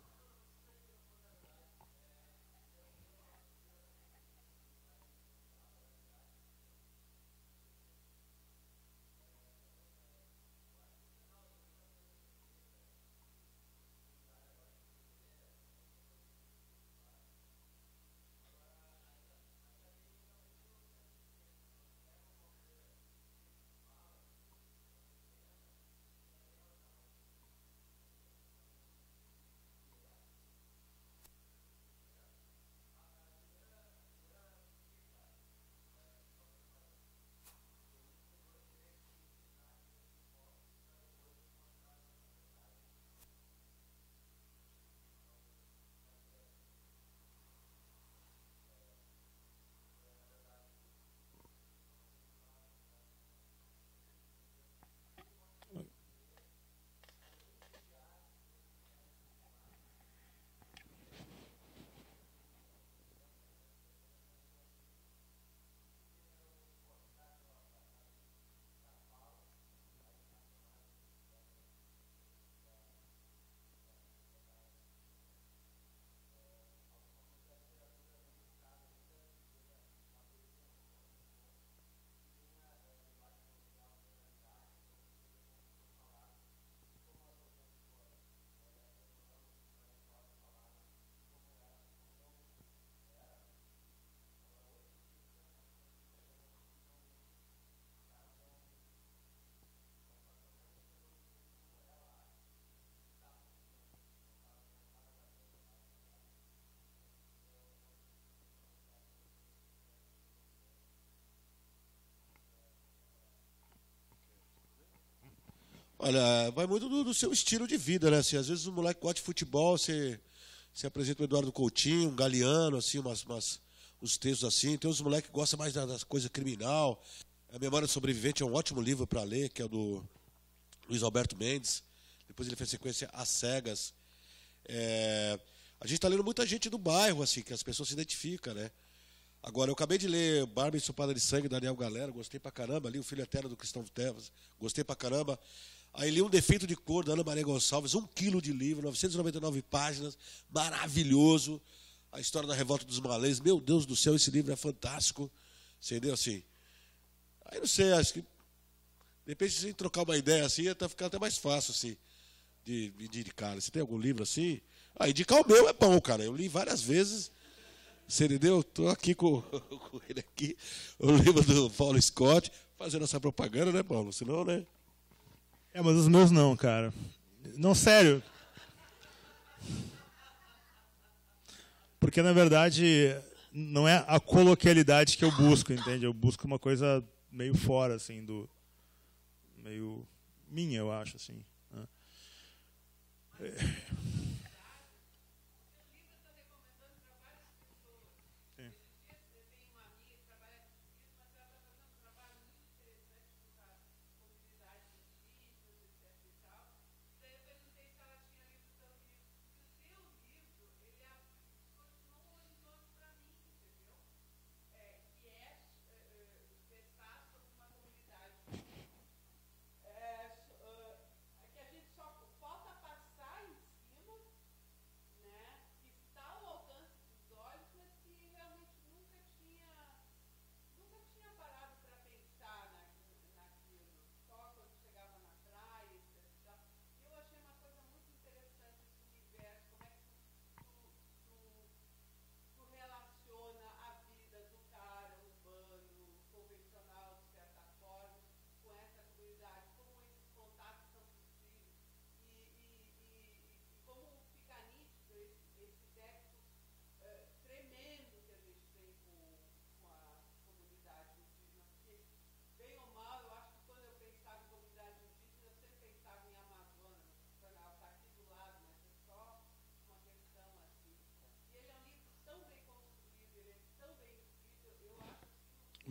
Olha, vai muito do seu estilo de vida, né? Assim, às vezes o moleque gosta de futebol, você apresenta o Eduardo Coutinho, um Galeano, assim, uns textos assim. Tem uns moleques que gostam mais das coisas criminal. A Memória do Sobrevivente é um ótimo livro para ler, que é do Luiz Alberto Mendes. Depois ele fez sequência Às Cegas. A gente está lendo muita gente do bairro, assim, que as pessoas se identificam, né? Agora, eu acabei de ler Barba Ensopada de Sangue, Daniel Galera, gostei pra caramba. Li O Filho Eterno do Cristão Tevas, gostei pra caramba. Aí li Um Defeito de Cor, da Ana Maria Gonçalves, 1 quilo de livro, 999 páginas, maravilhoso. A história da Revolta dos Malês, meu Deus do céu, esse livro é fantástico. Entendeu? Assim, aí não sei, acho que, de repente, se trocar uma ideia assim, ia ficar até mais fácil, assim, de cara. Você tem algum livro assim? Ah, indicar o meu é bom, cara. Eu li várias vezes. Você entendeu? Estou aqui com ele aqui, o livro do Paulo Scott, fazendo essa propaganda, né, Paulo? Senão, né? Mas os meus não, cara. Não, sério. Porque, na verdade, não é a coloquialidade que eu busco, entende? Eu busco uma coisa meio fora, assim, meio minha, eu acho, assim. Né?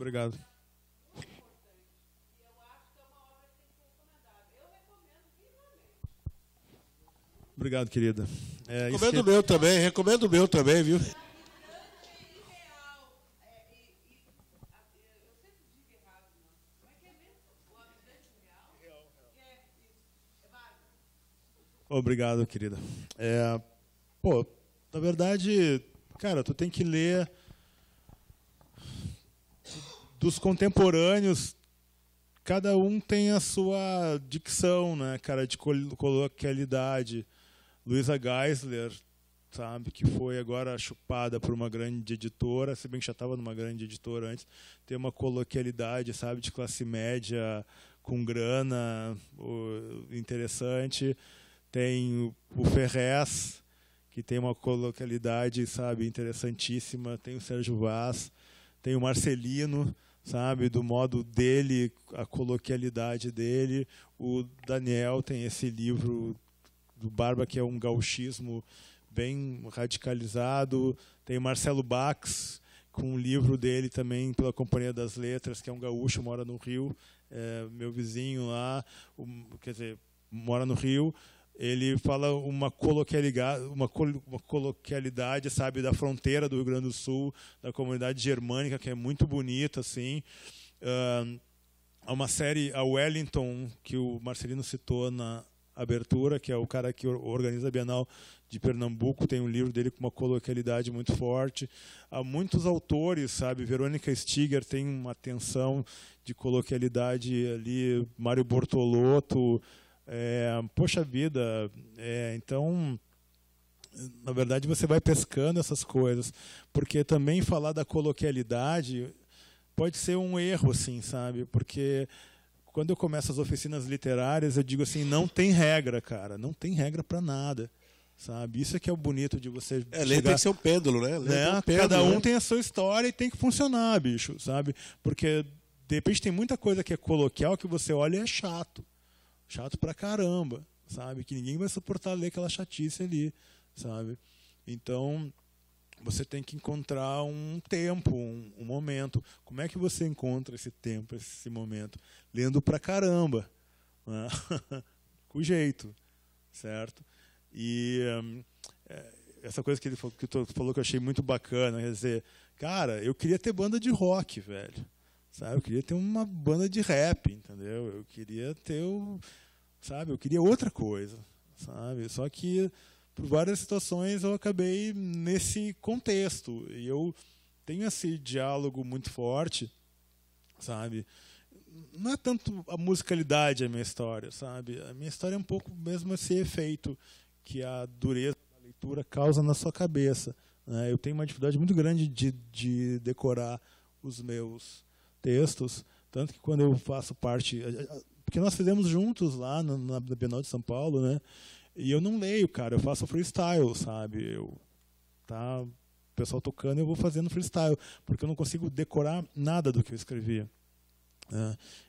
Obrigado. Obrigado, querida. Recomendo o meu também, viu? Obrigado, querida. Na verdade, cara, tu tem que ler dos contemporâneos, cada um tem a sua dicção, né, cara, de coloquialidade. Luisa Geisler, sabe, que foi agora chupada por uma grande editora, se bem que já estava numa grande editora antes, tem uma coloquialidade, sabe, de classe média, com grana, interessante. Tem o Ferrez, que tem uma coloquialidade, sabe, interessantíssima. Tem o Sérgio Vaz, tem o Marcelino, sabe, do modo dele, a coloquialidade dele. O Daniel tem esse livro do Barba, que é um gauchismo bem radicalizado. Tem o Marcelo Bax, com um livro dele também pela Companhia das Letras, que é um gaúcho, mora no Rio, meu vizinho lá, quer dizer, mora no Rio. Ele fala uma coloquialidade, sabe, da fronteira do Rio Grande do Sul, da comunidade germânica, que é muito bonita, assim. Há uma série, a Wellington, que o Marcelino citou na abertura, que é o cara que organiza a Bienal de Pernambuco, tem um livro dele com uma coloquialidade muito forte. Há muitos autores, sabe, Verônica Stiger tem uma tensão de coloquialidade ali, Mário Bortolotto, poxa vida, então, na verdade, você vai pescando essas coisas, porque também falar da coloquialidade pode ser um erro, assim, sabe, porque quando eu começo as oficinas literárias, eu digo assim, não tem regra, cara, não tem regra para nada, sabe? Isso é que é o bonito de você ler tem que ser um pêndulo, né? Cada um tem a sua história e tem que funcionar, bicho, sabe? Porque, de repente, tem muita coisa que é coloquial que você olha e é chato pra caramba, sabe? Que ninguém vai suportar ler aquela chatice ali, sabe? Então, você tem que encontrar um tempo, um momento. Como é que você encontra esse tempo, esse momento? Lendo pra caramba, né? Com jeito, certo? E essa coisa que tu falou que eu achei muito bacana, quer dizer, cara, eu queria ter banda de rock, velho, sabe? Eu queria ter uma banda de rap, entendeu? Eu queria ter sabe? Eu queria outra coisa, sabe? Só que por várias situações eu acabei nesse contexto e eu tenho esse diálogo muito forte, sabe? Não é tanto a musicalidade a minha história, sabe? A minha história é um pouco mesmo esse efeito que a dureza da leitura causa na sua cabeça, né? Eu tenho uma dificuldade muito grande de decorar os meus textos, tanto que quando eu faço parte, porque nós fizemos juntos lá na Bienal de São Paulo, né? E eu não leio, cara, eu faço freestyle, sabe? O pessoal tocando, eu vou fazendo freestyle, porque eu não consigo decorar nada do que eu escrevi.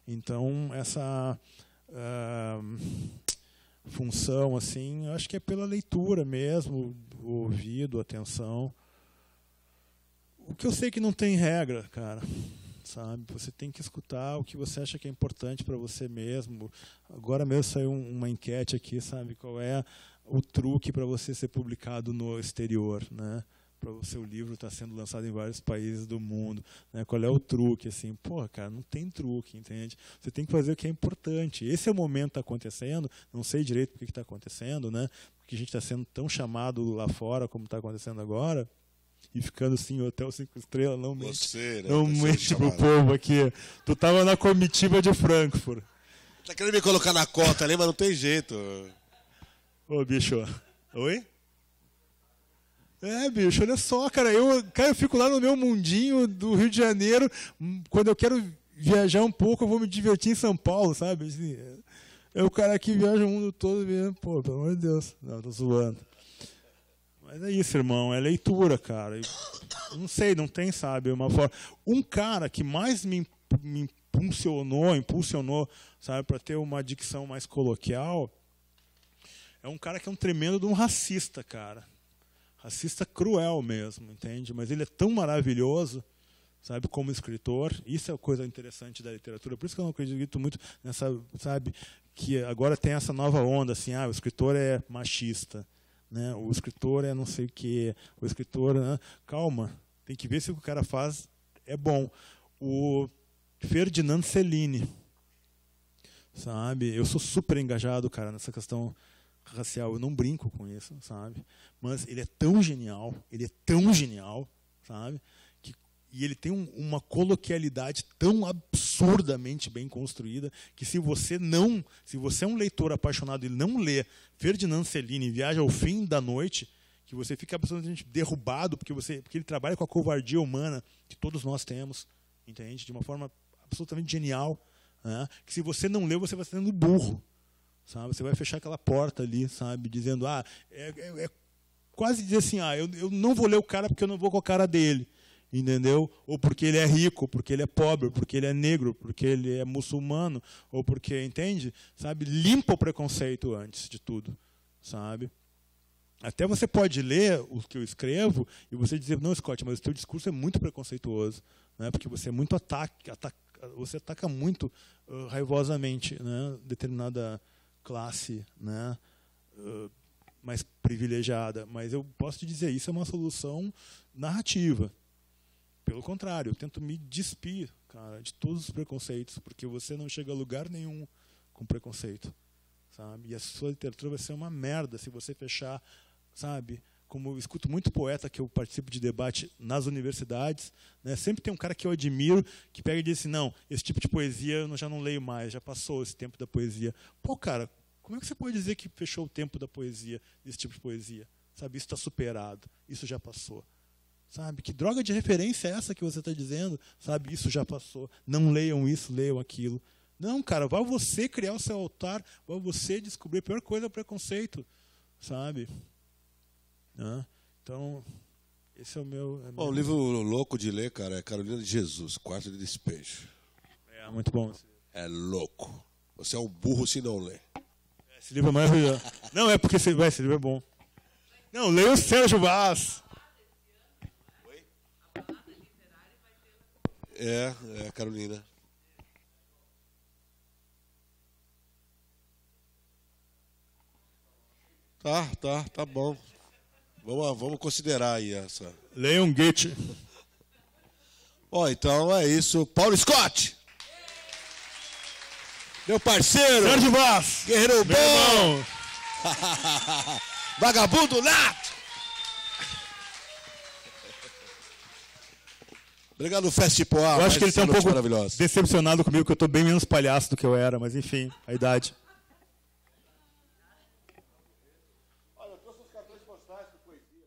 Então, essa função, assim, eu acho que é pela leitura mesmo, o ouvido, a atenção. O que eu sei que não tem regra, cara, sabe? Você tem que escutar o que você acha que é importante para você mesmo. Agora mesmo saiu uma enquete aqui, sabe? Qual é o truque para você ser publicado no exterior, né? Para o seu livro estar sendo lançado em vários países do mundo, né? Qual é o truque, assim? Porra, cara, não tem truque, entende? Você tem que fazer o que é importante. Esse é o momento que está acontecendo, não sei direito o que está acontecendo, né? Porque a gente está sendo tão chamado lá fora como está acontecendo agora, e ficando assim, hotel 5 estrelas, não mente, né? Não mente pro povo aqui. Tu tava na comitiva de Frankfurt. Tá querendo me colocar na cota ali, mas não tem jeito. Ô, bicho. Oi? Bicho, olha só, cara, eu fico lá no meu mundinho do Rio de Janeiro, quando eu quero viajar um pouco, eu vou me divertir em São Paulo, sabe? Assim, é o cara que viaja o mundo todo, mesmo. Pô, pelo amor de Deus. Não, tô zoando. Mas é isso, irmão, é leitura, cara. Não sei, não tem, sabe, uma forma. Um cara que mais me impulsionou, sabe, para ter uma dicção mais coloquial, é um cara que é um tremendo de um racista, cara. Racista cruel mesmo, entende? Mas ele é tão maravilhoso, sabe, como escritor. Isso é a coisa interessante da literatura. Por isso que eu não acredito muito nessa, sabe, que agora tem essa nova onda, assim, o escritor é machista, né? O escritor é não sei o quê, o escritor... Né? Calma, tem que ver se o que o cara faz é bom. O Ferdinand Cellini, sabe? Eu sou super engajado, cara, nessa questão racial. Eu não brinco com isso, sabe? Mas ele é tão genial, sabe? E ele tem uma coloquialidade tão absurdamente bem construída que se você é um leitor apaixonado e não lê Ferdinand Cellini, Viagem ao Fim da Noite, que você fica absolutamente derrubado porque ele trabalha com a covardia humana que todos nós temos, entende? De uma forma absolutamente genial, né? Que se você não lê, você vai sendo burro, sabe? Você vai fechar aquela porta ali, sabe? Dizendo, é quase dizer assim, eu não vou ler o cara porque eu não vou com a cara dele. Entendeu? Ou porque ele é rico, ou porque ele é pobre, ou porque ele é negro, porque ele é muçulmano, ou porque, entende? Sabe? Limpa o preconceito antes de tudo, sabe? Até você pode ler o que eu escrevo e você dizer, não, Scott, mas o teu discurso é muito preconceituoso, né? Porque você é muito você ataca muito raivosamente, né? Determinada classe, né? Mais privilegiada. Mas eu posso te dizer, isso é uma solução narrativa. Pelo contrário, eu tento me despir, cara, de todos os preconceitos, porque você não chega a lugar nenhum com preconceito, sabe? E a sua literatura vai ser uma merda se você fechar, sabe? Como eu escuto muito poeta que eu participo de debate nas universidades, né? Sempre tem um cara que eu admiro que pega e diz assim, não, esse tipo de poesia eu já não leio mais, já passou esse tempo da poesia. Pô, cara, como é que você pode dizer que fechou o tempo da poesia, desse tipo de poesia? Sabe? Isso está superado, isso já passou. Sabe? Que droga de referência é essa que você está dizendo? Sabe? Isso já passou. Não leiam isso, leiam aquilo. Não, cara, vai você criar o seu altar, vai você descobrir. A pior coisa é o preconceito, sabe? Então, esse é o meu... O livro louco de ler, cara, é Carolina de Jesus, Quarto de Despejo. É, muito bom. É louco. Você é um burro se não ler. Esse livro é maravilhoso. Não, é porque esse livro é bom. Não, leia o Sérgio Vaz. Carolina. Tá bom. Vamos considerar aí essa. Leon Goethe. Então é isso. Paulo Scott! Meu parceiro! Sérgio Vaz! Guerreiro bom! Vagabundo nato! Obrigado, Festipoa. Eu acho que ele está um pouco decepcionado comigo, que eu estou bem menos palhaço do que eu era, mas enfim, a idade. Olha, eu trouxe os cartões postais com poesia.